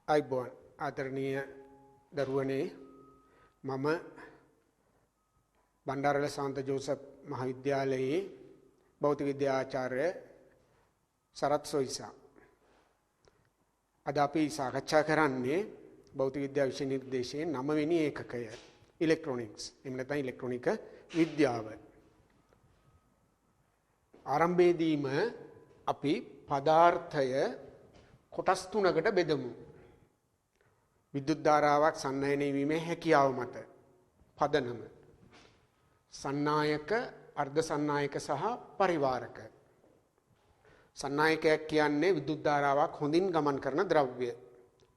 අයිබෝන් ආදරණීය දරුවනේ මම බණ්ඩාරල සාන්ත ජෝසප් මහාවිද්‍යාලයේ භෞතික විද්‍යා ආචාර්ය සරත් සොයිසා. අද අපි සාකච්ඡා කරන්නේ භෞතික විද්‍යා විෂය නිර්දේශයේ 9 වෙනි ඒකකය ඉලෙක්ට්‍රොනික්ස්. එහෙම නැත්නම් ඉලෙක්ට්‍රොනික විද්‍යාව. ආරම්භයේදීම අපි පදාර්ථය කොටස් තුනකට බෙදමු. විද්‍යුත් ධාරාවක් සන්නයනය වීමේ හැකියාව මත පදනම. සන්නායක, අර්ධ සන්නායක සහ පරිවාරක. සන්නායකයක් කියන්නේ විද්‍යුත් ධාරාවක් හොඳින් ගමන් කරන ද්‍රව්‍ය.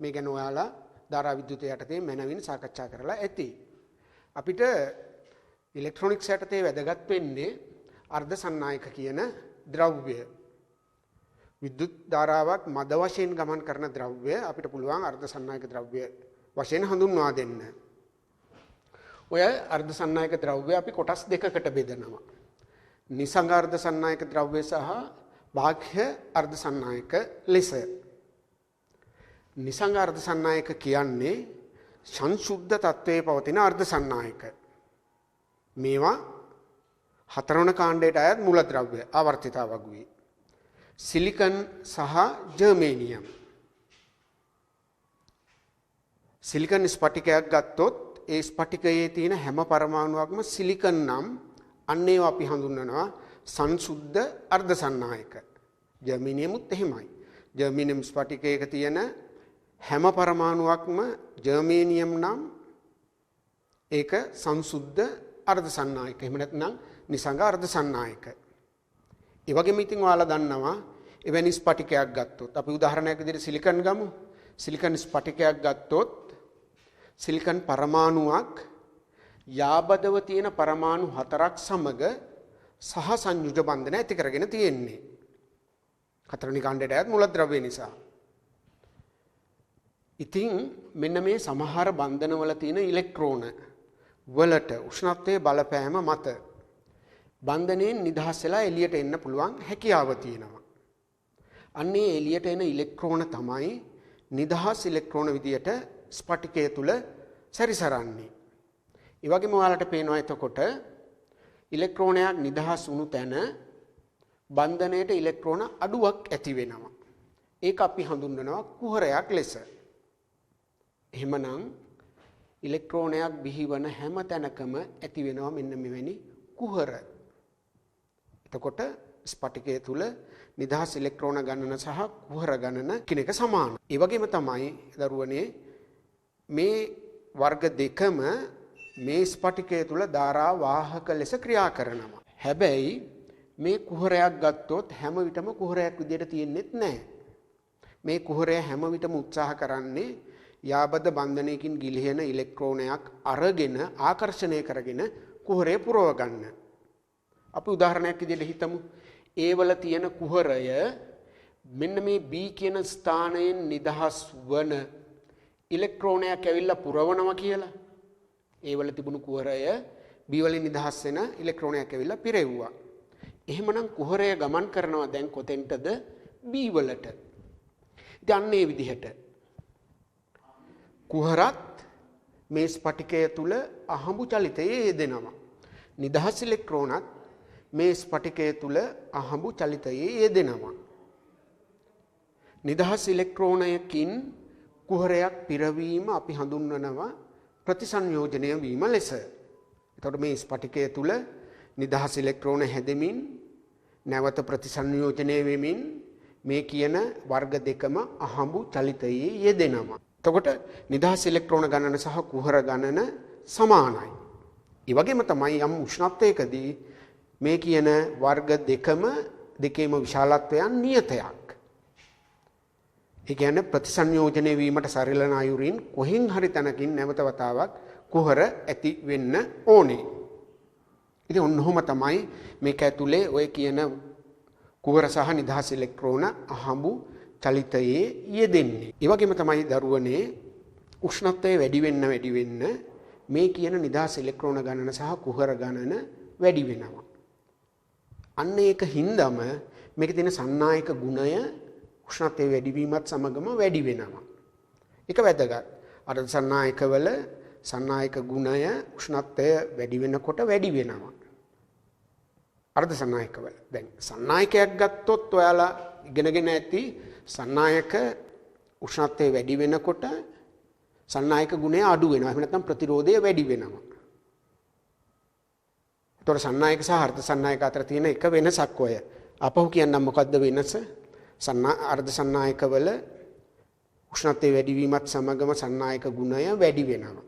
මේ ගැන ඔයාලා ධාරා විද්‍යුත යටතේ මැනවින් සාකච්ඡා කරලා ඇති. අපිට ඉලෙක්ට්‍රොනික්ස් යටතේ වැදගත් වෙන්නේ අර්ධ සන්නායක කියන ද්‍රව්‍ය. විද්‍යුත් ධාරාවක් මද වශයෙන් ගමන් කරන ද්‍රව්‍ය අපිට පුළුවන් අර්ධ සන්නායක ද්‍රව්‍ය වශයෙන් හඳුන්වා දෙන්න. ඔය අර්ධ සන්නායක ද්‍රව්‍ය අපි කොටස් දෙකකට බෙදනවා. නිසංග අර්ධ සන්නායක ද්‍රව්‍ය සහ බාහ්‍ය අර්ධ සන්නායක ලෙස. නිසංග අර්ධ සන්නායක කියන්නේ සංසුද්ධ තත්වයේ පවතින අර්ධ සන්නායක. මේවා හතරවන කාණ්ඩයට අයත් මූලද්‍රව්‍ය ආවර්තිතාවක් වේ. සිලිකන් සහ ජර්මේනියම්. සිලිකන් ස්පටිකයක් ගත්තොත් ඒ ස්පටිකයේ තියෙන හැම පරමාණුවක්ම සිලිකන් නම් අන්න ඒවා අපි හඳුන්වනවා සංසුද්ධ අර්ධ සන්නායක. ජර්මේනියමුත් එහෙමයි. ජර්මේනියම් ස්පටිකයක තියෙන හැම පරමාණුවක්ම ජර්මේනියම් නම් ඒක සංසුද්ධ අර්ධ සන්නායක. එහෙම නැත්නම් නිසංග අර්ධ සන්නායක. ඒ වගේම ඉතින් ඔයාලා දන්නවා එවැනි ස්පටිකයක් ගත්තොත් අපි උදාහරණයක් විදිහට සිලිකන් ගමු. සිලිකන් ස්පටිකයක් ගත්තොත් සිලිකන් පරමාණුවක් යාබදව තියෙන පරමාණු හතරක් සමග සහ සංයුජ බන්ධන ඇති කරගෙන තියෙන්නේ. හතරවෙනි කාණ්ඩයට අයත් මූලද්‍රව්‍ය නිසා. ඉතින් මෙන්න මේ සමහර බන්ධනවල තියෙන ඉලෙක්ට්‍රෝන වලට උෂ්ණත්වයේ බලපෑම මත බන්ධනයෙන් නිදහස් වෙලා එළියට එන්න පුළුවන් හැකියාව තියෙනවා. අන්නේ එළියට එන ඉලෙක්ට්‍රෝන තමයි නිදහස් ඉලෙක්ට්‍රෝන විදියට ස්පටිකය තුල සැරිසරන්නේ. ඒ වගේම ඔයාලට පේනවා එතකොට ඉලෙක්ට්‍රෝනයක් නිදහස් වුණු තැන බන්ධනයට ඉලෙක්ට්‍රෝන අඩුවක් ඇති වෙනවා. ඒක අපි හඳුන්වනවා කුහරයක් ලෙස. එහෙමනම් ඉලෙක්ට්‍රෝනයක් බිහිවන හැම තැනකම ඇති වෙනවා මෙන්න මෙවැනි කුහර. එතකොට ස්පටිකය තුල නිදහස් ඉලෙක්ට්‍රෝන ගණන සහ කුහර ගණන කිනක සමාන. ඒ වගේම තමයි දරුවනේ මේ වර්ග දෙකම මේ ස්පටිකය තුල ධාරා වාහක ලෙස ක්‍රියා කරනවා. හැබැයි මේ කුහරයක් ගත්තොත් හැම විටම කුහරයක් විදියට තියෙන්නේත් නැහැ. මේ කුහරය හැම විටම උත්සාහ කරන්නේ යාබද බන්ධනයකින් ගිලිහෙන ඉලෙක්ට්‍රෝනයක් අරගෙන ආකර්ෂණය කරගෙන කුහරය පුරව ගන්න. අපි උදාහරණයක් විදිහට හිතමු. ඒවල තියෙන කුහරය මෙන්න මේ B කියන ස්ථානයෙන් නිදහස් වන ඉලෙක්ට්‍රෝනයක් ඇවිල්ලා පුරවනවා කියලා. ඒවල තිබුණු කුහරය B වලින් නිදහස් වෙන ඉලෙක්ට්‍රෝනයක් ඇවිල්ලා පිරෙව්වා. එහෙමනම් කුහරය ගමන් කරනවා දැන් කොතෙන්ටද? B වලට. ඉතින් අන්න ඒ විදිහට කුහරත් මේ ස්පටිකය තුල අහඹු චලිතයේ යෙදෙනවා. නිදහස් ඉලෙක්ට්‍රෝනත් මේ ස්පටිකය තුල අහඹු චලිතයේ යෙදෙනවා. නිදහස් ඉලෙක්ට්‍රෝනයකින් කුහරයක් පිරවීම අපි හඳුන්වනවා ප්‍රතිසංයෝජනය වීම ලෙස. එතකොට මේ ස්පටිකය තුල නිදහස් ඉලෙක්ට්‍රෝන හැදෙමින් නැවත ප්‍රතිසංයෝජනය වෙමින් මේ කියන වර්ග දෙකම අහඹු චලිතයේ යෙදෙනවා. එතකොට නිදහස් ඉලෙක්ට්‍රෝන ගණන සහ කුහර ගණන සමානයි. ඒ වගේම තමයි යම් උෂ්ණත්වයකදී මේ කියන වර්ග දෙකේම විශාලත්වයන් නියතයක්. ඒ කියන්නේ ප්‍රතිසංයෝජනය වීමට සරිලන අයුරින් කොහෙන් හරි තැනකින් නැවත වතාවක් කුහර ඇති වෙන්න ඕනේ. ඉතින් ඔන්නෝම තමයි මේක ඇතුලේ ඔය කියන කුහර සහ නිදහස් ඉලෙක්ට්‍රෝන අහඹු චලිතයේ යෙදෙන්නේ. ඒ වගේම තමයි දරුවනේ උෂ්ණත්වය වැඩි වෙන්න මේ කියන නිදහස් ඉලෙක්ට්‍රෝන ගණන සහ කුහර ගණන වැඩි වෙනවා. අන්න ඒක හින්දාම මේකේ තියෙන සන්නායක ගුණය උෂ්ණත්වයේ වැඩිවීමත් සමගම වැඩි වෙනවා. ඒක වැදගත්. අර්ධ සන්නායකවල සන්නායක ගුණය උෂ්ණත්වය වැඩි වෙනකොට වැඩි වෙනවා. අර්ධ සන්නායකවල. දැන් සන්නායකයක් ගත්තොත් ඔයාලා ඉගෙනගෙන ඇති සන්නායක උෂ්ණත්වය වැඩි වෙනකොට සන්නායක ගුණය අඩු වෙනවා. එහෙම නැත්නම් ප්‍රතිරෝධය වැඩි වෙනවා. ඒතොර සන්නායක සහ අර්ධ සන්නායක අතර තියෙන එක වෙනසක් ඔය. අපහු කියන්නම් මොකද්ද වෙනස? අර්ධ සන්නායකවල උෂ්ණත්වය වැඩි වීමත් සමගම සන්නායක ගුණය වැඩි වෙනවා.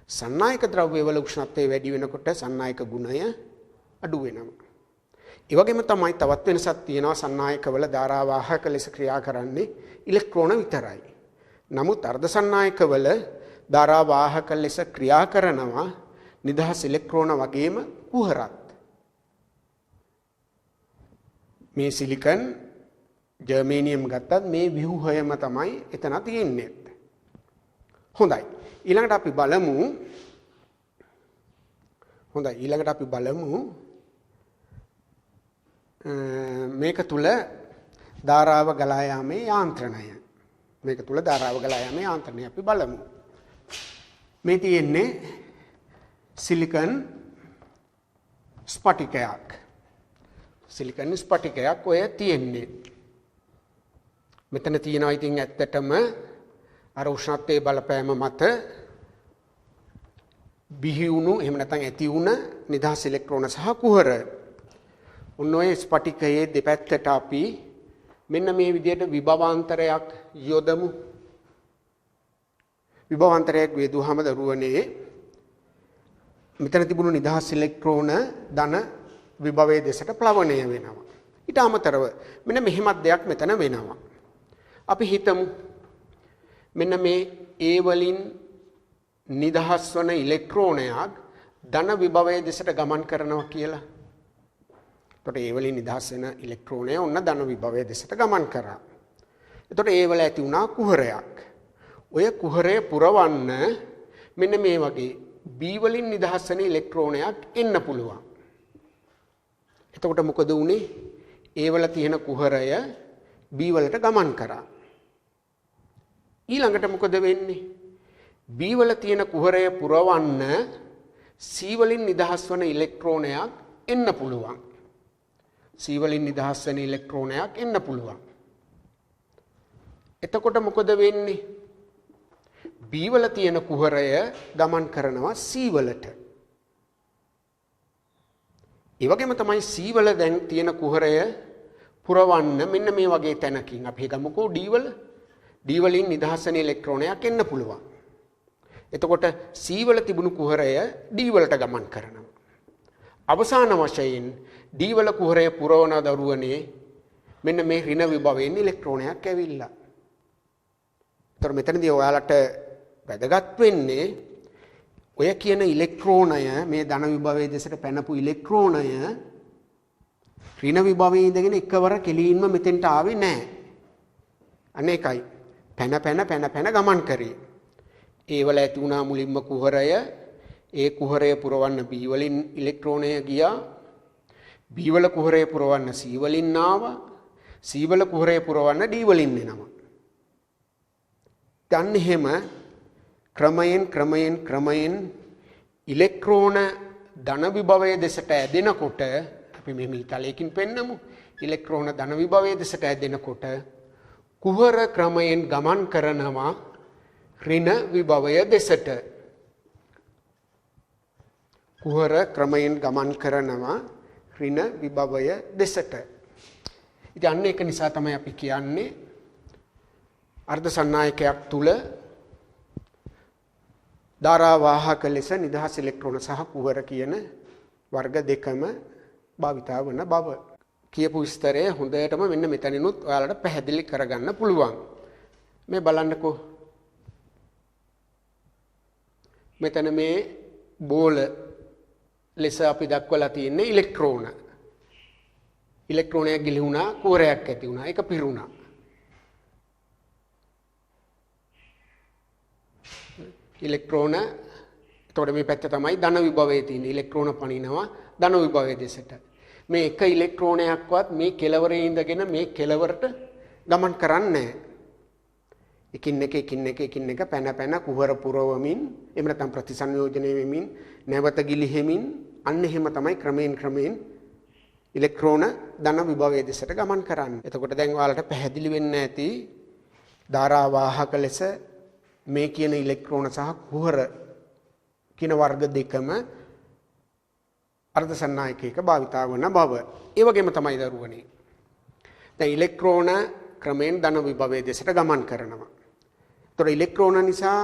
සන්නායක ද්‍රව්‍යවල උෂ්ණත්වය වැඩි වෙනකොට සන්නායක ගුණය අඩු වෙනවා. ඒ වගේම තමයි තවත් වෙනසක් තියෙනවා සන්නායකවල ධාරාවාහක ලෙස ක්‍රියා කරන්නේ ඉලෙක්ට්‍රෝන විතරයි. නමුත් අර්ධ සන්නායකවල ධාරාවාහක ලෙස ක්‍රියා කරනවා නිදහස් ඉලෙක්ට්‍රෝන වගේම කුහරත්. මේ සිලිකන් ජර්මේනියම් ගත්තත් මේ ව්‍යුහයම තමයි එතන තියෙන්නේ. හොඳයි. ඊළඟට අපි බලමු මේක තුල ධාරාව ගලා යාමේ යාන්ත්‍රණය. අපි බලමු. මේ තියෙන්නේ සිලිකන් ස්පටිකයක්. ඔය තියෙන්නේ. මෙතන තියෙනවා ඉතින් ඇත්තටම අර උෂ්ණත්වයේ බලපෑම මත බිහි වුණු එහෙම නැත්නම් ඇති වුණ නිදහස් ඉලෙක්ට්‍රෝන සහ කුහර. ඔන්න ඔය ස්පටිකයේ දෙපැත්තට අපි මෙන්න මේ විදිහට විභවාන්තරයක් යොදමු. විභවාන්තරයක් වේදුවහම දරුවනේ මෙතන තිබුණු නිදහස් ඉලෙක්ට්‍රෝන ධන විභවයේ දෙසට ප්ලවණය වෙනවා. ඊට අමතරව මෙන්න මෙහෙමත් දෙයක් මෙතන වෙනවා. අපි හිතමු මෙන්න මේ A වලින් නිදහස් වන ඉලෙක්ට්‍රෝනයක් ධන විභවයේ දෙසට ගමන් කරනවා කියලා. එතකොට A වලින් නිදහස් වෙන ඉලෙක්ට්‍රෝනය ඔන්න ධන විභවයේ දෙසට ගමන් කරා. එතකොට A වල ඇති වුණා කුහරයක්. ඔය කුහරය පුරවන්න මෙන්න මේ වගේ B වලින් නිදහස් වෙන ඉලෙක්ට්‍රෝනයක් එන්න පුළුවන්. එතකොට මොකද වුනේ? A වල තියෙන කුහරය B වලට ගමන් කරා. ඊළඟට මොකද වෙන්නේ? B වල තියෙන කුහරය පුරවන්න C වලින් නිදහස් වන ඉලෙක්ට්‍රෝනයක් එන්න පුළුවන්. එතකොට මොකද වෙන්නේ? B වල තියෙන කුහරය ගමන් කරනවා C වලට. ඒ වගේම තමයි C වල දැන් තියෙන කුහරය පුරවන්න මෙන්න මේ වගේ තැනකින් අපි ගමුකෝ D වලින් නිදහස් වෙන ඉලෙක්ට්‍රෝනයක් එන්න පුළුවන්. එතකොට C වල තිබුණු කුහරය D වලට ගමන් කරනවා. අවසාන වශයෙන් D වල කුහරය පුරවන දරුවනේ මෙන්න මේ ඍණ විභවයෙන් ඉලෙක්ට්‍රෝනයක් ඇවිල්ලා. ඒතර මෙතනදී ඔයාලට වැදගත් වෙන්නේ ඔය කියන ඉලෙක්ට්‍රෝනය මේ ධන විභවයේ දෙසට පැනපු ඉලෙක්ට්‍රෝනය ඍණ විභවයේ ඉඳගෙන එකවර කෙලින්ම මෙතෙන්ට ආවේ නැහැ. අනේකයි පැන ගමන් කරේ. ඒ වල ඇති වුණා මුලින්ම කුහරය. ඒ කුහරය පුරවන්න B වලින් ඉලෙක්ට්‍රෝනය ගියා. B වල කුහරය පුරවන්න C වලින් ආවා. C වල කුහරය පුරවන්න D වලින් එනවා. දැන් එහෙම ක්‍රමයෙන් ඉලෙක්ට්‍රෝන ධන විභවයේ දෙසට ඇදෙනකොට අපි මේ මිලිතලයකින් පෙන්නමු. ඉලෙක්ට්‍රෝන ධන විභවයේ දෙසට ඇදෙනකොට කුහර ක්‍රමයෙන් ගමන් කරනවා ඍණ විභවය දෙසට. ඉතින් අන්න ඒක නිසා තමයි අපි කියන්නේ අර්ධ සන්නායකයක් තුල ධාරාවාහක ලෙස නිදහස් ඉලෙක්ට්‍රෝන සහ කුහර කියන වර්ග දෙකම භාවිතා වන බව. කියපු විස්තරය හොඳටම මෙන්න මෙතනිනුත් ඔයාලට පැහැදිලි කරගන්න පුළුවන්. මේ බලන්නකෝ. මෙතන මේ බෝල ලෙස අපි දක්වලා තියෙන්නේ ඉලෙක්ට්‍රෝන. ඉලෙක්ට්‍රෝනයක් ගිලිහුණා, කුහරයක් ඇති වුණා. ඒක පිරුණා. ඉලෙක්ට්‍රෝන එතකොට මේ පැත්ත තමයි ධන විභවයේ තියෙන. ඉලෙක්ට්‍රෝන පනිනවා ධන විභවයේ දෙසට. මේ එක ඉලෙක්ට්‍රෝනයක්වත් මේ කෙලවරේ ඉඳගෙන මේ කෙලවරට ගමන් කරන්නේ නැහැ. එකින් එක පැන කුහර පුරවමින් එහෙම නැත්නම් ප්‍රතිසංයෝජනය වෙමින් නැවත ගිලිහෙමින් අන්න එහෙම තමයි ක්‍රමයෙන් ඉලෙක්ට්‍රෝන ධන විභවයේ දෙසට ගමන් කරන්නේ. එතකොට දැන් ඔයාලට පැහැදිලි වෙන්න ඇති ධාරා වාහක ලෙස මේ කියන ඉලෙක්ට්‍රෝන සහ කුහර කියන වර්ග දෙකම අර්ධ සන්නායකයක භාවිතා වන බව. ඒ වගේම තමයි දරුවනේ. දැන් ඉලෙක්ට්‍රෝන ක්‍රමයෙන් ධන විභවයේ දෙසට ගමන් කරනවා. ඒතර ඉලෙක්ට්‍රෝන නිසා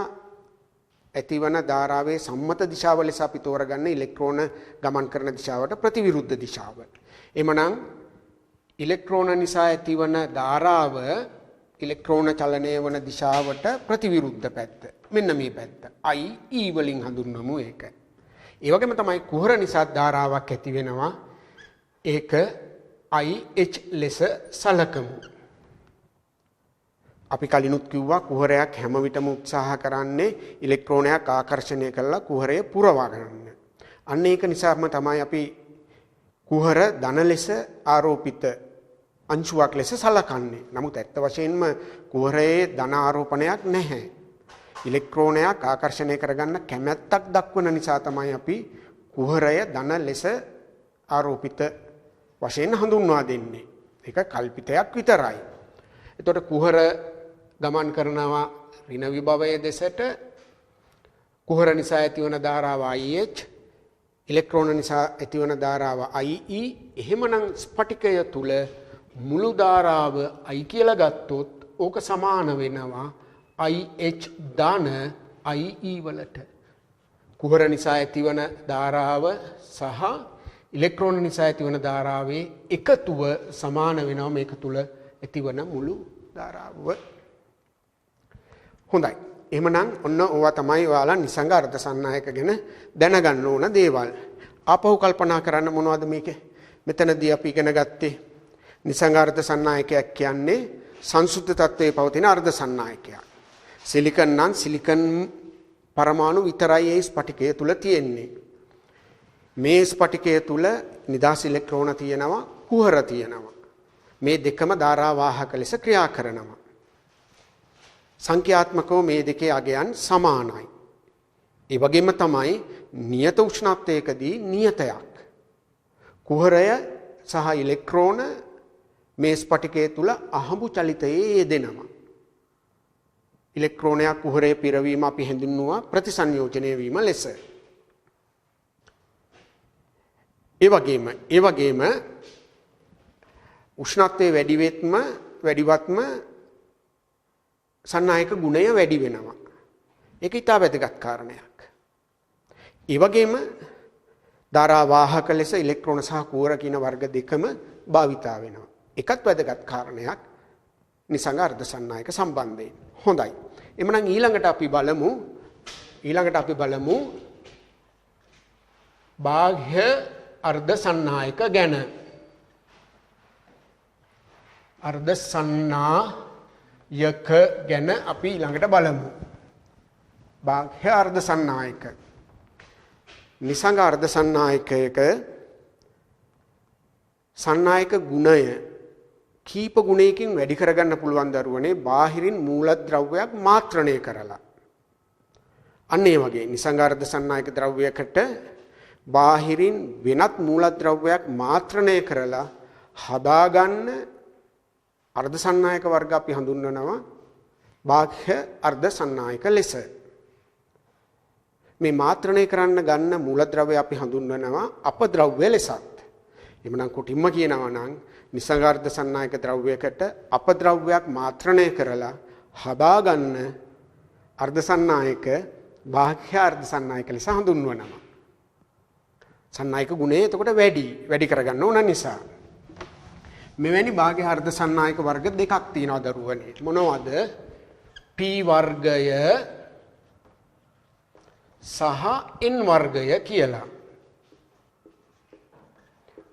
ඇතිවන ධාරාවේ සම්මත දිශාව ලෙස අපි තෝරගන්න ඉලෙක්ට්‍රෝන ගමන් කරන දිශාවට ප්‍රතිවිරුද්ධ දිශාව. එමනම් ඉලෙක්ට්‍රෝන නිසා ඇතිවන ධාරාව ඉලෙක්ට්‍රෝන චලනය වන දිශාවට ප්‍රතිවිරුද්ධ පැත්ත. මෙන්න මේ පැත්ත. I E වලින් හඳුන්වමු ඒක. ඒ වගේම තමයි කුහර නිසා ධාරාවක් ඇති වෙනවා. ඒක I H ලෙස සලකමු. අපි කලිනුත් කිව්වා කුහරයක් හැම විටම උත්සාහ කරන්නේ ඉලෙක්ට්‍රෝනයක් ආකර්ෂණය කරලා කුහරය පුරවා ගන්න. අන්න ඒක නිසාම තමයි අපි කුහර ධන ලෙස ආරෝපිත අංශුවක් ලෙස සලකන්නේ. නමුත් ඇත්ත වශයෙන්ම කුහරයේ ධන ආරෝපණයක් නැහැ. ඉලෙක්ට්‍රෝනයක් ආකර්ෂණය කරගන්න කැමැත්තක් දක්වන නිසා තමයි අපි කුහරය ධන ලෙස ආරෝපිත වශයෙන් හඳුන්වා දෙන්නේ. ඒක කල්පිතයක් විතරයි. එතකොට කුහර ගමන් කරනවා ඍණ විභවයේ දෙසට. කුහර නිසා ඇතිවන ධාරාව IH, ඉලෙක්ට්‍රෝන නිසා ඇතිවන ධාරාව IE. එහෙමනම් ස්ෆටිකය තුල මුළු ධාරාව I කියලා ගත්තොත් ඕක සමාන වෙනවා IH ධන IE වලට. කුහර නිසා ඇතිවන ධාරාව සහ ඉලෙක්ට්‍රෝන නිසා ඇතිවන ධාරාවේ එකතුව සමාන වෙනවා මේක තුල ඇතිවන මුළු ධාරාව. හොඳයි. එහෙමනම් ඔන්න ඕවා තමයි ඔයාලා නිසංග අර්ධ සන්නායක ගැන දැනගන්න ඕන දේවල්. ආපහු කල්පනා කරන්න මොනවද මේකේ? මෙතනදී අපි ඉගෙන ගත්තේ නිසංග අර්ධ සන්නායකයක් කියන්නේ සංසුද්ධ තත්වයේ පවතින අර්ධ සන්නායකයක්. සිලිකන් නම් සිලිකන් පරමාණු විතරයි ඒ ස්පටිකය තුල තියෙන්නේ. මේ ස්පටිකය තුල නිදහස් ඉලෙක්ට්‍රෝන තියෙනවා, කුහර තියෙනවා. මේ දෙකම ධාරා වාහක ලෙස ක්‍රියා කරනවා. සංඛ්‍යාත්මකව මේ දෙකේ අගයන් සමානයි. ඒ වගේම තමයි නියත උෂ්ණත්වයකදී නියතයක්. කුහරය සහ ඉලෙක්ට්‍රෝන මේ ස්පටිකය තුල අහඹු චලිතයේ යෙදෙනවා. ඉලෙක්ට්‍රෝනයක් කුහරයේ පිරවීම අපි හඳුන්වනවා ප්‍රතිසංයෝජනය වීම ලෙස. ඒ වගේම උෂ්ණත්වයේ වැඩිවත්ම සන්නායක ගුණය වැඩි වෙනවා. ඒක ඊට වැදගත් කාරණයක්. ඒ වගේම ධාරා වාහක ලෙස ඉලෙක්ට්‍රෝන සහ කුහර කියන වර්ග දෙකම භාවිතා වෙනවා. එකත් වැදගත් කාරණයක් නිසංග අර්ධ සන්නායක සම්බන්ධයෙන්. හොඳයි. එhmenan ඊළඟට අපි බලමු බාහ්‍ය අර්ධ සන්නායක ගැන. අර්ධ සන්නායක ගැන අපි ඊළඟට බලමු. බාහ්‍ය අර්ධ සන්නායක. නිසංග අර්ධ සන්නායකයක සන්නායක ගුණය කීප ගුණයකින් වැඩි කරගන්න පුළුවන් දරුවනේ බාහිරින් මූලද්‍රව්‍යයක් මාත්‍රණය කරලා. අන්න ඒ වගේ නිසංග අර්ධ සන්නායක ද්‍රව්‍යයකට බාහිරින් වෙනත් මූලද්‍රව්‍යයක් මාත්‍රණය කරලා හදාගන්න අර්ධ සන්නායක වර්ග අපි හඳුන්වනවා බාහ්‍ය අර්ධ සන්නායක ලෙස. මේ මාත්‍රණය කරන්න ගන්න මූලද්‍රව්‍ය අපි හඳුන්වනවා අපද්‍රව්‍ය ලෙසත්. එhmenan කොටින්ම කියනවා නම් නිසංග අර්ධ සන්නායක ද්‍රව්‍යයකට අපද්‍රව්‍යයක් මාත්‍රණය කරලා හදාගන්න අර්ධ සන්නායක බාහ්‍ය අර්ධ සන්නායක ලෙස හඳුන්වනවා. සන්නායක ගුණය එතකොට වැඩි කරගන්න ඕන නිසා. මෙවැනි බාහ්‍ය අර්ධ සන්නායක වර්ග දෙකක් තියෙනවා දරුවනේ. මොනවද? P වර්ගය සහ N වර්ගය කියලා.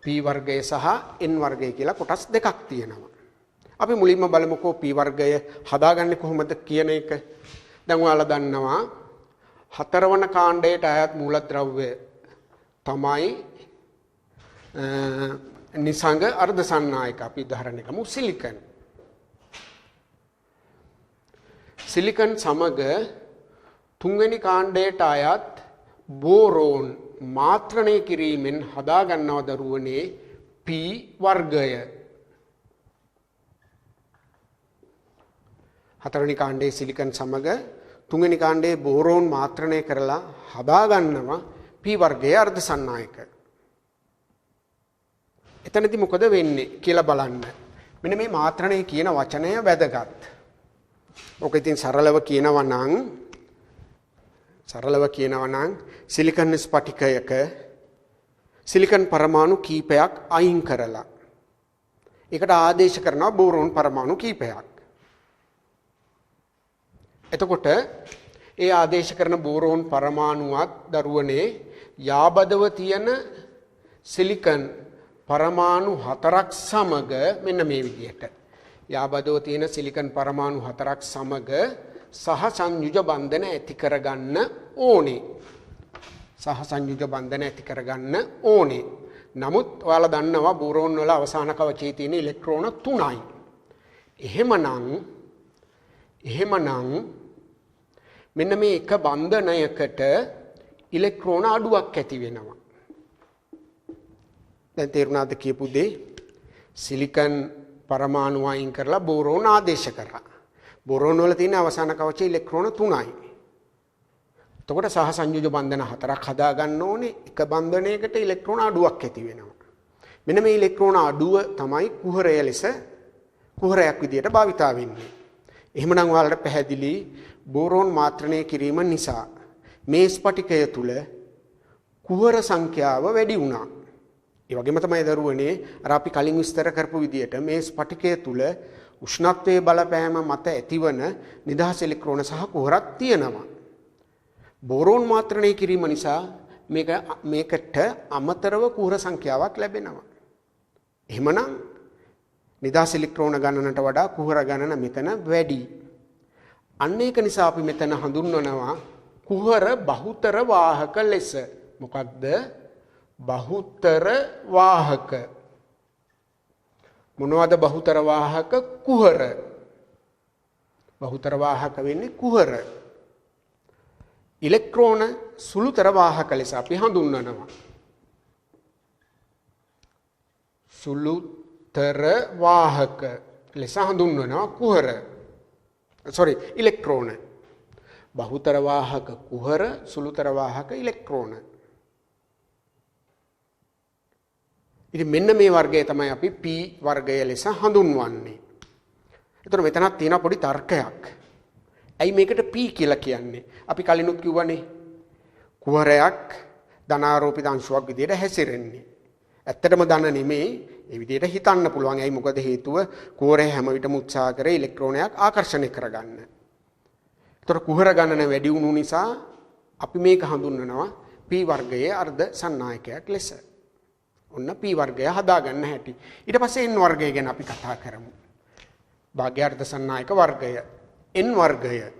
P වර්ගය සහ N වර්ගය කියලා කොටස් දෙකක් තියෙනවා. අපි මුලින්ම බලමුකෝ P වර්ගය හදාගන්නේ කොහොමද කියන එක. දැන් ඔයාලා දන්නවා හතරවන කාණ්ඩයට අයත් මූලද්‍රව්‍ය තමයි නිසංග අර්ධ සන්නායක. අපි උදාහරණයක් ගමු සිලිකන්. සිලිකන් සමග තුන්වෙනි කාණ්ඩයට අයත් බෝරෝන් මාත්‍රණය කිරීමෙන් හදා ගන්නවා දරුවනේ P වර්ගය. හතරවෙනි කාණ්ඩයේ සිලිකන් සමග තුන්වෙනි කාණ්ඩයේ බෝරෝන් මාත්‍රණය කරලා හදා ගන්නවා P වර්ගයේ අර්ධ සන්නායක. එතනදී මොකද වෙන්නේ කියලා බලන්න. මෙන්න මේ මාත්‍රණය කියන වචනය වැදගත්. ඔක ඉතින් සරලව කියනවා නම් සිලිකන් ස්පටිකයක සිලිකන් පරමාණු කීපයක් අයින් කරලා ඒකට ආදේශ කරනවා බෝරෝන් පරමාණු කීපයක්. එතකොට ඒ ආදේශ කරන බෝරෝන් පරමාණුවත් දරුවනේ යාබදව තියෙන සිලිකන් පරමාණු 4ක් සමග මෙන්න මේ විදිහට යාබදව තියෙන සිලිකන් පරමාණු 4ක් සමග සහ සංයුජ බන්ධන ඇති කරගන්න ඕනේ. නමුත් ඔයාලා දන්නවා බෝරෝන් වල අවසාන කවචයේ තියෙන ඉලෙක්ට්‍රෝන 3යි. එහෙමනම් මෙන්න මේ එක බන්ධනයකට ඉලෙක්ට්‍රෝන අඩුවක් ඇති වෙනවා. දැන් තේරුණාද කියපු දේ? සිලිකන් පරමාණු අයින් කරලා බෝරෝන් ආදේශ කරා. බෝරෝන් වල තියෙන අවසාන කවචයේ ඉලෙක්ට්‍රෝන 3යි. එතකොට සහ සංයුජ බන්ධන 4ක් හදා ගන්න ඕනේ. එක බන්ධනයකට ඉලෙක්ට්‍රෝන අඩුවක් ඇති වෙනවා. මෙන්න මේ ඉලෙක්ට්‍රෝන අඩුව තමයි කුහරයක් විදියට භාවිතා වෙන්නේ. එහෙමනම් ඔයාලට පැහැදිලි බෝරෝන් මාත්‍රණය කිරීම නිසා මේ ස්පටිකය තුල කුහර සංඛ්‍යාව වැඩි වුණා. ඒ වගේම තමයි දරුවනේ අර අපි කලින් විස්තර කරපු විදියට මේ ස්පටිකය තුල උෂ්ණත්වයේ බලපෑම මත ඇතිවන නිදහස් ඉලෙක්ට්‍රෝන සහ කුහරක් තියෙනවා. බෝරෝන් මාත්‍රණය කිරීම නිසා මේකට අමතරව කුහර සංඛ්‍යාවක් ලැබෙනවා. එහෙමනම් නිදහස් ඉලෙක්ට්‍රෝන ගණනට වඩා කුහර ගණන මෙතන වැඩි. අන්න ඒක නිසා අපි මෙතන හඳුන්වනවා කුහර බහුතර වාහක ලෙස. මොකක්ද? බහුතර වාහක. මොනවද බහුතර වාහක? කුහර. බහුතර වාහක වෙන්නේ කුහර. ඉලෙක්ට්‍රෝන සුළුතර වාහක ලෙස අපි හඳුන්වනවා. සුළුතර වාහක ලෙස හඳුන්වනවා කුහර. ඉලෙක්ට්‍රෝන. බහුතර වාහක කුහර, සුළුතර වාහක ඉලෙක්ට්‍රෝන. ඉතින් මෙන්න මේ වර්ගය තමයි අපි P වර්ගය ලෙස හඳුන්වන්නේ. එතකොට මෙතනක් තියෙන පොඩි තර්කයක්. ඇයි මේකට P කියලා කියන්නේ? අපි කලිනුත් කිව්වනේ කුහරයක් ධනාරෝපිත අංශුවක් විදියට හැසිරෙන්නේ. ඇත්තටම ධන නෙමෙයි, ඒ විදියට හිතන්න පුළුවන්. ඇයි? මොකද හේතුව කුහරය හැම විටම උත්සාහ කරේ ඉලෙක්ට්‍රෝනයක් ආකර්ෂණය කරගන්න. ඒතර කුහර ගණන වැඩි වුණු නිසා අපි මේක හඳුන්වනවා P වර්ගයේ අර්ධ සන්නායකයක් ලෙස. ඔන්න P වර්ගය හදාගන්න හැටි. ඊට පස්සේ N වර්ගය ගැන අපි කතා කරමු. භාග්‍ය අර්ධ සන්නායක වර්ගය. N වර්ගය.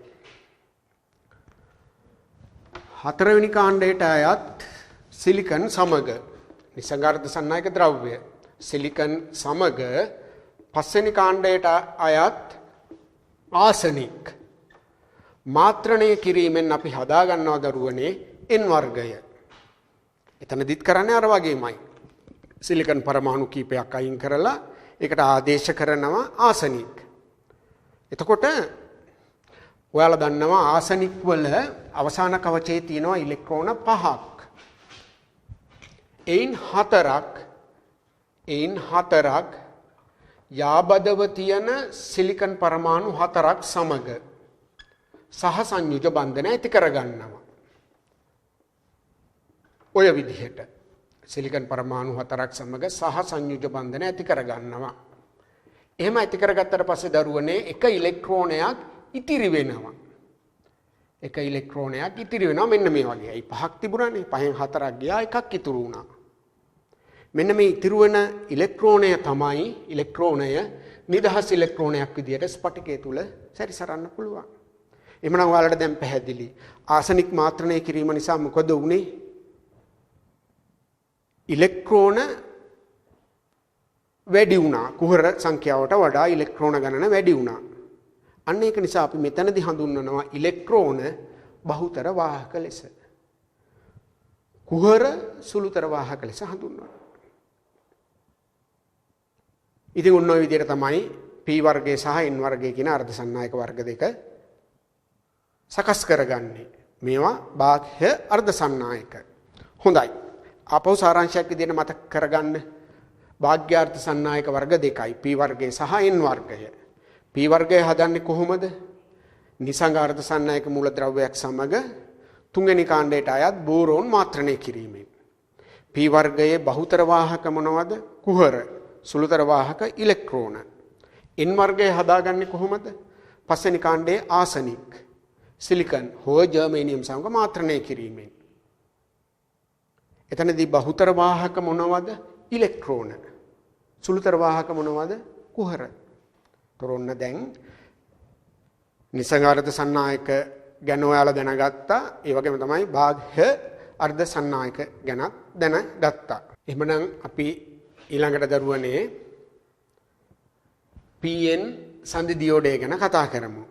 හතරවෙනි කාණ්ඩයට අයත් සිලිකන් සමග නිසංගාර්ධ සන්නායක ද්‍රව්‍ය. සිලිකන් සමග පස්වෙනි කාණ්ඩයට අයත් ආසනික් මාත්‍රණය කිරීමෙන් අපි හදා ගන්නවා දරුවනේ N වර්ගය. එතනදිත් කරන්නේ අර වගේමයි. සිලිකන් පරමාණු කීපයක් අයින් කරලා ඒකට ආදේශ කරනවා ආසනික්. එතකොට ඔයාලා දන්නවා ආසනික් වල අවසාන කවචයේ තියෙනවා ඉලෙක්ට්‍රෝන 5ක්. එයින් හතරක් යාබදව තියෙන සිලිකන් පරමාණු 4ක් සමග සහ සංයුජ බන්ධන ඇති කරගන්නවා. ඔය විදිහට සිලිකන් පරමාණු 4ක් සමග සහ සංයුජ බන්ධන ඇති කරගන්නවා. එහෙම ඇති කරගත්තට පස්සේ දරුවනේ එක ඉලෙක්ට්‍රෝනයක් ඉතිරි වෙනවා. මෙන්න මේ වගේ. අයි 5ක් තිබුණානේ. 5න් 4ක් ගියා, එකක් ඉතුරු වුණා. මෙන්න මේ ඉතිරි වෙන ඉලෙක්ට්‍රෝනය තමයි නිදහස් ඉලෙක්ට්‍රෝනයක් විදියට ස්පටිකය තුල සැරිසරන්න පුළුවන්. එhmenan ඔයාලට දැන් පැහැදිලි. ආසනික් මාත්‍රණය කිරීම නිසා මොකද වුනේ? ඉලෙක්ට්‍රෝන වැඩි වුණා. කුහර සංඛ්‍යාවට වඩා ඉලෙක්ට්‍රෝන ගණන වැඩි වුණා. අන්න ඒක නිසා අපි මෙතනදී හඳුන්වනවා ඉලෙක්ට්‍රෝන බහුතර වාහක ලෙස. කුහර සුළුතර වාහක ලෙස හඳුන්වනවා. ඉතින් ඔන්න ඔය විදිහට තමයි P වර්ගය සහ N වර්ගය කියන අර්ධ සන්නායක වර්ග දෙක සකස් කරගන්නේ. මේවා බාහ්‍ය අර්ධ සන්නායක. හොඳයි. අපව සාරාංශයක් විදිහට මතක කරගන්න. බාහ්‍ය අර්ධ සන්නායක වර්ග දෙකයි. P වර්ගය සහ N වර්ගය. P වර්ගය හදන්නේ කොහොමද? නිසංග අර්ධ සන්නායක මූලද්‍රව්‍යයක් සමග තුන්වෙනි කාණ්ඩයට අයත් බෝරෝන් මාත්‍රණය කිරීමෙන්. P වර්ගයේ බහුතර වාහක මොනවද? කුහර. සුළුතර වාහක ඉලෙක්ට්‍රෝන. N වර්ගය හදාගන්නේ කොහොමද? පස්වෙනි කාණ්ඩයේ ආසනික්, සිලිකන් හෝ ජර්මේනියම් සමග මාත්‍රණය කිරීමෙන්. එතනදී බහුතර වාහක මොනවද? ඉලෙක්ට්‍රෝන. සුළුතර වාහක මොනවද? කුහර. තොරොන්න දැන් නිසංගාර්ධ සන්නායක ගැන ඔයාලා දැනගත්තා. ඒ වගේම තමයි බාහ්‍ය අර්ධ සන්නායක ගැන දැනගත්තා. එහෙමනම් අපි ඊළඟට දරුවනේ PN සන්ධි දියෝඩය ගැන කතා කරමු.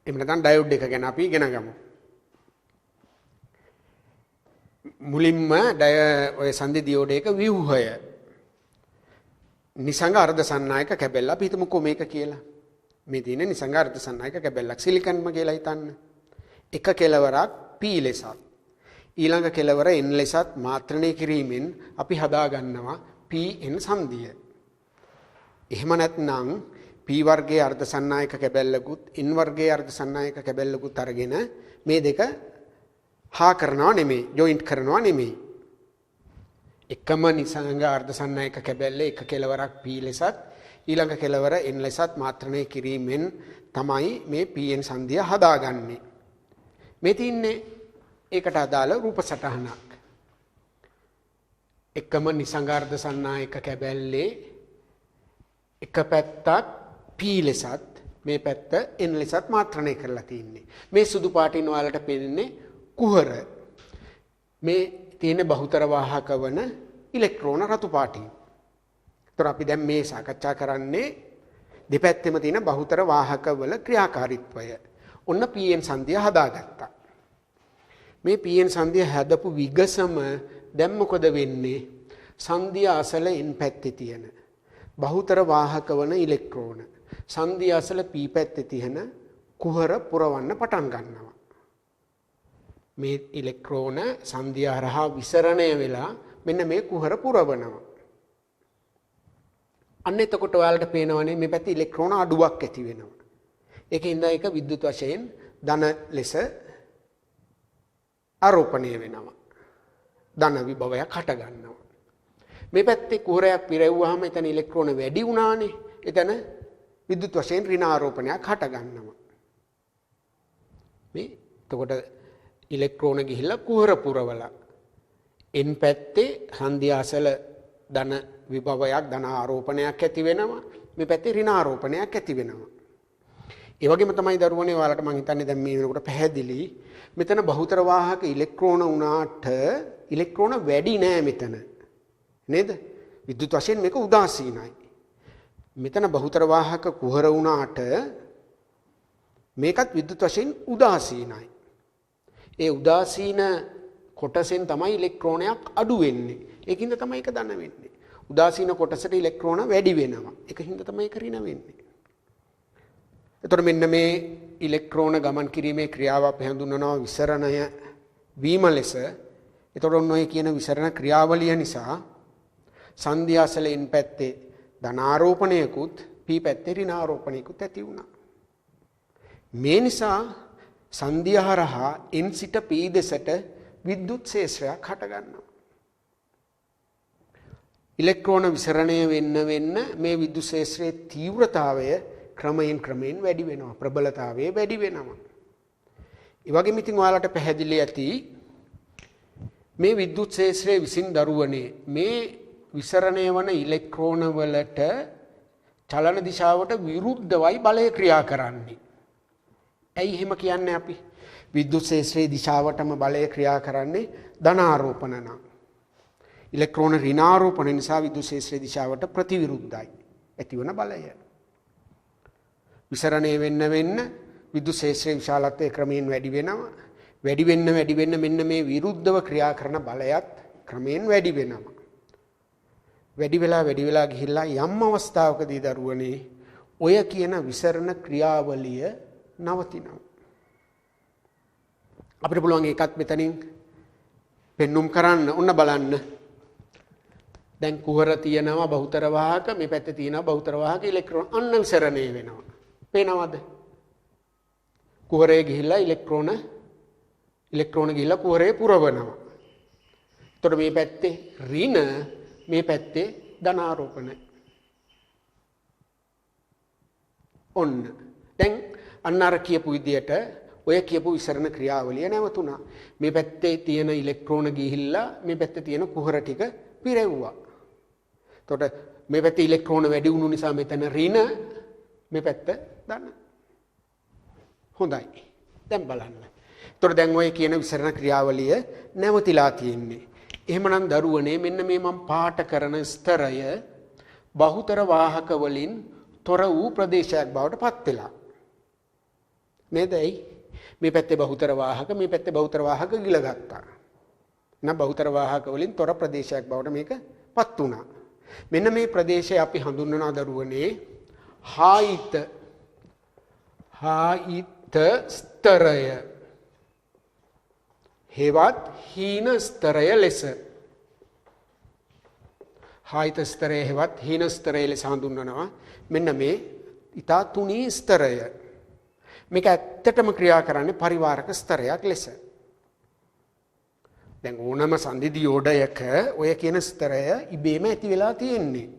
එහෙම නැත්නම් ඩයෝඩ් එක ගැන අපි ඉගෙන ගමු. මුලින්ම ඔය සන්ධි දියෝඩයක ව්‍යුහය නිසංග අර්ධ සන්නායක කැබැල්ල අපි හිතමුකෝ මේක කියලා. මේ තියෙන නිසංග අර්ධ සන්නායක කැබැල්ලක් සිලිකන්ම කියලා හිතන්න. එක කෙලවරක් P ලෙසත් ඊළඟ කෙලවර N ලෙසත් මාත්‍රණය කිරීමෙන් අපි හදා ගන්නවා PN සන්ධිය. එහෙම නැත්නම් P වර්ගයේ අර්ධ සන්නායක කැබැල්ලකුත් N වර්ගයේ අර්ධ සන්නායක කැබැල්ලකුත් අරගෙන මේ දෙක හා කරනවා නෙමෙයි, ජොයින්ට් කරනවා නෙමෙයි. එකම නිසංග අර්ධ සන්නායක කැබැල්ල එක කෙලවරක් P ලෙසත් ඊළඟ කෙලවර N ලෙසත් මාත්‍රණය කිරීමෙන් තමයි මේ PN සන්ධිය හදාගන්නේ. මේ තින්නේ ඒකට අදාළ රූප සටහනක්. එකම නිසංග අර්ධ සන්නායක කැබැල්ලේ එක පැත්තක් P ලෙසත් මේ පැත්ත N ලෙසත් මාත්‍රණය කරලා තියෙන්නේ. මේ සුදු පාටින් ඔයාලට පේන්නේ කුහර. මේ තියෙන බහුතර වාහක වන ඉලෙක්ට්‍රෝන රතු පාටින්. ඒතර අපි දැන් මේ සාකච්ඡා කරන්නේ දෙපැත්තෙම තියෙන බහුතර වාහක වල ක්‍රියාකාරීත්වය. ඔන්න PN සන්ධිය හදාගත්තා. මේ PN සන්ධිය හදපු විගසම දැන් මොකද වෙන්නේ? සන්ධිය අසල N පැත්තේ තියෙන බහුතර වාහක වන ඉලෙක්ට්‍රෝන සන්ධිය අසල P පැත්තේ තියෙන කුහර පුරවන්න පටන් ගන්නවා. මේ ඉලෙක්ට්‍රෝන සන්ධිය හරහා විසරණය වෙලා මෙන්න මේ කුහර පුරවනවා. අන්න එතකොට ඔයාලට පේනවනේ මේ පැත්තේ ඉලෙක්ට්‍රෝන අඩුවක් ඇති වෙනවා. ඒකින්ද ඒක විද්‍යුත් වශයෙන් ධන ලෙස ආරෝපණය වෙනවා. ධන විභවයක් හට ගන්නවා. මේ පැත්තේ කුහරයක් පිරෙව්වහම එතන ඉලෙක්ට්‍රෝන වැඩි වුණානේ. එතන විද්‍යුත් වශයෙන් ඍණ ආරෝපණයක් හට ගන්නවා. මේ එතකොට ඉලෙක්ට්‍රෝන ගිහිල්ලා කුහර පුරවලා N පැත්තේ හන්දිය අසල ධන විභවයක් ධන ආරෝපණයක් ඇති වෙනවා. මේ පැත්තේ ඍණ ආරෝපණයක් ඇති වෙනවා. ඒ වගේම තමයි දරුවනේ ඔයාලට මම හිතන්නේ දැන් මේ වෙනකොට පැහැදිලි. මෙතන බහුතර වාහක ඉලෙක්ට්‍රෝන උනාට ඉලෙක්ට්‍රෝන වැඩි නෑ මෙතන. නේද? විද්‍යුත් වශයෙන් මේක උදාසීනයි. මෙතන බහුතර වාහක කුහර වුණාට මේකත් විද්‍යුත් වශයෙන් උදාසීනයි. ඒ උදාසීන කොටසෙන් තමයි ඉලෙක්ට්‍රෝනයක් අඩු වෙන්නේ. ඒකින්ද තමයි ඒක ධන වෙන්නේ. උදාසීන කොටසට ඉලෙක්ට්‍රෝන වැඩි වෙනවා. ඒකින්ද තමයි ඒක ඍණ වෙන්නේ. එතකොට මෙන්න මේ ඉලෙක්ට්‍රෝන ගමන් කිරීමේ ක්‍රියාව අපි හඳුන්වනවා විසරණය වීම ලෙස. එතකොට ඔන්න ඔය කියන විසරණ ක්‍රියාවලිය නිසා සන්ධිය අසල N පැත්තේ ධන ආරෝපණයකුත් P පැත්තේ ඍණ ආරෝපණයකුත් ඇති වුණා. මේ නිසා සන්ධිය හරහා N සිට P දෙසට විද්‍යුත් ක්ෂේත්‍රයක් හට ගන්නවා. ඉලෙක්ට්‍රෝන විසරණය වෙන්න මේ විද්‍යුත් ක්ෂේත්‍රයේ තීව්‍රතාවය ක්‍රමයෙන් වැඩි වෙනවා. ප්‍රබලතාවය වැඩි වෙනවා. ඒ වගේම ඉතින් ඔයාලට පැහැදිලි ඇති මේ විද්‍යුත් ක්ෂේත්‍රයේ විසින් දරුවනේ මේ විසරණය වන ඉලෙක්ට්‍රෝන වලට චලන දිශාවට විරුද්ධවයි බලය ක්‍රියා කරන්නේ. ඇයි එහෙම කියන්නේ අපි? විද්‍යුත් ක්ෂේත්‍රයේ දිශාවටම බලය ක්‍රියා කරන්නේ ධන ආරෝපණ නම්. ඉලෙක්ට්‍රෝන ඍණ ආරෝපණ නිසා විද්‍යුත් ක්ෂේත්‍රයේ දිශාවට ප්‍රතිවිරුද්ධයි. ඇතිවන බලය. විසරණය වෙන්න විද්‍යුත් ශේෂ්ත්‍රයේ විශාලත්වය ක්‍රමයෙන් වැඩි වෙනවා. වැඩි වෙන්න මෙන්න මේ විරුද්ධව ක්‍රියා කරන බලයත් ක්‍රමයෙන් වැඩි වෙනවා. වැඩි වෙලා ගිහිල්ලා යම් අවස්ථාවකදී දරුවනේ ඔය කියන විසරණ ක්‍රියාවලිය නවතිනවා. අපිට පුළුවන් ඒකත් මෙතනින් පෙන්눔 කරන්න. ඔන්න බලන්න. දැන් කුහර තියෙනවා බහුතර වාහක, මේ පැත්තේ තියෙනවා බහුතර වාහක ඉලෙක්ට්‍රෝන. අන්න විසරණය වෙනවා. පේනවද? කුහරේ ගිහිල්ලා ඉලෙක්ට්‍රෝන ගිහිල්ලා කුහරේ පුරවනවා. එතකොට මේ පැත්තේ ඍණ, මේ පැත්තේ ධනාරෝපණ. ඔන්න. දැන් අන්න අර කියපු විදියට ඔය කියපු විසරණ ක්‍රියාවලිය නැවතුණා. මේ පැත්තේ තියෙන ඉලෙක්ට්‍රෝන ගිහිල්ලා මේ පැත්තේ තියෙන කුහර ටික පිරෙව්වා. එතකොට මේ පැත්තේ ඉලෙක්ට්‍රෝන වැඩි වුණු නිසා මෙතන ඍණ, මේ පැත්ත ධන. හොඳයි. දැන් බලන්න. එතකොට දැන් ඔය කියන විසරණ ක්‍රියාවලිය නැවතිලා තියෙන්නේ. එහෙමනම් දරුවනේ මෙන්න මේ මම පාට කරන ස්තරය බහුතර වාහක වලින් තොර වූ ප්‍රදේශයක් බවට පත් වෙලා. නේද? මේ පැත්තේ බහුතර වාහක, මේ පැත්තේ බහුතර වාහක ගිල ගත්තා. නම් බහුතර වාහක වලින් තොර ප්‍රදේශයක් බවට මේක පත් වුණා. මෙන්න මේ ප්‍රදේශය අපි හඳුන්වනවා දරුවනේ හායිත ස්තරය. හෙවත් හීන ස්තරය ලෙස. හායිත ස්තරය හෙවත් හීන ස්තරය ලෙස හඳුන්වනවා. මෙන්න මේ ඊතා තුනී ස්තරය. මේක ඇත්තටම ක්‍රියා කරන්නේ පරිවාරක ස්තරයක් ලෙස. දැන් ඕනම සංදි දියෝඩයක ඔය කියන ස්තරය ඉබේම ඇති වෙලා තියෙන්නේ.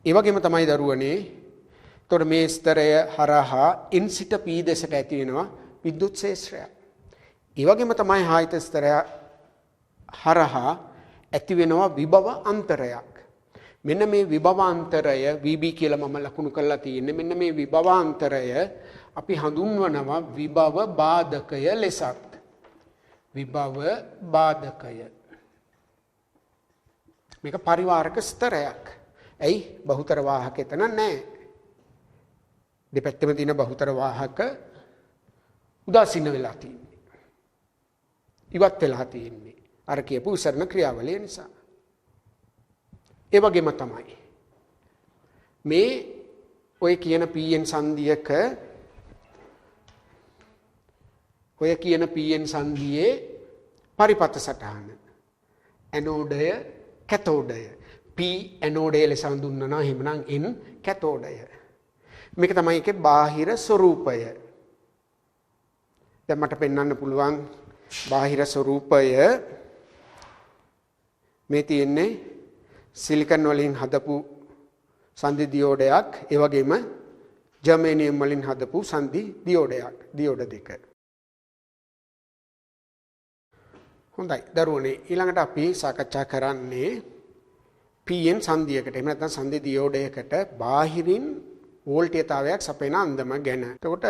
ඒ වගේම තමයි දරුවනේ. එතකොට මේ ස්තරය හරහා n සිට p දෙසට ඇති වෙනවා විද්‍යුත් ශේෂ්ත්‍රයක්. ඒ වගේම තමයි හායිත ස්තරය හරහා ඇති වෙනවා විභව අන්තරයක්. මෙන්න මේ විභවාන්තරය VB කියලා මම ලකුණු කරලා තියෙන්නේ. මෙන්න මේ විභවාන්තරය අපි හඳුන්වනවා විභව බාධකය ලෙසත්. විභව බාධකය. මේක පරිවාරක ස්තරයක්. ඇයි? බහුතර වාහක එතන නැහැ. දෙපැත්තෙම තියෙන බහුතර වාහක උදාසීන වෙලා තියෙන්නේ. ඉවත් වෙලා තියෙන්නේ. අර කියපු විසරණ ක්‍රියාවලිය නිසා. ඒ වගේම තමයි මේ ඔය කියන pn සංදියක ඔය කියන pn සංදියේ පරිපත සටහන ඇනෝඩය කැතෝඩය p ඇනෝඩය ලෙස හඳුන්වනවා. එහෙමනම් n කැතෝඩය. මේක තමයි ඒකේ බාහිර ස්වરૂපය. දැන් මට පෙන්වන්න පුළුවන් බාහිර ස්වરૂපය. මේ තියෙන්නේ සිලිකන් වලින් හදපු සංදි දියෝඩයක්, ඒ වගේම ජර්මේනියම් වලින් හදපු සංදි දියෝඩයක්, දියෝඩ දෙක. හොඳයි දරුවනේ, ඊළඟට අපි සාකච්ඡා කරන්නේ pn සංදියකට එහෙම නැත්නම් සංදි දියෝඩයකට බාහිරින් වෝල්ටීයතාවයක් සපයන අන්දම ගැන. එතකොට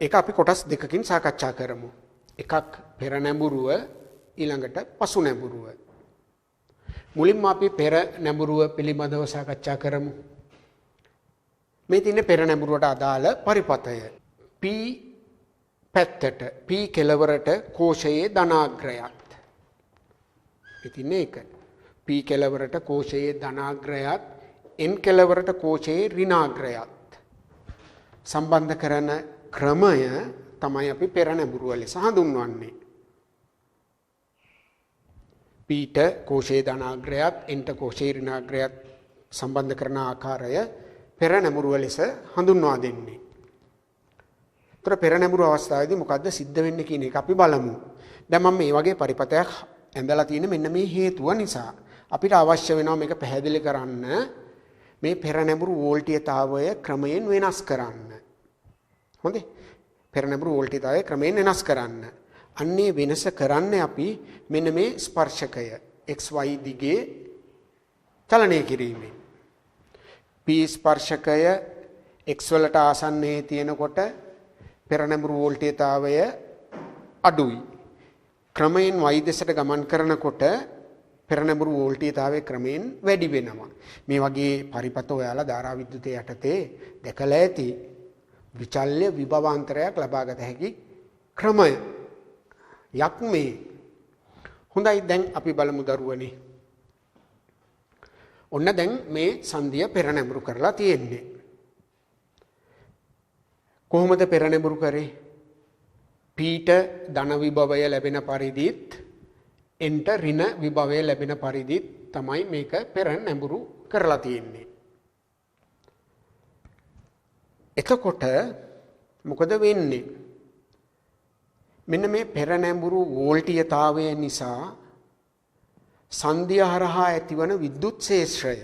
ඒක අපි කොටස් දෙකකින් සාකච්ඡා කරමු. එකක් පෙර නැඹුරුව, ඊළඟට පසු නැඹුරුව. මුලින්ම අපි පෙර නැඹුරුව පිළිබඳව සාකච්ඡා කරමු. මේ තියෙන්නේ පෙර නැඹුරුවට අදාළ පරිපතය. P පැත්තට P කෙළවරට කෝෂයේ ධනාග්‍රයත්. ඉතින් ඒක P කෙළවරට කෝෂයේ ධනාග්‍රයත් N කෙළවරට කෝෂයේ ඍණාග්‍රයත් සම්බන්ධ කරන ක්‍රමය තමයි අපි පෙර නැඹුරුව ලෙස හඳුන්වන්නේ. පීට කෝෂයේ ධනාග්‍රයත් එන්ට කෝෂයේ ඍණාග්‍රයත් සම්බන්ධ කරන ආකාරය පෙර නැඹුරුව ලෙස හඳුන්වා දෙන්නේ. ඒතර පෙර නැඹුරුව අවස්ථාවේදී මොකද්ද සිද්ධ වෙන්නේ කියන එක අපි බලමු. දැන් මම මේ වගේ පරිපතයක් ඇඳලා තියෙන මෙන්න මේ හේතුව නිසා අපිට අවශ්‍ය වෙනවා මේක පැහැදිලි කරන්න මේ පෙර නැඹුරු වෝල්ටීයතාවය ක්‍රමයෙන් වෙනස් කරන්න. හොඳේ? පෙර නැඹුරු වෝල්ටීයතාවය ක්‍රමයෙන් වෙනස් කරන්න. අන්නේ වෙනස කරන්නේ අපි මෙන්න මේ ස්පර්ශකය xy දිගේ චලනය කිරීමෙන්. p ස්පර්ශකය x වලට ආසන්නයේ තියෙනකොට පෙර නැඹුරු වෝල්ටීයතාවය අඩුයි. ක්‍රමයෙන් y දෙසට ගමන් කරනකොට පෙරනැඹුරු වෝල්ටීයතාවයේ ක්‍රමයෙන් වැඩි වෙනවා. මේ වගේ පරිපත ඔයාලා ධාරා විද්‍යුතය යටතේ දැකලා ඇති විචල්්‍ය විභවාන්තරයක් ලබාගත හැකි ක්‍රමය. යක් මේ. හොඳයි දැන් අපි බලමු දරුවනේ. ඔන්න දැන් මේ සංදිය පෙරනැඹුරු කරලා තියෙන්නේ. කොහොමද පෙරනැඹුරු කරේ? පීට ධන විභවය ලැබෙන පරිදිත් එන්ට ඍණ විභවය ලැබෙන පරිදිත් තමයි මේක පෙරනැඹුරු කරලා තියෙන්නේ. එතකොට මොකද වෙන්නේ? මෙන්න මේ පෙරනැඹුරු වෝල්ටීයතාවය නිසා සංදිය හරහා ඇතිවන විද්‍යුත් ක්ෂේත්‍රය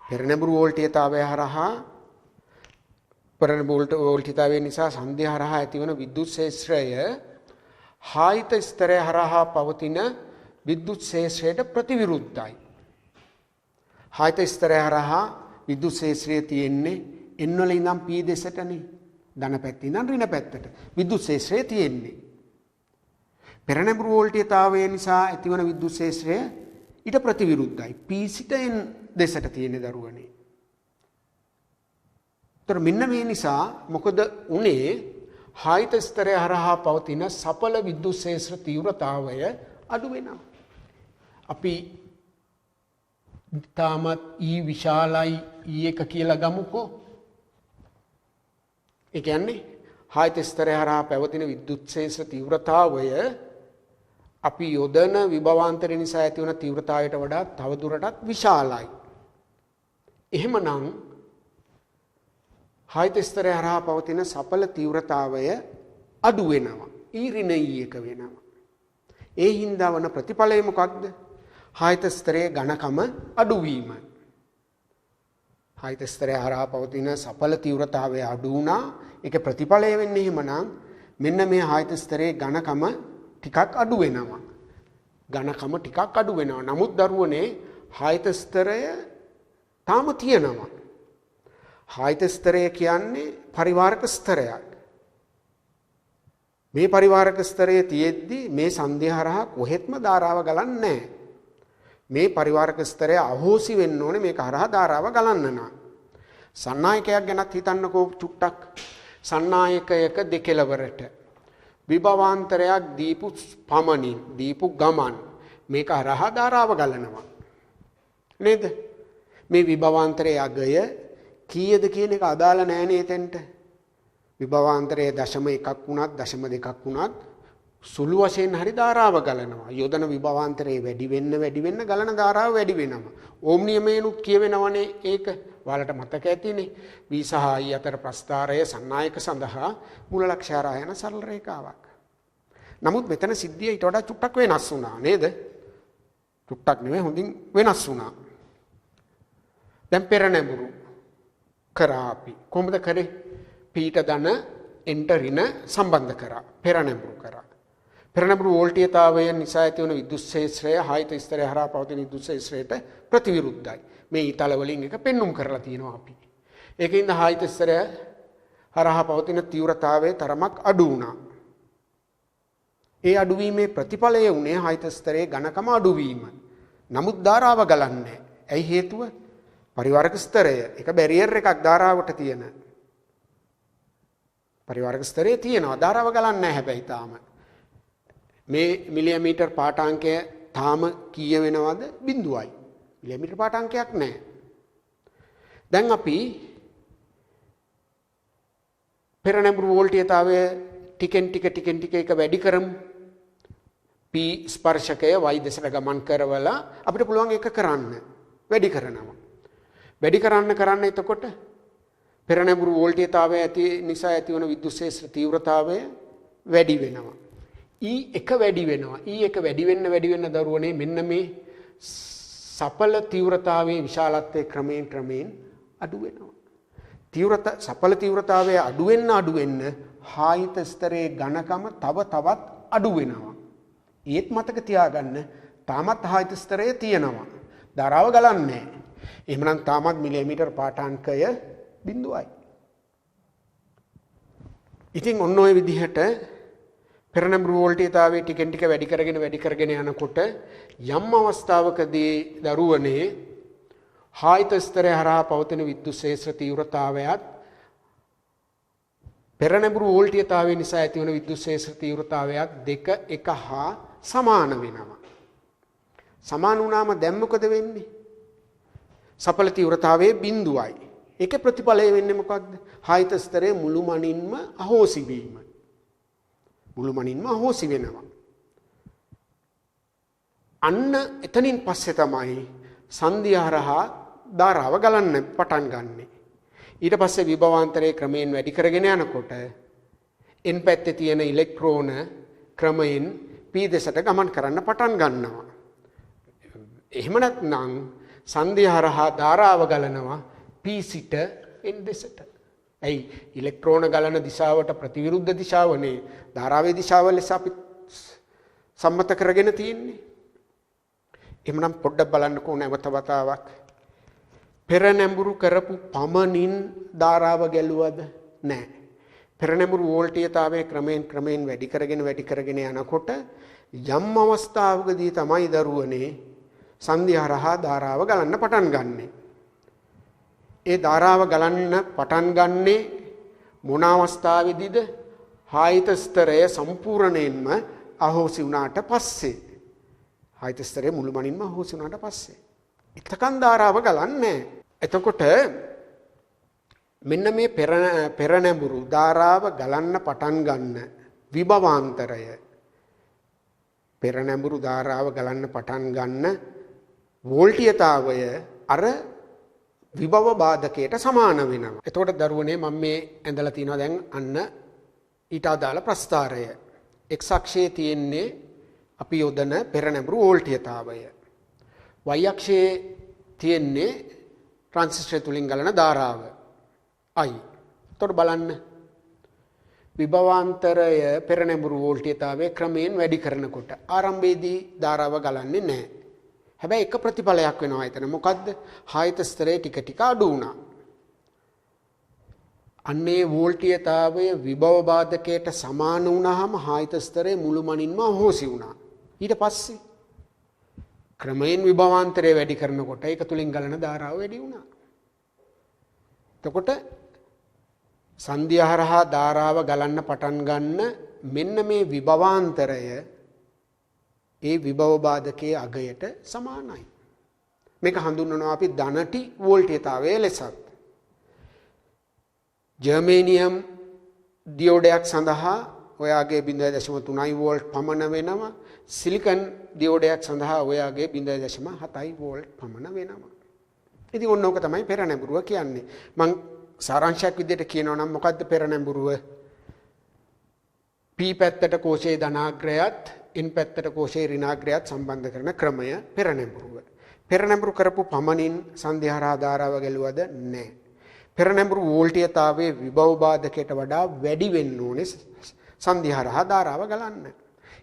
පෙරනැඹුරු වෝල්ටීයතාවය හරහා වෝල්ටීයතාවය නිසා සංදිය හරහා ඇතිවන විද්‍යුත් ක්ෂේත්‍රය හායිත ස්තරය හරහා පවතින විද්‍යුත් ක්ෂේත්‍රයට ප්‍රතිවිරුද්ධයි. හායිත ස්තරය හරහා විද්‍යුත් ක්ෂේත්‍රය තියෙන්නේ n වල ඉඳන් p දෙසටනේ. ධන පැත්තේ ඉඳන් ඍණ පැත්තට විද්‍යුත් ක්ෂේත්‍රය තියෙන්නේ. පෙරනැඹුරු වෝල්ටීයතාවය නිසා ඇතිවන විද්‍යුත් ක්ෂේත්‍රය ඊට ප්‍රතිවිරුද්ධයි. p සිට n දෙසට තියෙන දරුවනේ. ତර මෙන්න මේ නිසා මොකද උනේ? හායිත ස්තරය හරහා පවතින සඵල විද්‍යුත් ක්ෂේත්‍ර තීව්‍රතාවය අඩු වෙනවා. අපි තාමත් E විශාලයි E1 කියලා ගමුකෝ. ඒ කියන්නේ හායිත ස්තරය හරහා පැවතින විද්‍යුත් ක්ෂේත්‍ර තීව්‍රතාවය අපි යොදන විභවාන්තරය නිසා ඇතිවන තීව්‍රතාවයට වඩා තවදුරටත් විශාලයි. එහෙමනම් හායිත ස්තරය හරහා පවතින සඵල තීව්‍රතාවය අඩු වෙනවා. E ඍණ E1 වෙනවා. ඒ හින්දා වන ප්‍රතිඵලය මොකක්ද? හායිත ස්තරයේ ඝනකම අඩු වීම. හායිත ස්තරය හරහා පවතින සඵල තීව්‍රතාවය අඩු වුණා. ඒක ප්‍රතිඵලය වෙන්නේ එහෙමනම් මෙන්න මේ හායිත ස්තරයේ ඝනකම ටිකක් අඩු වෙනවා. ඝනකම ටිකක් අඩු වෙනවා. නමුත් දරුවනේ හායිත ස්තරය තාම තියෙනවා. හායිත ස්තරය කියන්නේ පරිවාරක ස්තරයක්. මේ පරිවාරක ස්තරයේ තියෙද්දි මේ සංදිය හරහා කොහෙත්ම ධාරාව ගලන්නේ නැහැ. මේ පරිවාරක ස්තරය අහෝසි වෙන්න ඕනේ මේක හරහා ධාරාව ගලන්න නම්. සන්නායකයක් ගැනත් හිතන්නකෝ චුට්ටක්. සන්නායකයක දෙකෙලවරට විභවාන්තරයක් දීපු පමණින් දීපු ගමන් මේක හරහා ධාරාව ගලනවා. නේද? මේ විභවාන්තරයේ අගය කීයද කියන එක අදාළ නැහැ නේ එතෙන්ට. විභවාන්තරයේ 0.1ක් වුණත් 0.2ක් වුණත් සුළු වශයෙන් හරි ධාරාව ගලනවා. යොදන විභවාන්තරයේ වැඩි වෙන්න ගලන ධාරාව වැඩි වෙනවා. ඕම් නියමයෙන්ුත් කියවෙනවනේ ඒක. ඔයාලට මතක ඇතිනේ. V සහ I අතර ප්‍රස්ථාරය සන්නායක සඳහා මූල ලක්ෂ්‍යාරා යන සරල රේඛාවක්. නමුත් මෙතන සිද්ධිය ඊට වඩා චුට්ටක් වෙනස් වුණා නේද? චුට්ටක් නෙවෙයි හොඳින් වෙනස් වුණා. දැන් පෙරනැඹුරු කරා අපි කොහොමද කරේ? පීඨ ධන එන්ට ඍණ සම්බන්ධ කරා. පෙරනැඹුරු කරා. පෙරනැඹුරු වෝල්ටීයතාවය නිසා ඇතිවන විද්‍යුත් ක්ෂේත්‍රය හායිත ස්තරය හරහා පවතින විද්‍යුත් ක්ෂේත්‍රයට ප්‍රතිවිරුද්ධයි. මේ ඊතල වලින් එක පෙන්눔 කරලා තියෙනවා අපි. ඒකින්ද හායිත ස්තරය හරහා පවතින තීව්‍රතාවයේ තරමක් අඩු වුණා. ඒ අඩුවීමේ ප්‍රතිඵලය උනේ හායිත ස්තරයේ ඝනකම අඩුවීම. නමුත් ධාරාව ගලන්නේ. ඇයි හේතුව? පරිවාරක ස්තරය එක බැරියර් එකක් ධාරාවට තියෙන. පරිවාරක ස්තරයේ තියෙනවා ධාරාව ගලන්නේ නැහැ හැබැයි තාම. මේ මිලිමීටර් පාඨාංකය තාම කීය වෙනවද? 0යි. මිලිමීටර් පාඨාංකයක් නැහැ. දැන් අපි පෙරනැඹුරු වෝල්ටීයතාවය ටිකෙන් ටික එක වැඩි කරමු. P ස්පර්ශකය y දෙසට ගමන් කරවලා අපිට පුළුවන් එක කරන්න. වැඩි කරනවා. වැඩි කරන්න එතකොට පෙරනැඹුරු වෝල්ටීයතාවය නිසා ඇතිවන විද්‍යුත් ක්ෂේත්‍ර තීව්‍රතාවය වැඩි වෙනවා. E1 වැඩි වෙනවා. E1 වැඩි වෙන්න දරුවනේ මෙන්න මේ සඵල තීව්‍රතාවයේ විශාලත්වයේ ක්‍රමයෙන් අඩු වෙනවා. සඵල තීව්‍රතාවය අඩු වෙන්න හායිත ස්තරයේ ඝනකම තවත් අඩු වෙනවා. ඒත් මතක තියාගන්න තාමත් හායිත ස්තරය තියෙනවා. ධාරාව ගලන්නේ නැහැ. එහෙමනම් තාමත් මිලිමීටර් පාඨාංකය 0යි. ඉතින් ඔන්න ඔය විදිහට පෙරනැඹුරු වෝල්ටේජතාවයේ ටිකෙන් ටික වැඩි කරගෙන යනකොට යම් අවස්ථාවකදී දරුවනේ හායිත ස්තරය හරහා පවතින විද්‍යුත් ශේෂ්ත්‍ර තීව්‍රතාවයත් පෙරනැඹුරු වෝල්ටේජතාවය නිසා ඇතිවන විද්‍යුත් ශේෂ්ත්‍ර තීව්‍රතාවයත් දෙක එක හා සමාන වෙනවා. සමාන වුණාම දැන් මොකද වෙන්නේ? සඵල තීව්‍රතාවයේ බිඳුවයි. ඒකේ ප්‍රතිඵලය වෙන්නේ මොකක්ද? හායිත ස්තරයේ මුළුමනින්ම අහෝසි වීම. මුළුමනින්ම අහෝසි වෙනවා. අන්න එතනින් පස්සේ තමයි සංදිය හරහා ධාරාව ගලන්න පටන් ගන්නෙ. ඊට පස්සේ විභවාන්තරයේ ක්‍රමයෙන් වැඩි කරගෙන යනකොට එන් පැත්තේ තියෙන ඉලෙක්ට්‍රෝන ක්‍රමයෙන් P දෙසට ගමන් කරන්න පටන් ගන්නවා. එහෙම නැත්නම් සංදිය හරහා ධාරාව ගලනවා P සිට N දෙසට. ඇයි ඉලෙක්ට්‍රෝන ගලන දිශාවට ප්‍රතිවිරුද්ධ දිශාවනේ ධාරාවේ දිශාව ලෙස අපි සම්මත කරගෙන තියෙන්නේ. එහෙනම් පොඩ්ඩක් බලන්නකෝ නැවත වතාවක්. පෙරනැඹුරු කරපු පමණින් ධාරාව ගැලුවද? නැහැ. පෙරනැඹුරු වෝල්ටේජතාවයේ ක්‍රමයෙන් වැඩි කරගෙන යනකොට යම් අවස්ථාවකදී තමයි දරුවනේ සංදිය හරහා ධාරාව ගලන්න පටන් ගන්නෙ. ඒ ධාරාව ගලන්න පටන් ගන්නේ මොන අවස්ථාවේදීද? හායිත ස්තරය සම්පූර්ණයෙන්ම අහෝසි වුණාට පස්සේ. හායිත ස්තරය මුළුමනින්ම අහෝසි වුණාට පස්සේ. එතකන් ධාරාව ගලන්නේ. එතකොට මෙන්න මේ පෙරනැඹුරු ධාරාව ගලන්න පටන් ගන්න විභවාන්තරය පෙරනැඹුරු ධාරාව ගලන්න පටන් ගන්න වෝල්ටේජතාවය අර විභව බාධකයට සමාන වෙනවා. එතකොට දරුවනේ මම මේ ඇඳලා තියනවා දැන් අන්න ඊට අදාළ ප්‍රස්ථාරය. x අක්ෂයේ තියෙන්නේ අපි යොදන පෙරනැඹුරු වෝල්ටේජතාවය. y අක්ෂයේ තියෙන්නේ ට්‍රාන්සිස්ටර් තුලින් ගලන ධාරාව I. එතකොට බලන්න විභවාන්තරය පෙරනැඹුරු වෝල්ටේජතාවයේ ක්‍රමයෙන් වැඩි කරනකොට ආරම්භයේදී ධාරාව ගලන්නේ නැහැ. හැබැයි එක ප්‍රතිඵලයක් වෙනවා එතන. මොකද්ද? හායිත ස්තරයේ ටික ටික අඩු වුණා. අන්නේ වෝල්ටේජතාවය විභව බාධකයට සමාන වුණාම හායිත ස්තරයේ මුළුමනින්ම අහෝසි වුණා. ඊට පස්සේ ක්‍රමයෙන් විභවාන්තරය වැඩි කරනකොට ඒක තුලින් ගලන ධාරාව වැඩි වුණා. එතකොට සංදිය හරහා ධාරාව ගලන්න පටන් ගන්න මෙන්න මේ විභවාන්තරය ඒ විභව බාධකයේ අගයට සමානයි. මේක හඳුන්වනවා අපි ධනටි වෝල්ටේජතාවයේ ලෙසත්. ජර්මේනියම් දියෝඩයක් සඳහා ඔයාගේ 0.3 වෝල්ට් පමණ වෙනවා. සිලිකන් දියෝඩයක් සඳහා ඔයාගේ 0.7 වෝල්ට් පමණ වෙනවා. ඉතින් ඔන්න ඕක තමයි පෙරනැඹුරුව කියන්නේ. මම සාරාංශයක් විදිහට කියනවා නම් මොකද්ද පෙරනැඹුරුව? P පැත්තට කෝෂයේ ධනාග්‍රයත් N පැත්තට කෝෂයේ ඍණාග්‍රයත් සම්බන්ධ කරන ක්‍රමය පෙරනැඹුරුව. පෙරනැඹුරු කරපු පමණින් සංදිය හරහා ධාරාව ගැලුවද? නැහැ. පෙරනැඹුරු වෝල්ටේජතාවයේ විභව බාධකයට වඩා වැඩි වෙන්න ඕනේ සංදිය හරහා ධාරාව ගලන්න.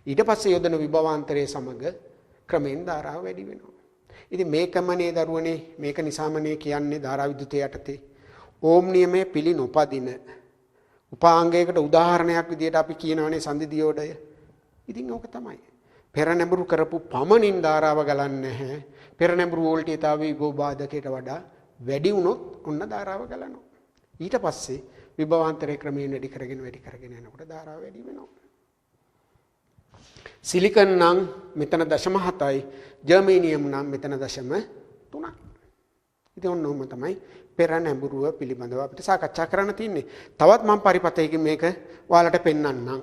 ඊට පස්සේ යොදන විභවාන්තරයේ සමග ක්‍රමෙන් ධාරාව වැඩි වෙනවා. ඉතින් මේකමනේ දරුවනේ මේක නිසාමනේ කියන්නේ ධාරා විද්‍යුතය යටතේ ඕම් නියමයේ පිළි නොපදින උපාංගයකට උදාහරණයක් විදිහට අපි කියනවානේ සංදි දියෝඩය. ඉතින් ඕක තමයි. පෙරනැඹුරු කරපු පමණින් ධාරාව ගලන්නේ නැහැ. පෙරනැඹුරු වෝල්ටේජතාවයේ විභව බාධකයට වඩා වැඩි වුණොත් ඔන්න ධාරාව ගලනවා. ඊට පස්සේ විභවාන්තරයේ ක්‍රමයෙන් වැඩි කරගෙන යනකොට ධාරාව වැඩි වෙනවා. සිලිකන් නම් මෙතන 0.7යි, ජර්මේනියම් නම් මෙතන 0.3යි. ඉතින් ඔන්නෝම තමයි පෙරනැඹුරුව පිළිබඳව අපිට සාකච්ඡා කරන්න තියෙන්නේ. තවත් මම පරිපතයකින් මේක ඔයාලට පෙන්වන්නම්.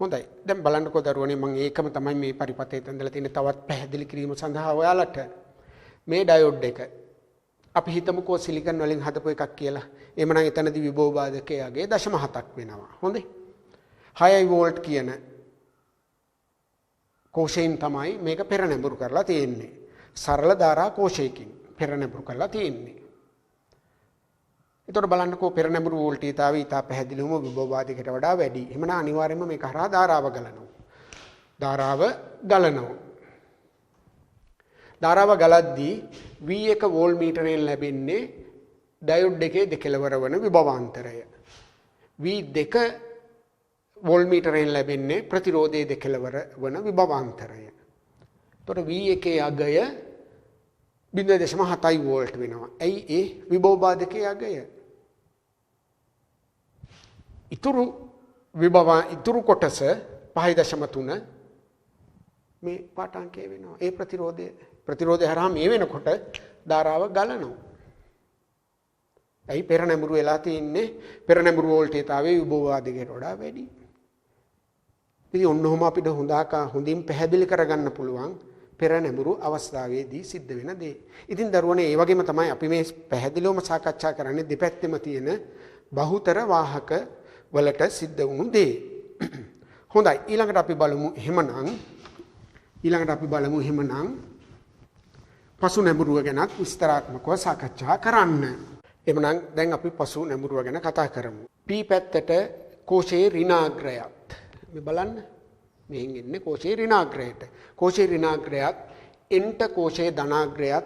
හොඳයි. දැන් බලන්නකෝ දරුවනේ මම ඒකම තමයි මේ පරිපතයට ඇඳලා තියෙන්නේ. තවත් පැහැදිලි කිරීම සඳහා ඔයාලට මේ ඩයෝඩ් එක අපි හිතමුකෝ සිලිකන් වලින් හදපු එකක් කියලා. එහෙමනම් එතනදී විභව බාධකයගේ 0.7ක් වෙනවා. හොඳයි. 6 වෝල්ට් කියන කෝෂයෙන් තමයි මේක පෙරනැඹුරු කරලා තියෙන්නේ. සරල ධාරා කෝෂයකින් පෙරනැඹුරු කරලා තියෙන්නේ. එතකොට බලන්නකෝ පෙරනැඹුරු වෝල්ටේජතාවය ඉතා පැහැදිලිවම විභව බාධකයට වඩා වැඩි. එහෙමනම් අනිවාර්යයෙන්ම මේක හරහා ධාරාව ගලනවා. ධාරාව ගලද්දී V1 වෝල්ට්මීටරයෙන් ලැබෙන්නේ ඩයෝඩ් එකේ දෙකලවර වන විභවාන්තරය. V2 වෝල්ට්මීටරයෙන් ලැබෙන්නේ ප්‍රතිරෝධයේ දෙකලවර වන විභවාන්තරය. එතකොට V1 අගය 0.7 වෝල්ට් වෙනවා. ඇයි ඒ විභවබාධකයේ අගය? ඉතුරු කොටස 5.3 මේ පාඨාංකය වෙනවා. ඒ ප්‍රතිරෝධය හරහා මේ වෙනකොට ධාරාව ගලනවා. ඇයි පෙර නැඹුරු වෙලා තියෙන්නේ පෙර නැඹුරු වෝල්ටේජතාවයේ විභවවාදකයට වඩා වැඩි. ඉතින් ඔන්නෝම අපිට හොඳින් පැහැදිලි කරගන්න පුළුවන් පෙර නැඹුරු අවස්ථාවේදී සිද්ධ වෙන දේ. ඉතින් දරුවනේ ඒ වගේම තමයි අපි මේ පැහැදිලිවම සාකච්ඡා කරන්නේ දෙපැත්තෙම තියෙන බහුතර වාහක වලට සිද්ධ වුණු දේ. හොඳයි ඊළඟට අපි බලමු එහෙමනම් පසු නැඹුරුව ගැනත් විස්තරාත්මකව සාකච්ඡා කරන්න. එමනම් දැන් අපි පසු නැඹුරුව ගැන කතා කරමු. P පැත්තට කෝෂයේ ඍණාග්‍රයත් මේ බලන්න මෙහෙන් එන්නේ කෝෂයේ ඍණාග්‍රයට. කෝෂයේ ඍණාග්‍රයත් එන්ට කෝෂයේ ධනාග්‍රයත්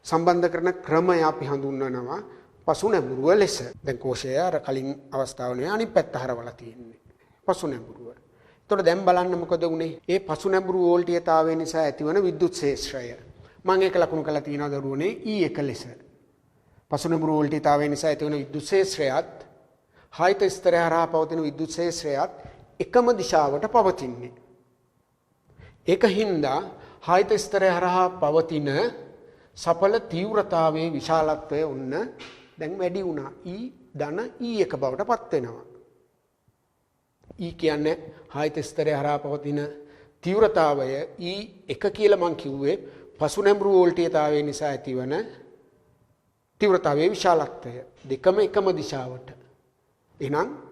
සම්බන්ධ කරන ක්‍රමය අපි හඳුන්වනවා පසු නැඹුරුව ලෙස. දැන් කෝෂය අර කලින් අවස්ථාවනේ අනිත් පැත්ත හරවලා තියෙන්නේ. පසු නැඹුරුව. එතකොට දැන් බලන්න මොකද වුනේ? ඒ පසු නැඹුරු වෝල්ටීයතාවය නිසා ඇතිවන විද්‍යුත් ක්ෂේත්‍රය. මම ඒක ලකුණු කරලා තියෙනවා දරුවනේ E1 ලෙස. පසු නැඹුරු වෝල්ටීයතාවය නිසා ඇතිවන විද්‍යුත් ක්ෂේත්‍රයත් හයිත ස්තරය හරහා පවතින විද්‍යුත් ක්ෂේත්‍රයත් එකම දිශාවට පවතින්නේ. ඒකින්ද හයිත ස්තරය හරහා පවතින සඵල තීව්‍රතාවයේ විශාලත්වය ඔන්න දැන් වැඩි වුණා. E ධන E1 බවට පත් වෙනවා. E කියන්නේ හයිත ස්තරය හරහා පවතින තීව්‍රතාවය E1 කියලා මම කිව්වේ පසු නැඹුරු වෝල්ටීයතාවය නිසා ඇතිවන තීව්‍රතාවයේ විශාලත්වය දෙකම එකම දිශාවට. එහෙනම්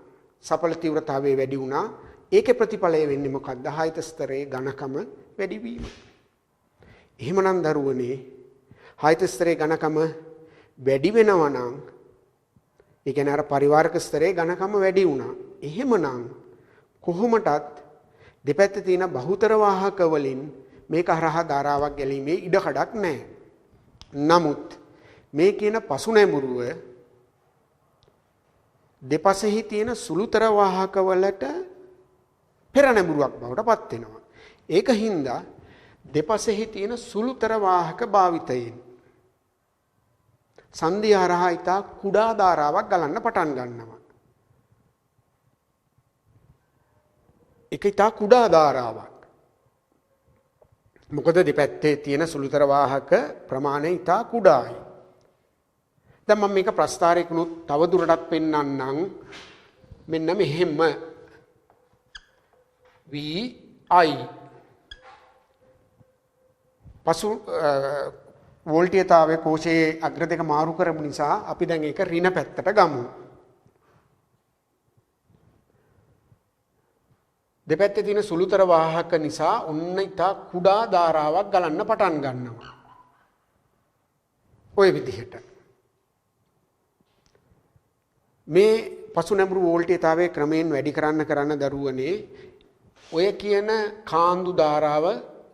සඵල තීව්‍රතාවය වැඩි වුණා. ඒකේ ප්‍රතිඵලය වෙන්නේ මොකක්ද? හයිත ස්තරයේ ඝනකම වැඩි වීම. එහෙමනම් දරුවනේ හයිත ස්තරයේ ඝනකම වැඩි වෙනවා නම් ඒ කියන්නේ අර පරිවාරක ස්තරයේ ඝනකම වැඩි වුණා. එහෙමනම් කොහොමටත් දෙපැත්තේ තියෙන බහුතර වාහක වලින් මේක හරහා ධාරාවක් ගැලීමේ ඉඩකඩක් නැහැ. නමුත් මේ කියන පසු නැඹුරුව දෙපසෙහි තියෙන සුළුතර වාහක වලට පෙර නැඹුරුවක් බවට පත් වෙනවා. ඒකින්ද දෙපසෙහි තියෙන සුළුතර වාහක භාවිතයෙන් සංදිය හරහා ඊට කුඩා ධාරාවක් ගලන්න පටන් ගන්නවා. ඒක ඊට කුඩා ධාරාවක්. මොකද දෙපැත්තේ තියෙන සුළුතර වාහක ප්‍රමාණය ඊට කුඩායි. දැන් මම මේක ප්‍රස්ථාරයකුනුත් තව දුරටත් පෙන්වන්නම්. මෙන්න මෙහෙම Vi පසු වෝල්ටීයතාවයේ කෝෂයේ අග්‍ර දෙක මාරු කරමු නිසා අපි දැන් ඒක ඍණ පැත්තට ගමු. දෙපැත්තේ තියෙන සුළුතර වාහක නිසා ඔන්න ඊට කුඩා ධාරාවක් ගලන්න පටන් ගන්නවා. ඔය විදිහට මේ පසු නැඹුරු වෝල්ටීයතාවයේ ක්‍රමයෙන් වැඩි කරන්න දරුවනේ ඔය කියන කාන්දු ධාරාව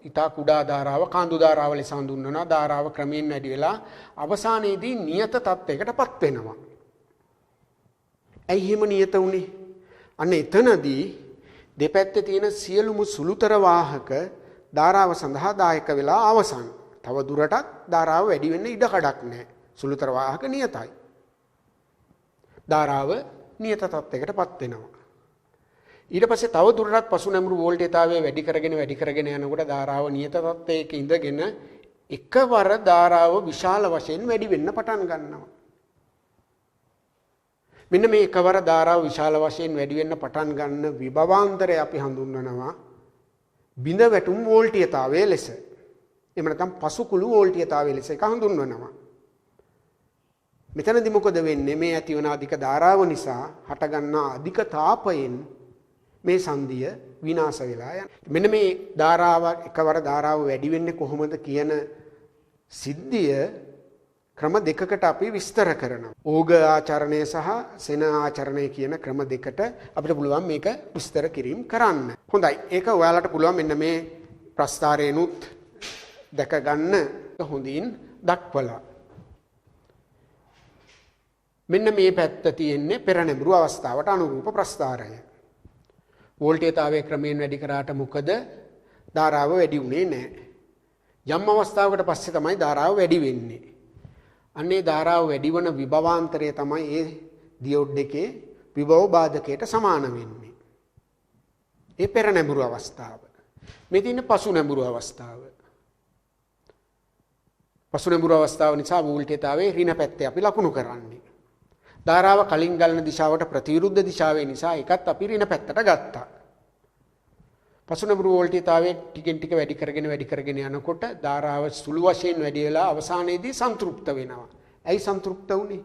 ඊට කුඩා ධාරාව කාන්දු ධාරාව ලෙස හඳුන්වනවා. ධාරාව ක්‍රමයෙන් වැඩි වෙලා අවසානයේදී නියත තත්යකටපත් වෙනවා. ඇයි එහෙම නියත වුනේ? අන්න එතනදී දෙපැත්තේ තියෙන සියලුම සුළුතර වාහක ධාරාව සඳහා දායක වෙලා අවසන්. තව දුරටත් ධාරාව වැඩි වෙන්න ඉඩ කඩක් නැහැ. සුළුතර වාහක නියතයි. ධාරාව නියත තත්යකටපත් වෙනවා. ඊට පස්සේ තව දුරටත් පසු නැඹුරු වෝල්ටීයතාවය වැඩි කරගෙන යනකොට ධාරාව නියත තත්යක ඉඳගෙන එකවර ධාරාව විශාල වශයෙන් වැඩි වෙන්න පටන් ගන්නවා. මෙන්න මේ එකවර ධාරාව විශාල වශයෙන් වැඩි වෙන්න පටන් ගන්න විභවාන්තරය අපි හඳුන්වනවා බිඳ වැටුම් වෝල්ටීයතාවය ලෙස. එහෙම නැත්නම් පසුකුළු වෝල්ටීයතාවය ලෙස එක හඳුන්වනවා. මෙතනදී මොකද වෙන්නේ? මේ ඇතිවන අධික ධාරාව නිසා හටගන්නා අධික තාපයෙන් මේ සංදිය විනාශ වෙලා යනවා. මෙන්න මේ ධාරාව එකවර ධාරාව වැඩි වෙන්නේ කොහොමද කියන සිද්ධිය ක්‍රම දෙකකට අපි විස්තර කරනවා. ඕග ආචරණය සහ සෙන ආචරණය කියන ක්‍රම දෙකට අපිට පුළුවන් මේක විස්තර කිරීම කරන්න. හොඳයි. ඒක ඔයාලට පුළුවන් මෙන්න මේ ප්‍රස්ථාරේනුත් දැක ගන්න හොඳින් දක්වලා. මෙන්න මේ පැත්ත තියෙන්නේ පෙර නැඹුරු අවස්ථාවට අනුරූප ප්‍රස්ථාරය. වෝල්ටේජතාවය ක්‍රමයෙන් වැඩි කරාට මොකද ධාරාව වැඩි වුණේ නැහැ. යම් අවස්ථාවකට පස්සේ තමයි ධාරාව වැඩි වෙන්නේ. අන්නේ ධාරාව වැඩි වන විභවාන්තරය තමයි ඒ දියෝඩ් එකේ විභව බාධකයට සමාන වෙන්නේ. ඒ පෙර නැඹුරු අවස්ථාව. මේ තියෙන පසු නැඹුරු අවස්ථාව. පසු නැඹුරු අවස්ථාව නිසා වෝල්ටේජතාවයේ ඍණ පැත්තේ අපි ලකුණු කරන්නේ. ධාරාව කලින් ගලන දිශාවට ප්‍රතිවිරුද්ධ දිශාවේ නිසා ඒකත් අපි ඍණ පැත්තට ගත්තා. පසු නැඹුරු වෝල්ටේජතාවයේ ටිකෙන් ටික වැඩි කරගෙන යනකොට ධාරාව සුළු වශයෙන් වැඩි වෙලා අවසානයේදී සන්තුෂ්ත වෙනවා. ඇයි සන්තුෂ්ත වුනේ?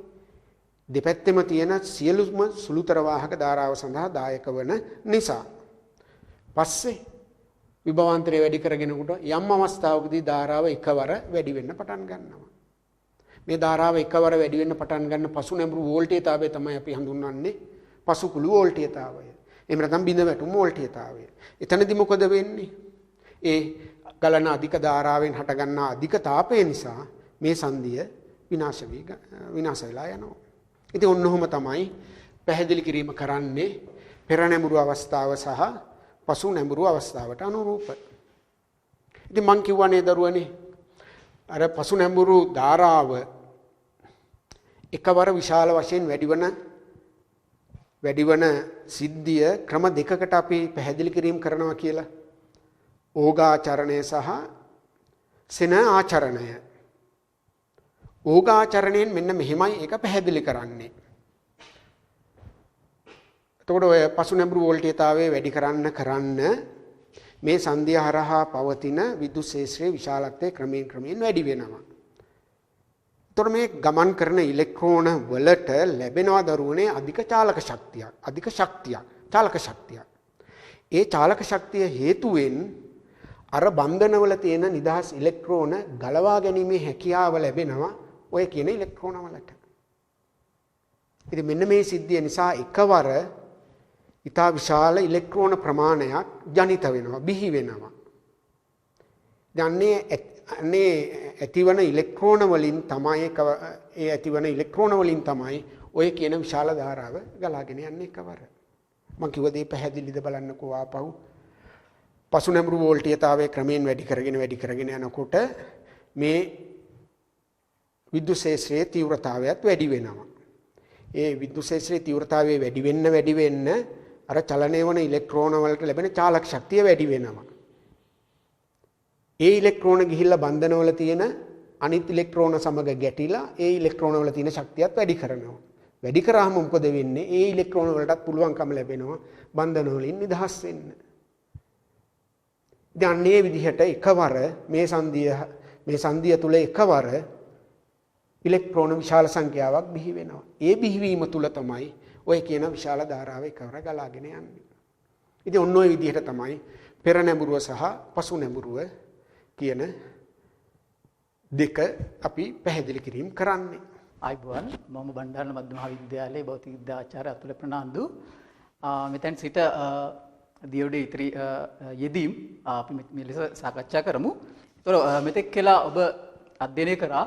දෙපැත්තෙම තියෙන සියලුම සුළුතර වාහක ධාරාව සඳහා දායක වන නිසා. පස්සේ විභවාන්තරය වැඩි කරගෙනකොට යම් අවස්ථාවකදී ධාරාව එකවර වැඩි වෙන්න පටන් ගන්නවා. මේ ධාරාව එකවර වැඩි වෙන්න පටන් ගන්න පසු නැඹුරු වෝල්ටේජතාවය තමයි අපි හඳුන්වන්නේ පසු කුළු වෝල්ටේජතාවය. එහෙම නැත්නම් බිඳ වැටුම් වෝල්ටේජතාවය. එතනදී මොකද වෙන්නේ? ඒ ගලන අධික ධාරාවෙන් හටගන්නා අධික තාපය නිසා මේ සංදිය විනාශ වෙලා යනවා. ඉතින් ඔන්නෝම තමයි පැහැදිලි කිරීම කරන්නේ පෙර නැඹුරු අවස්ථාව සහ පසු නැඹුරු අවස්ථාවට අනුරූප. ඉතින් මං කිව්වනේ දරුවනේ අර පසු නැඹුරු ධාරාව එකවර විශාල වශයෙන් වැඩිවන සිද්ධිය ක්‍රම දෙකකට අපි පැහැදිලි කිරීම කරනවා කියලා. ඕඝාචරණය සහ සෙන ආචරණය. ඕඝාචරණයෙන් මෙන්න මෙහෙමයි ඒක පැහැදිලි කරන්නේ. එතකොට ඔය පසු නැඹුරු වෝල්ටේජතාවය වැඩි කරන්න මේ සංදිය හරහා පවතින විද්‍යුත් ක්ෂේත්‍රයේ විශාලත්වය ක්‍රමයෙන් වැඩි වෙනවා. එතකොට මේ ගමන් කරන ඉලෙක්ට්‍රෝන වලට ලැබෙනවා දරුවනේ අධික චාලක ශක්තියක්. ඒ චාලක ශක්තිය හේතුවෙන් අර බන්ධනවල තියෙන නිදහස් ඉලෙක්ට්‍රෝන ගලවා ගැනීමේ හැකියාව ලැබෙනවා ඔය කියන ඉලෙක්ට්‍රෝන වලට. ඉතින් මෙන්න මේ සිද්ධිය නිසා එකවර ඉතා විශාල ඉලෙක්ට්‍රෝන ප්‍රමාණයක් ජනිත වෙනවා, බිහි වෙනවා. අන්නේ ඇතිවන ඉලෙක්ට්‍රෝන වලින් තමයි ඔය කියන විශාල ධාරාව ගලාගෙන යන්නේ එකවර. මම කිව්ව දේ පැහැදිලිද බලන්නකෝ ආපහු. පසු නැඹුරු වෝල්ටේජතාවය ක්‍රමයෙන් වැඩි කරගෙන යනකොට මේ විද්‍යුත් ක්ෂේත්‍රයේ තීව්‍රතාවයත් වැඩි වෙනවා. ඒ විද්‍යුත් ක්ෂේත්‍රයේ තීව්‍රතාවය වැඩි වෙන්න අර චලනය වන ඉලෙක්ට්‍රෝන වලට ලැබෙන චාලක ශක්තිය වැඩි වෙනවා. ඒ ඉලෙක්ට්‍රෝන ගිහිල්ලා බන්ධනවල තියෙන අනිත් ඉලෙක්ට්‍රෝන සමග ගැටිලා ඒ ඉලෙක්ට්‍රෝන වල තියෙන ශක්තියත් වැඩි කරනවා. වැඩි කරාම මොකද වෙන්නේ? ඒ ඉලෙක්ට්‍රෝන වලටත් පුළුවන්කම ලැබෙනවා බන්ධන වලින් නිදහස් වෙන්න. දැන් මේ විදිහට එකවර මේ සංදිය තුල එකවර ඉලෙක්ට්‍රෝන විශාල සංඛ්‍යාවක් බිහි වෙනවා. ඒ බිහිවීම තුල තමයි ඔය කියන විශාල ධාරාව එකවර ගලාගෙන යන්නේ. ඉතින් ඔන්න ඔය විදිහට තමයි පෙර නැඹුරුව සහ පසු නැඹුරුව කියන දෙක අපි පැහැදිලි කිරීම කරන්නේ. ආයිබුවන් මම බණ්ඩාරන මධ්‍ය මහාවිද්‍යාලයේ භෞතික විද්‍යාචාර්ය අතුල ප්‍රනාන්දු. මෙතෙන් සිට දියෝඩේ ඉතිරි යෙදීම් අපි මේ ලෙස සාකච්ඡා කරමු. ඒතර මෙතෙක් කියලා ඔබ අධ්‍යයනය කරා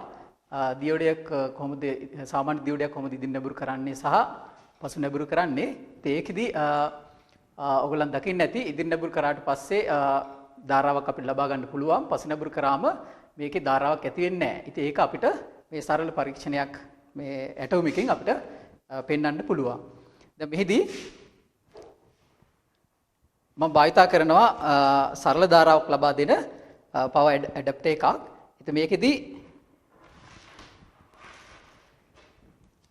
දියෝඩයක් කොහොමද සාමාන්‍ය දියෝඩයක් කොහොමද ඉදින් නැඹුරු කරන්නේ සහ පසු නැඹුරු කරන්නේ. ඒකෙදී ඔයගොල්ලන් දකින්න ඇති ඉදින් නැඹුරු කරාට පස්සේ ධාරාවක් අපිට ලබා ගන්න පුළුවන්. පසු නැඹුරු කරාම මේකේ ධාරාවක් ඇති වෙන්නේ නැහැ. ඉතින් ඒක අපිට මේ සරල පරීක්ෂණයක් මේ ඇටෝම් එකෙන් අපිට පෙන්වන්න පුළුවන්. දැන් මෙහිදී මම භාවිතා කරනවා සරල ධාරාවක් ලබා දෙන පවර් ඇඩැප්ටර් එකක්. ඉතින් මේකෙදී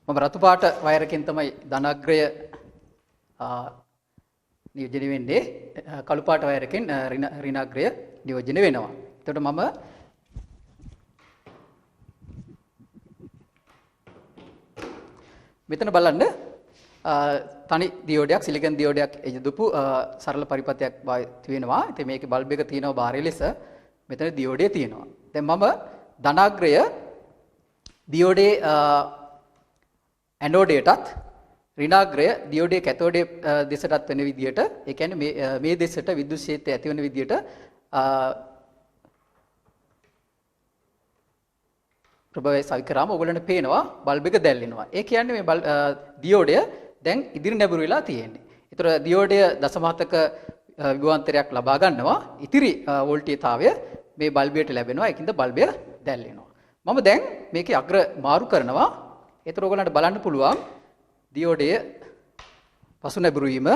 මම රතු පාට වයරකින් තමයි ධනාග්‍රය නියෝජනය වෙන්නේ. කළු පාට වයරකින් ඍණාග්‍රය නියෝජනය වෙනවා. එතකොට මම මෙතන බලන්න තනි දියෝඩයක් සිලිකන් දියෝඩයක් යොදපු සරල පරිපථයක් තියෙනවා. ඉතින් මේකේ බල්බ් එක තියෙනවා බාහිර ලෙස. මෙතන දියෝඩය තියෙනවා. දැන් මම ධනාග්‍රය දියෝඩේ ඇනෝඩයටත් ඍණාග්‍රය දියෝඩේ කැතෝඩේ දෙසටත් වෙන විදියට, ඒ කියන්නේ මේ දෙසට විද්‍යුත් ක්ෂේත්‍රය ඇති වෙන විදියට ප්‍රභවය සවි කරාම ඔයගොල්ලන්ට පේනවා බල්බ් එක දැල්වෙනවා. ඒ කියන්නේ මේ දියෝඩය දැන් ඉදිරි නැඹුරු වෙලා තියෙන්නේ. ඒතර දියෝඩය 0.7ක විභවාන්තරයක් ලබා ගන්නවා. ඉතිරි වෝල්ටීයතාවය මේ බල්බයට ලැබෙනවා. ඒකින්ද බල්බය දැල්වෙනවා. මම දැන් මේකේ අග්‍ර මාරු කරනවා. ඒතර ඔයගලන්ට බලන්න පුළුවන් දියෝඩය පසු නැඹුරු වීම.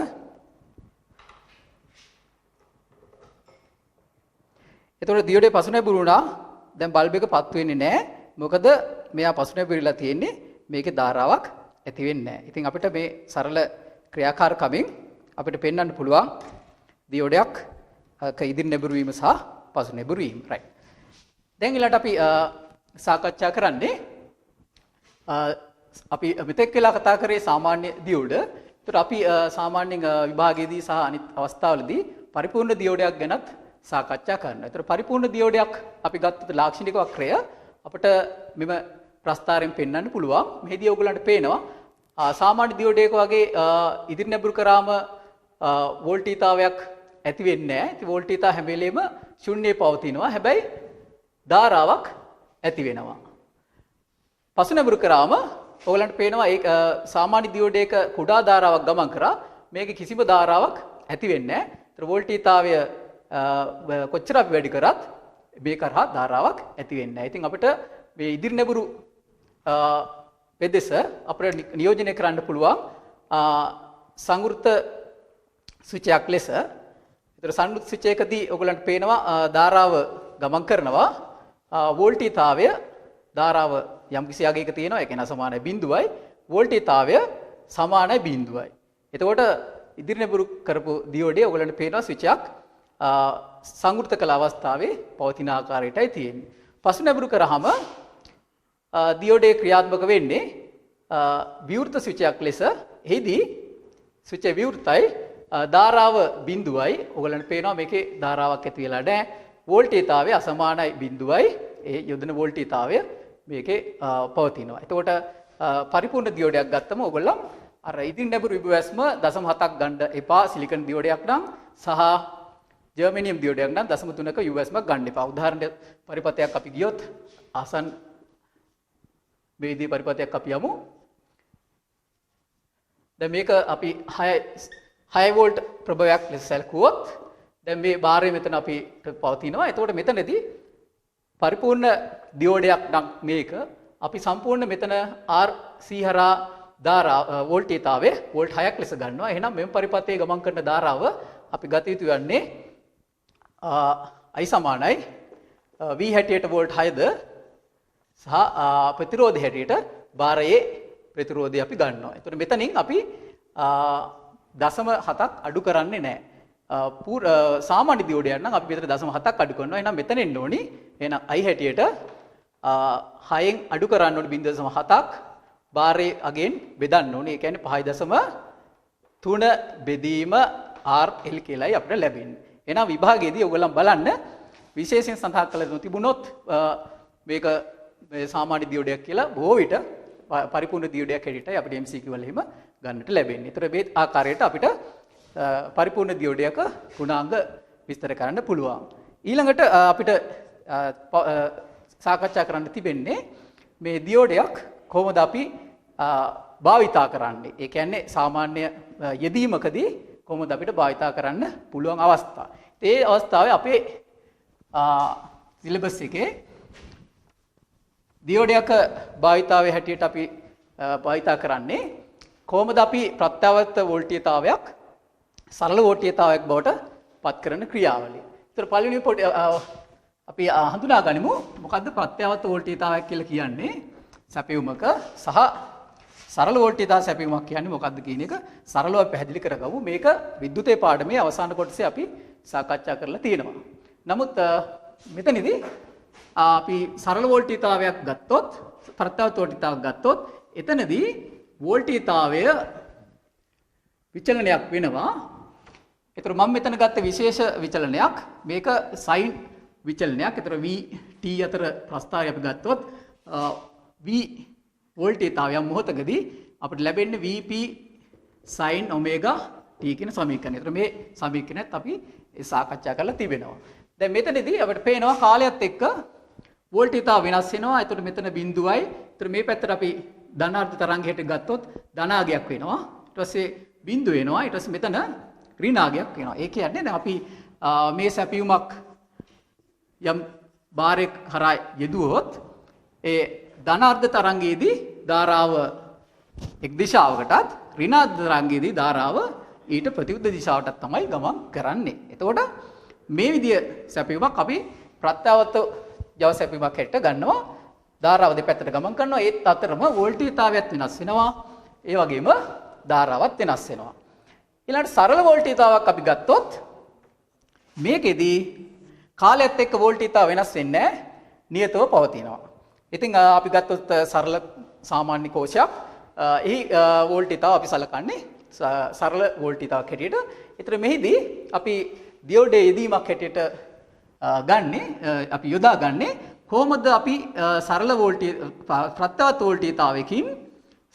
එතකොට දියෝඩේ පසු නැඹුරු වුණා. දැන් බල්බ් එක පත් වෙන්නේ නැහැ. මොකද මෙයා පසු නැඹුරුලා තියෙන්නේ මේකේ ධාරාවක් ඇති වෙන්නේ නැහැ. ඉතින් අපිට මේ සරල ක්‍රියාකාරකමින් අපිට පෙන්වන්න පුළුවන් දියෝඩයක් ඉදිරි නැඹුරු වීම සහ පසු නැඹුරු වීම. right. දැන් ඊළඟට අපි සාකච්ඡා කරන්නේ අපි මෙතෙක් වෙලා කතා කරේ සාමාන්‍ය දියෝඩ. ඒතර අපි සාමාන්‍යයෙන් විභාගයේදී සහ අනිත් අවස්ථාවලදී පරිපූර්ණ දියෝඩයක් ගැනත් සාකච්ඡා කරනවා. ඒතර පරිපූර්ණ දියෝඩයක් අපි ගත්තොත් ලාක්ෂණික වක්‍රය අපිට මෙම ප්‍රස්තාරයෙන් පෙන්වන්න පුළුවන්. මෙහිදී ඔයගලන්ට පේනවා සාමාන්‍ය දියෝඩයක වගේ ඉදිරි නැඹුරු කරාම වෝල්ටීයතාවයක් ඇති වෙන්නේ නැහැ. ඉතින් වෝල්ටීයතාව හැම වෙලෙම ශුන්‍යයේ පවතිනවා. හැබැයි ධාරාවක් ඇති වෙනවා. පසු නැඹුරු කරාම ඔයගලන්ට පේනවා ඒ සාමාන්‍ය දියෝඩයක කුඩා ධාරාවක් ගමන් කරා මේකේ කිසිම ධාරාවක් ඇති වෙන්නේ නැහැ. ඒතර වෝල්ටීයතාවය කොච්චර අපි වැඩි කරත් මේ කරා ධාරාවක් ඇති වෙන්නේ නැහැ. ඉතින් අපිට මේ ඉදිරි නැඹුරු පෙදෙස අපිට නියෝජනය කරන්න පුළුවන් සංවෘත සුචයක් ලෙස. ඒතර සංවෘත සුචයකදී ඔයගලන්ට පේනවා ධාරාව ගමන් කරනවා වෝල්ටීයතාවය ධාරාව යම් කිසි අගයක තියෙනවා. ඒ කියන්නේ සමානයි බිඳුවයි. වෝල්ටීයතාවය සමානයි බිඳුවයි. එතකොට ඉදිරි නැඹුරු කරපු දියෝඩේ ඔයගලන්ට පේනවා ස්විචයක් සංවෘත කළ අවස්ථාවේ පවතින ආකාරයටයි තියෙන්නේ. පසු නැඹුරු කරාම දියෝඩේ ක්‍රියාත්මක වෙන්නේ විවෘත ස්විචයක් ලෙස. එහිදී ස්විචය විවෘතයි. ධාරාව බිඳුවයි. ඔයගලන්ට පේනවා මේකේ ධාරාවක් ඇති වෙලා නැහැ. වෝල්ටීයතාවය අසමානයි බිඳුවයි. ඒ යොදන වෝල්ටීයතාවය මේකේ පවතිනවා. එතකොට පරිපූර්ණ දියෝඩයක් ගත්තම ඔයගොල්ලෝ අර ඉදිරි නැඹුරු විභවස්ම 0.7ක් ගන්න එපා. සිලිකන් දියෝඩයක් නම් සහ ජර්මේනියම් දියෝඩයක් නම් 0.3ක USමක් ගන්න එපා. උදාහරණ පරිපතයක් අපි ගියොත් ආසන් වේදී පරිපතයක් අපි යමු. දැන් මේක අපි 6 වෝල්ට් ප්‍රභවයක් ලෙස සැලකුවොත් දැන් මේ බාරය මෙතන අපි පවතිනවා. එතකොට මෙතනදී පරිපූර්ණ දියෝඩයක් නම් මේක අපි සම්පූර්ණ මෙතන RC හරහා ධාරා වෝල්ටීයතාවය වෝල්ට් 6ක් ලෙස ගන්නවා. එහෙනම් මෙම පරිපතයේ ගමන් කරන ධාරාව අපි ගත යුතු යන්නේ I සමානයි V හැටියට වෝල්ට් 6ද සහ ප්‍රතිරෝධය හැටියට බාරයේ ප්‍රතිරෝධය අපි ගන්නවා. එතකොට මෙතනින් අපි 0.7ක් අඩු කරන්නේ නැහැ. සාමාන්‍ය දියෝඩයක් නම් අපි මෙතන 0.7ක් අඩු කරනවා. එහෙනම් මෙතන එන්න ඕනි. එහෙනම් I හැටියට 6න් අඩු කරන්න ඕනි 0.7ක්. බාරයේ අගෙන් බෙදන්න ඕනි. ඒ කියන්නේ 5.3 බෙදීම RL කියලායි අපිට ලැබෙන්නේ. එහෙනම් විභාගයේදී ඔයගොල්ලන් බලන්න විශේෂයෙන් සඳහන් කරලා තිබුණොත් මේක සාමාන්‍ය දියෝඩයක් කියලා බොහෝ විට පරිපූර්ණ දියෝඩයක් හැටියටයි අපිට MCQ වල එහෙම ගන්නට ලැබෙන්නේ. ඒතර මේ ආකාරයට අපිට පරිපූර්ණ දියෝඩයක ගුණාංග විස්තර කරන්න පුළුවන්. ඊළඟට අපිට සාකච්ඡා කරන්න තිබෙන්නේ මේ දියෝඩයක් කොහොමද අපි භාවිතා කරන්නේ. ඒ කියන්නේ සාමාන්‍ය යෙදීමකදී කොහොමද අපිට භාවිතා කරන්න පුළුවන් අවස්ථා. ඒ අවස්ථාවේ අපේ සිලබස් එකේ දියෝඩයක භාවිතාවේ හැටියට අපි භාවිතා කරන්නේ කොහොමද අපි ප්‍රත්‍යවර්ත වෝල්ටීයතාවයක් සරල වෝල්ටීයතාවයක් බවට පත් කරන ක්‍රියාවලිය. ඒතර පළවෙනි අපි හඳුනා ගනිමු මොකද්ද ප්‍රත්‍යවර්ත වෝල්ටීයතාවයක් කියලා කියන්නේ. සැපයුමක සහ සරල වෝල්ටීයතාව සැපයුමක් කියන්නේ මොකද්ද කියන එක සරලව පැහැදිලි කරගමු. මේක විද්‍යුතේ පාඩමේ අවසාන කොටසේ අපි සාකච්ඡා කරලා තියෙනවා. නමුත් මෙතනදී අපි සරල වෝල්ටීයතාවයක් ගත්තොත් ප්‍රත්‍යවර්ත වෝල්ටීයතාවක් ගත්තොත් එතනදී වෝල්ටීයතාවය විචලනයක් වෙනවා. ඒතර මම මෙතන ගත්ත විශේෂ විචලනයක් මේක සයින් විචලනයක්. ඒතර VT අතර ප්‍රස්ථාරය අපි ගත්තොත් V වෝල්ටීයතාවය මොහොතකදී අපිට ලැබෙන්නේ VP sin omega t කියන සමීකරණය. ඒතර මේ සමීකරණයත් අපි සාකච්ඡා කරලා තිබෙනවා. දැන් මෙතනදී අපිට පේනවා කාලයත් එක්ක වෝල්ටීයතාව වෙනස් වෙනවා. ඒතර මෙතන බිඳුවයි. ඒතර මේ පැත්තට අපි ධනාර්ධ තරංගයට ගත්තොත් ධනාගයක් වෙනවා. ඊට පස්සේ බිඳුව වෙනවා. ඊට පස්සේ මෙතන ඍණාගයක් වෙනවා. ඒ කියන්නේ දැන් අපි මේ සැපියුමක් යම් බාරයක් හරහා යෙදුවොත් ඒ ධනාර්ධ තරංගයේදී ධාරාව එක් දිශාවකටත් ඍණාර්ධ තරංගයේදී ධාරාව ඊට ප්‍රතිවිරුද්ධ දිශාවටත් තමයි ගමන් කරන්නේ. එතකොට මේ විදිය සැපියුමක් අපි ප්‍රත්‍යවර්ත ජව සැපියුමක් හැට ගන්නවා. ධාරාව දෙපැත්තට ගමන් කරනවා. ඒත් අතරම වෝල්ටීයතාවයත් වෙනස් වෙනවා. ඒ වගේම ධාරාවත් වෙනස් වෙනවා. ඊළඟට සරල වෝල්ටීයතාවක් අපි ගත්තොත් මේකෙදී කාලයත් එක්ක වෝල්ටීයතාව වෙනස් වෙන්නේ නැහැ. නියතව පවතිනවා. ඉතින් අපි ගත්තොත් සරල සාමාන්‍ය කෝෂයක් එහි වෝල්ටීයතාව අපි සලකන්නේ සරල වෝල්ටීයතාවක් හැටියට. ඒතර මෙහිදී අපි දියෝඩේ යෙදීමක් හැටියට ගන්නේ අපි යොදාගන්නේ කොහොමද අපි සරල ප්‍රත්‍යවත් වෝල්ටීයතාවයකින්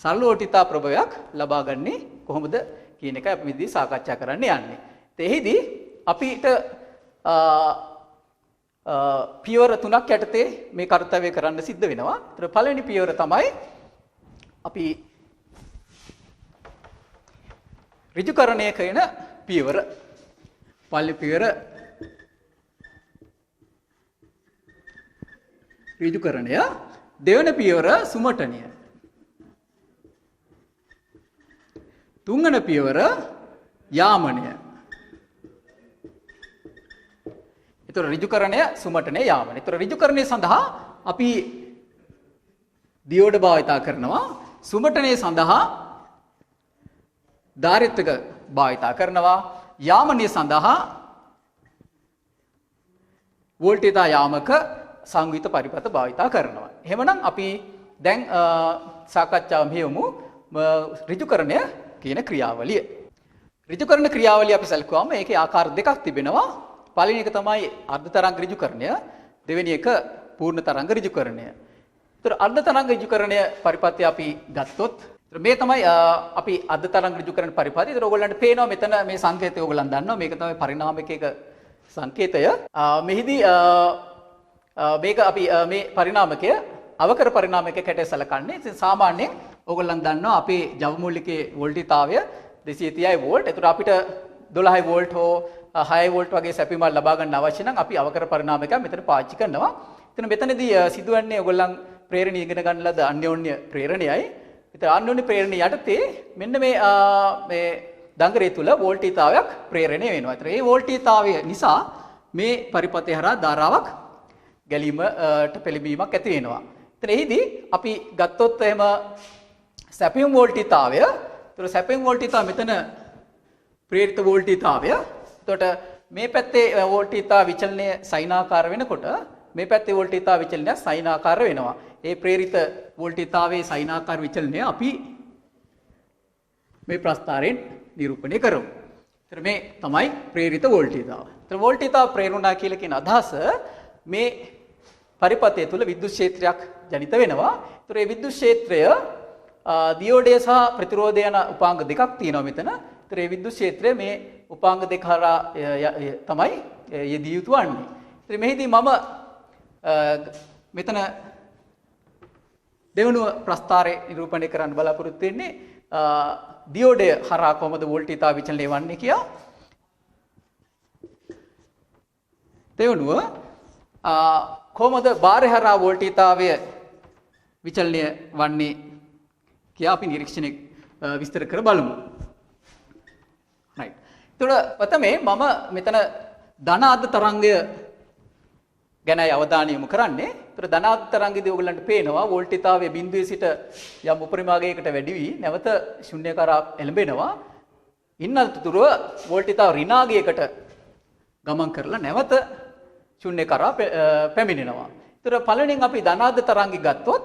සරල වෝල්ටීයතා ප්‍රභවයක් ලබා ගන්නේ කොහොමද කියන එක අපි මෙහිදී සාකච්ඡා කරන්න යන්නේ. එහිදී අපිට පියවර 3ක් යටතේ මේ කාර්යය කරන්න සිද්ධ වෙනවා. ඒතර පළවෙනි පියවර තමයි අපි ඍජුකරණය කරන පියවර. පළවෙනි පියවර ඍජුකරණය, දෙවන පියවර සුමටනය, තුන්වන පියවර යාමනය. ඒතර ඍජුකරණය, සුමටනය, යාමනය. ඒතර ඍජුකරණය සඳහා අපි දියෝඩ භාවිතා කරනවා. සුමටනය සඳහා ධාරිත්‍රක භාවිතා කරනවා. යාමනය සඳහා වෝල්ටීයතා යාමක සංයුක්ත පරිපථ භාවිතා කරනවා. එහෙමනම් අපි දැන් සාකච්ඡාව මෙහෙයමු ඍජුකරණය කියන ක්‍රියාවලිය. ඍජුකරණ ක්‍රියාවලිය අපි සැලකුවාම ඒකේ ආකාර දෙකක් තිබෙනවා. පළවෙනි එක තමයි අර්ධ තරංග ඍජුකරණය, දෙවෙනි එක පූර්ණ තරංග ඍජුකරණය. ඒතර අර්ධ තරංග ඍජුකරණය පරිපථය අපි ගත්තොත් මේ තමයි අපි අර්ධ තරංග ඍජුකරණ පරිපථය. ඒතර ඔයගොල්ලන්ට පේනවා මෙතන මේ සංකේතය ඔයගොල්ලන් දන්නවා. මේක තමයි පරිණාමකයක සංකේතය. මෙහිදී මේක අපි මේ පරිණාමකය අවකර පරිණාමයක හැටියට සැලකන්නේ. ඉතින් සාමාන්‍යයෙන් ඕගොල්ලන් දන්නවා අපේ ජව මූලිකයේ වෝල්ටීයතාවය 230 වෝල්ට්. ඒතර අපිට 12 වෝල්ට් හෝ 6 වෝල්ට් වගේ සැපීමක් ලබා ගන්න අවශ්‍ය නම් අපි අවකර පරිණාමයක මෙතන පාවිච්චි කරනවා. එතන මෙතනදී සිදුවන්නේ ඕගොල්ලන් ප්‍රේරණය ඉගෙන ගන්න ලද අන්‍යෝන්‍ය ප්‍රේරණයයි. ඒතර අන්‍යෝන්‍ය ප්‍රේරණය යටතේ මෙන්න මේ දංගරය තුල වෝල්ටීයතාවයක් ප්‍රේරණය වෙනවා. ඒතර මේ වෝල්ටීයතාවය නිසා මේ පරිපථය හරහා ධාරාවක් ගැලීමට පෙළඹීමක් ඇති වෙනවා. එතන එහිදී අපි ගත්තොත් එහෙම සැපයුම් වෝල්ටීයතාවය. ඒතර සැපයුම් වෝල්ටීයතාව මෙතන ප්‍රේරිත වෝල්ටීයතාවය. එතකොට මේ පැත්තේ වෝල්ටීයතා විචලනය සයිනාකාර වෙනකොට මේ පැත්තේ වෝල්ටීයතා විචලනය සයිනාකාර වෙනවා. ඒ ප්‍රේරිත වෝල්ටීයතාවයේ සයිනාකාර විචලනය අපි මේ ප්‍රස්ථාරයෙන් නිරූපණය කරමු. ඒතර මේ තමයි ප්‍රේරිත වෝල්ටීයතාව. ඒතර වෝල්ටීයතාව ප්‍රේරුණා කියලා කියන අදහස මේ පරිපථය තුල විද්‍යුත් ක්ෂේත්‍රයක් ජනිත වෙනවා. ඒතර මේ විද්‍යුත් ක්ෂේත්‍රය දියෝඩය සහ ප්‍රතිරෝධය යන උපාංග දෙකක් තියෙනවා මෙතන. ඒතර මේ විද්‍යුත් ක්ෂේත්‍රය මේ උපාංග දෙක හරහා තමයි යෙදිය යුතු වන්නේ. ඒතර මෙහිදී මම මෙතන දෙවනුව ප්‍රස්ථාරය නිරූපණය කරන්න බලාපොරොත්තු වෙන්නේ දියෝඩය හරහා කොහොමද වෝල්ටීයතාව විචලනය වන්නේ කියලා. දෙවනුව කොහොමද බාරය හරහා වෝල්ටීයතාවය විචලනය වන්නේ කියලා අපි නිරීක්ෂණය විස්තර කර බලමු. right. එතකොට ප්‍රථමයෙන් මම මෙතන ධනාර්ධ තරංගය ගැනයි අවධානය යොමු කරන්නේ. ඒතර ධනාර්ධ තරංගයේදී ඔයගලන්ට පේනවා වෝල්ටීයතාවය බිඳුවේ සිට යම් උපරිමාගයකට වැඩි වී නැවත ශුන්‍ය කරා එළඹෙනවා. ඉන්නතුරුව වෝල්ටීයතාව ඍණාගයකට ගමන් කරලා නැවත ශුන්‍ය කරා පැමිණෙනවා. ඒතර පළවෙනියෙන් අපි ධනාර්ධ තරංගය ගත්තොත්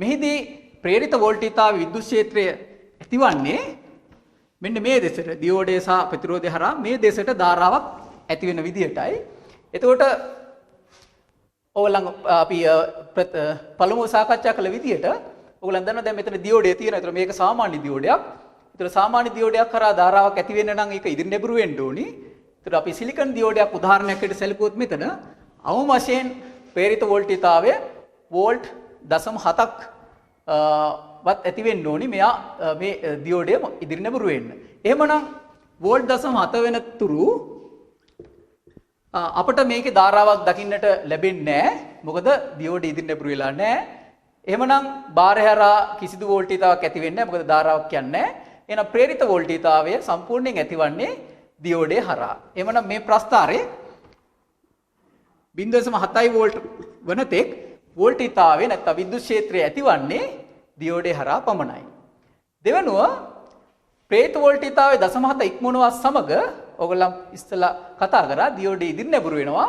මෙහිදී ප්‍රේරිත වෝල්ටීයතාව විද්‍යුත් ක්ෂේත්‍රය ඇතිවන්නේ මෙන්න මේ දෙසට දියෝඩය සහ ප්‍රතිරෝධය හරහා මේ දෙසට ධාරාවක් ඇති වෙන විදිහටයි. එතකොට ඕගොල්ලන් අපි පළමුව සාකච්ඡා කළ විදිහට ඕගොල්ලන් දන්නවා දැන් මෙතන දියෝඩය තියෙනවා. ඒතර මේක සාමාන්‍ය දියෝඩයක්. ඒතර සාමාන්‍ය දියෝඩයක් කරා ධාරාවක් ඇති වෙන්න නම් ඒක ඉදිරි නැඹුරු වෙන්න ඕනි. ඒතර අපි සිලිකන් දියෝඩයක් උදාහරණයක් විදිහට සැලකුවොත් මෙතන අවම වශයෙන් ප්‍රේරිත වෝල්ටීයතාවය වෝල්ට් 0.7ක් වත් ඇති වෙන්න ඕනි මෙයා මේ දියෝඩය ඉදිරි නැඹුරු වෙන්න. එහෙමනම් වෝල්ට් 0.7 වෙන තුරු අපිට මේකේ ධාරාවක් දකින්නට ලැබෙන්නේ නැහැ. මොකද දියෝඩ ඉදිරි නැඹුරු වෙලා නැහැ. එහෙමනම් බාරය හරහා කිසිදු වෝල්ටීයතාවක් ඇති වෙන්නේ නැහැ. මොකද ධාරාවක් කියන්නේ නැහැ. එහෙනම් ප්‍රේරිත වෝල්ටීයතාවය සම්පූර්ණයෙන් ඇතිවන්නේ දියෝඩේ හරහා. එහෙමනම් මේ ප්‍රස්ථාරයේ 0.7 වෝල්ට් වන තෙක් වෝල්ටීයතාවය නැත්නම් විද්‍යුත් ක්ෂේත්‍රය ඇතිවන්නේ දියෝඩේ හරහා පමණයි. දෙවනුව ප්‍රේරිත වෝල්ටීයතාවය 0.7 ඉක්මවනවා සමග ඔයගොල්ලන් ඉස්සලා කතා කරා දියෝඩේ ඉදිරි නැඹුරු වෙනවා.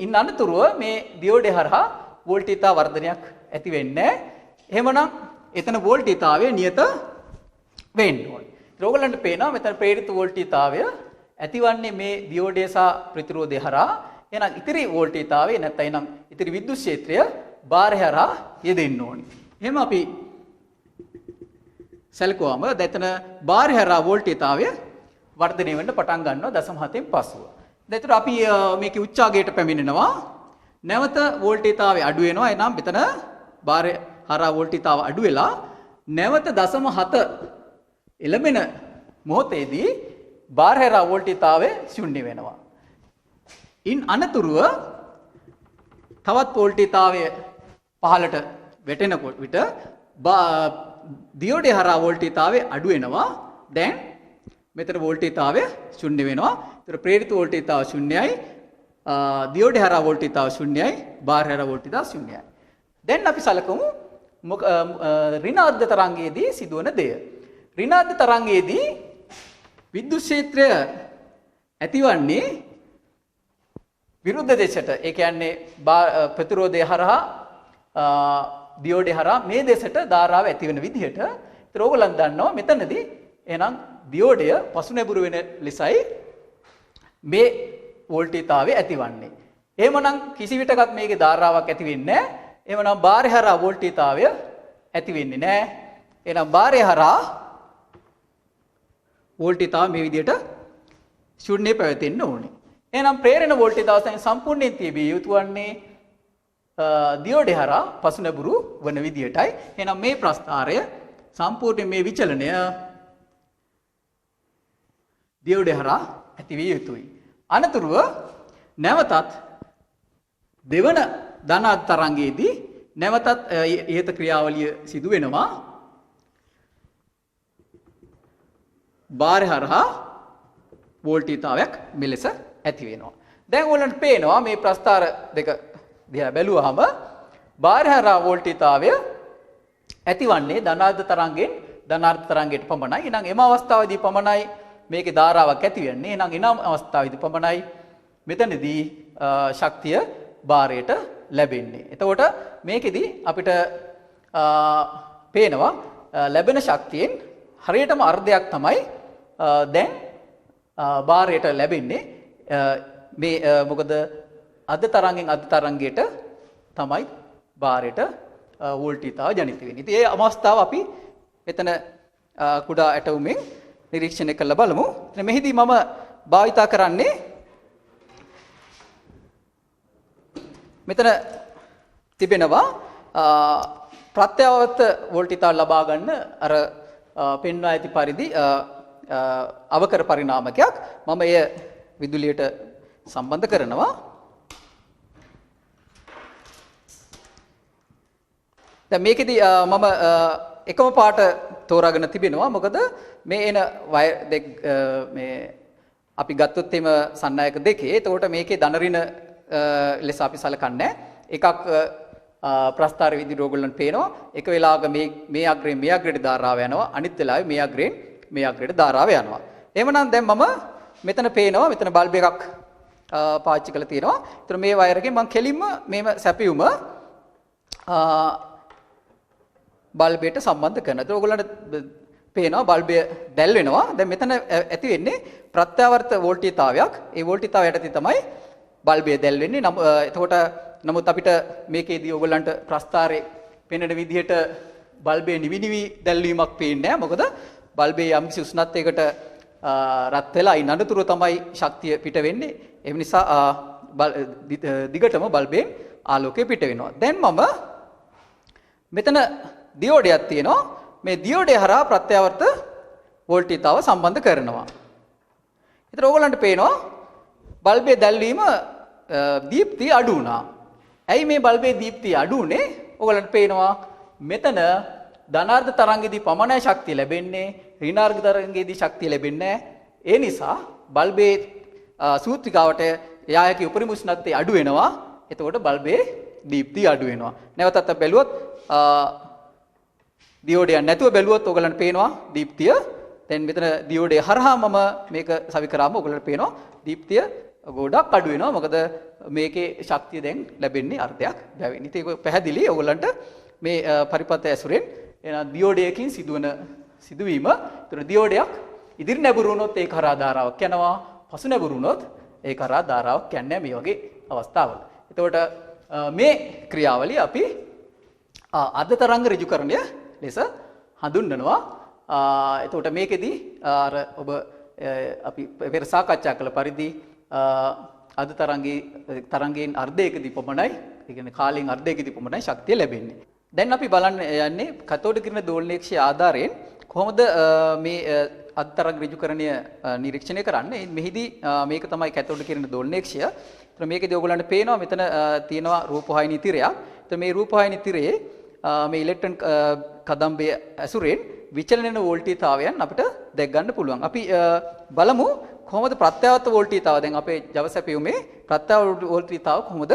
ඉන් අනතුරුව මේ දියෝඩේ හරහා වෝල්ටීයතාව වර්ධනයක් ඇති වෙන්නේ නැහැ. එහෙමනම් එතන වෝල්ටීයතාවය නියත වෙන්න ඕනේ. ඒක ඔයගොල්ලන්ට පේනවා මෙතන ප්‍රේරිත වෝල්ටීයතාවය ඇතිවන්නේ මේ දියෝඩය සහ ප්‍රතිරෝධය හරහා. එහෙනම් ඉතිරි වෝල්ටීයතාවය නැත්නම් එහෙනම් ඉතිරි විද්‍යුත් ක්ෂේත්‍රය බාරය හරහා යෙදෙන්න ඕනේ. එහෙනම් අපි සැලකුවාම දැන් බාරය හරහා වෝල්ටීයතාවය වර්ධනය වෙන්න පටන් ගන්නවා 0.7න් පසුව. දැන් අපි මේකේ උච්චාගයට පැමිණෙනවා. නැවත වෝල්ටීයතාවය අඩු වෙනවා. එනම් මෙතන බාරය හරහා වෝල්ටීයතාව අඩු වෙලා නැවත 0.7 එළඹෙන මොහොතේදී බාරය හරහා වෝල්ටීයතාවය ශුන්‍ය වෙනවා. ඉන් අනතුරුව තවත් වෝල්ටීයතාවය පහළට වැටෙනකොට විට දියෝඩේ හරහා වෝල්ටීයතාවය අඩු වෙනවා. දැන් මෙතන වෝල්ටීයතාවය ශුන්‍ය වෙනවා. ඒතර ප්‍රේරිත වෝල්ටීයතාව ශුන්‍යයි. දියෝඩේ හරහා වෝල්ටීයතාව ශුන්‍යයි. බාහිර හරහා වෝල්ටීයතාව ශුන්‍යයි. දැන් අපි සලකමු ඍණාද්ද තරංගයේදී සිදුවන දෙය. ඍණාද්ද තරංගයේදී විද්‍යුත් ක්ෂේත්‍රය ඇතිවන්නේ විරුද්ධ දෙසට. ඒ කියන්නේ ප්‍රතිරෝධය හරහා දියෝඩේ හරහා මේ දෙසට ධාරාව ඇති වෙන විදිහට. ඒතර ඕගොල්ලන් දන්නවා මෙතනදී එහෙනම් දියෝඩය පසු නැඹුරු වෙන ලෙසයි මේ වෝල්ටීයතාවය ඇතිවන්නේ. එහෙමනම් කිසි විටකත් මේකේ ධාරාවක් ඇති වෙන්නේ නැහැ. එහෙමනම් බාරය හරහා වෝල්ටීයතාවය ඇති වෙන්නේ නැහැ. එහෙනම් බාරය හරහා වෝල්ටීයතාව මේ විදිහට ශූන්‍ය පැවතෙන්න ඕනේ. එහෙනම් ප්‍රේරණ වෝල්ටීයතාව සම්පූර්ණයෙන් තිබිය යුතු වන්නේ දියෝඩේ හරහා පසු නැඹුරු වන විදිහටයි. එහෙනම් මේ ප්‍රස්ථාරය සම්පූර්ණ මේ විචලනය දියෝඩේ හරහා ඇති විය යුතුයි. අනතුරුව නැවතත් දෙවන ධනාත්මක තරංගයේදී නැවතත් ඉහත ක්‍රියාවලිය සිදු වෙනවා. බාරය හරහා වෝල්ටීයතාවයක් මෙලෙස ඇති වෙනවා. දැන් ඔයගොල්ලන්ට පේනවා මේ ප්‍රස්ථාර දෙක දිහා බැලුවාම බාරය හරහා වෝල්ටීයතාවය ඇතිවන්නේ ධනාත්මක තරංගයෙන් ධනාත්මක තරංගයට පමණයි. එහෙනම් එම අවස්ථාවේදී පමණයි මේකේ ධාරාවක් ඇති වෙන්නේ. එහෙනම් එනම් අවස්ථාවේදී පමණයි මෙතනදී ශක්තිය බාරයට ලැබෙන්නේ. එතකොට මේකෙදි අපිට පේනවා ලැබෙන ශක්තියෙන් හරියටම අර්ධයක් තමයි දැන් බාරයට ලැබෙන්නේ. මේ මොකද අද තරංගෙන් අද තරංගයට තමයි බාරයට වෝල්ටීයතාව ජනිත වෙන්නේ. ඉතින් ඒ අවස්ථාව අපි එතන කුඩා ඇටවුමෙන් නිරීක්ෂණය කරලා බලමු. මෙහිදී මම භාවිතා කරන්නේ මෙතන තිබෙනවා ප්‍රත්‍යවර්ත වෝල්ටීයතාව ලබා ගන්න අර පෙන්වා ඇති පරිදි අවකර පරිණාමකයක්. මම එය විදුලියට සම්බන්ධ කරනවා. දැන් මේකෙදි මම එකම පාට තෝරාගෙන තිබෙනවා. මොකද මේ එන වයර් මේ අපි ගත්තොත් එම සන්නායක දෙකේ. එතකොට මේකේ ධන ඍණ ලෙස අපි සලකන්නේ. එකක් ප්‍රස්ථාර විදුලි ඕගොල්ලන්ට පේනවා. එක වෙලාවක මේ අග්‍රයෙන් මේ අග්‍රයට ධාරාව යනවා. අනිත් වෙලාවේ මේ අග්‍රයෙන් මේ අග්‍රයට ධාරාව යනවා. එහෙමනම් දැන් මම මෙතන පේනවා මෙතන බල්බ් එකක් පාවිච්චි කරලා තියෙනවා. ඒතර මේ වයර් එකෙන් මම කෙලින්ම මේම සැපියුම බල්බයට සම්බන්ධ කරනවා. ඒතර ඕගොල්ලන්ට පේනවා බල්බය දැල් වෙනවා. දැන් මෙතන ඇති වෙන්නේ ප්‍රත්‍යවර්ත වෝල්ටීයතාවයක්. ඒ වෝල්ටීයතාවය යටතේ තමයි බල්බය දැල් වෙන්නේ. එතකොට නමුත් අපිට මේකේදී ඕගොල්ලන්ට ප්‍රස්ථාරේ පෙනෙන විදිහට බල්බේ නිවි දැල්වීමක් පේන්නේ නැහැ. මොකද බල්බේ යම්කිසි උෂ්ණත්වයකට රත් වෙලා ඉන්න අනතුරු තමයි ශක්තිය පිට වෙන්නේ. ඒ නිසා දිගටම බල්බෙන් ආලෝකය පිට වෙනවා. දැන් මම මෙතන දියෝඩයක් තියෙනවා. මේ දියෝඩය හරහා ප්‍රත්‍යවර්ත වෝල්ටීතාව සම්බන්ධ කරනවා. ඒතර ඕගලන්ට පේනවා බල්බේ දැල්වීම දීප්තිය අඩු වුණා. ඇයි මේ බල්බේ දීප්තිය අඩු වුනේ? ඕගලන්ට පේනවා මෙතන ධනාර්ධ තරංගෙදී පමණයි ශක්තිය ලැබෙන්නේ, ඍණාර්ධ තරංගෙදී ශක්තිය ලැබෙන්නේ නැහැ. ඒ නිසා බල්බේ සූත්‍රිකාවට යා හැකි උපරිම උෂ්ණත්වය අඩු වෙනවා. එතකොට බල්බේ දීප්තිය අඩු වෙනවා. නැවතත් අපි බැලුවොත් දියෝඩයක් නැතුව බැලුවොත් ඔයගලන්ට පේනවා දීප්තිය. දැන් මෙතන දියෝඩය හරහා මම මේක සවි කරාම ඔයගලන්ට පේනවා දීප්තිය ගොඩක් අඩු වෙනවා. මොකද මේකේ ශක්තිය දැන් ලැබෙන්නේ අර්ධයක් බැවින්. ඉතින් ඒක පැහැදිලි ඔයගලන්ට මේ පරිපථය ඇසුරෙන් එන දියෝඩයකින් සිදුවන සිදුවීම. ඒතර දියෝඩයක් ඉදිරි නැඹුරු වුණොත් ඒක හරහා ධාරාවක් යනවා. පසු නැඹුරු වුණොත් ඒක හරහා ධාරාවක් යන්නේ මේ වගේ අවස්ථාවල. එතකොට මේ ක්‍රියාවලිය අපි අර්ධ තරංග ඍජුකරණය ලෙස හඳුන්වනවා. එතකොට මේකෙදි අර ඔබ අපි පෙර සාකච්ඡා කළ පරිදි අර්ධ තරංගයෙන් අර්ධයකදී පමණයි, ඒ කියන්නේ කාලයෙන් අර්ධයකදී පමණයි ශක්තිය ලැබෙන්නේ. දැන් අපි බලන්න යන්නේ කතෝඩ කිරණ දෝලනයේක්ෂය ආධාරයෙන් කොහොමද මේ අර්ධ තරංග ඍජුකරණය නිරීක්ෂණය කරන්නේ. මෙහිදී මේක තමයි කතෝඩ කිරණ දෝලනයේක්ෂය. ඒතර මේකදී ඔයගොල්ලන්ට පේනවා මෙතන තියෙනවා රූපවාහිනී තිරයක්. ඒතර මේ රූපවාහිනී තිරයේ මේ ඉලෙක්ට්‍රෝන කදම්බය ඇසුරෙන් විචලන වෙන වෝල්ටීතාවයන් අපිට දැක් ගන්න පුළුවන්. අපි බලමු කොහොමද ප්‍රත්‍යාවර්ත වෝල්ටීතාව දැන් අපේ ජව සැපයුමේ ප්‍රත්‍යාවර්ත වෝල්ටීතාව කොහොමද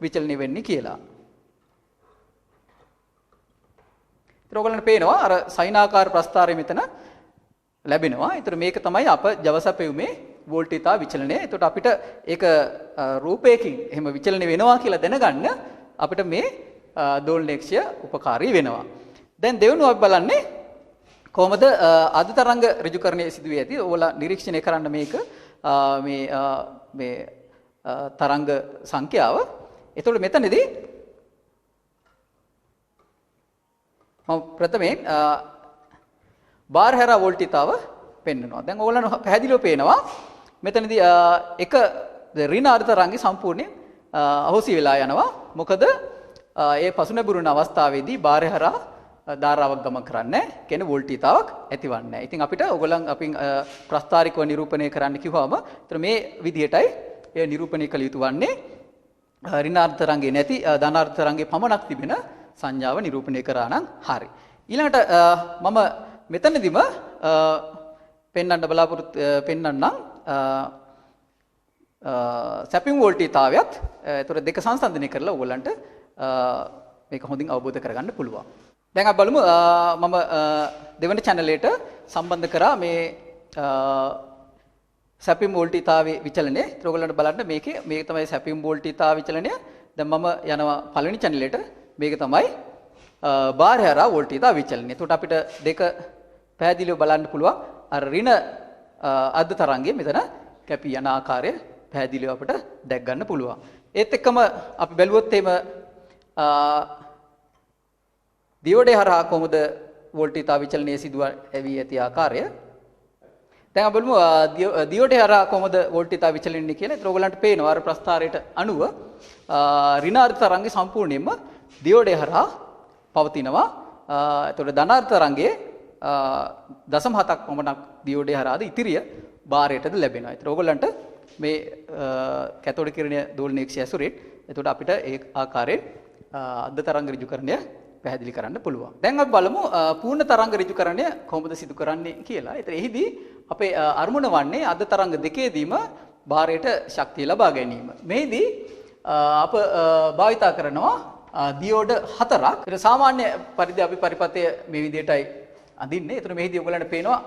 විචලනය වෙන්නේ කියලා. ඒතර ඔයගොල්ලන්ට පේනවා අර සයිනාකාර ප්‍රස්ථාරය මෙතන ලැබෙනවා. ඒතර මේක තමයි අප ජව සැපයුමේ වෝල්ටීතාව විචලනය. එතකොට අපිට ඒක රූපයකින් එහෙම විචලනය වෙනවා කියලා දැනගන්න අපිට මේ දෝලනයේක්ෂය උපකාරී වෙනවා. දැන් දෙවෙනුව අපි බලන්නේ කොහොමද අර්ධ තරංග ඍජුකරණය සිදුවේ ඇති. ඔයාලා නිරීක්ෂණය කරන්න මේක මේ තරංග සංඛ්‍යාව. එතකොට මෙතනදී මම ප්‍රථමයෙන් බාහිර වෝල්ටීතාව පෙන්වනවා. දැන් ඕගොල්ලන්ට පැහැදිලිව පේනවා මෙතනදී එක ඍණ අර්ධ තරංගේ සම්පූර්ණයෙන් අහෝසි වෙලා යනවා. මොකද ඒ පසුනැඹුරුන අවස්ථාවේදී බාහිර ධාරාවක් ගමන් කරන්නේ කියන්නේ වෝල්ටීතාවක් ඇතිවන්නේ නැහැ. ඉතින් අපිට ඕගොල්ලන් අපින් ප්‍රස්ථාරිකව නිරූපණය කරන්න කිව්වම ඒතර මේ විදිහටයි ඒ නිරූපණය කළ යුතු වන්නේ. ඍණාර්ධ තරංගේ නැති ධනාර්ධ තරංගේ පමණක් තිබෙන සංඥාව නිරූපණය කරා නම් හරි. ඊළඟට මම මෙතනදිම පෙන්වන්න බලාපොරොත්තු පෙන්වන්නම් සැපියුම් වෝල්ටීතාවයත් ඒතර දෙක සංසන්දනය කරලා ඕගොල්ලන්ට මේක හොඳින් අවබෝධ කරගන්න පුළුවන්. දැන් අපි බලමු මම දෙවන channel එකට සම්බන්ධ කරා මේ සැපියුම් වෝල්ටීතාවයේ විචලනය. ඒතර ඔයගොල්ලන්ට බලන්න මේකේ මේක තමයි සැපියුම් වෝල්ටීතාව විචලනය. දැන් මම යනවා පළවෙනි channel එකට. මේක තමයි බාහිර වෝල්ටීතාව විචලනය. එතකොට අපිට දෙක පැහැදිලිව බලන්න පුළුවන්. අර ඍණ අර්ධ තරංගය මෙතන කැපී යන ආකාරය පැහැදිලිව අපිට දැක් ගන්න පුළුවන්. ඒත් එක්කම අපි බැලුවොත් එimhe දියෝඩේ හරහා කොහොමද වෝල්ටීතාව විචලනය සිදුව ඇවි ඇති ආකාරය. දැන් අපි බලමු දියෝඩේ හරහා කොහොමද වෝල්ටීතාව විචලනය වෙන්නේ කියලා. ඒතර ඔයගලන්ට පේනවා අර ප්‍රස්ථාරයට අනුව ඍණාර්ධ තරංගේ සම්පූර්ණයෙන්ම දියෝඩේ හරහා පවතිනවා. ඒතකොට ධනාර්ධ තරංගයේ 0.7ක් පමණක් දියෝඩේ හරහාද ඉතිරිය බාරයටද ලැබෙනවා. ඒතර ඔයගලන්ට මේ කැතෝඩ කිරණය දෝලනයේක්ෂය ඇසුරෙන් එතකොට අපිට ඒ ආකාරයෙන් අර්ධ තරංග ඍජුකරණය පැහැදිලි කරන්න පුළුවන්. දැන් අපි බලමු පූර්ණ තරංග ඍජුකරණය කොහොමද සිදු කරන්නේ කියලා. ඒතර එහිදී අපේ අරමුණ වන්නේ අර්ධ තරංග දෙකේදීම බාරයට ශක්තිය ලබා ගැනීම. මෙහිදී අප භාවිතා කරනවා දියෝඩ 4ක්. ඒතර සාමාන්‍ය පරිදි අපි පරිපථය මේ විදිහටයි අඳින්නේ. ඒතර මෙහිදී ඔයගලන්ට පේනවා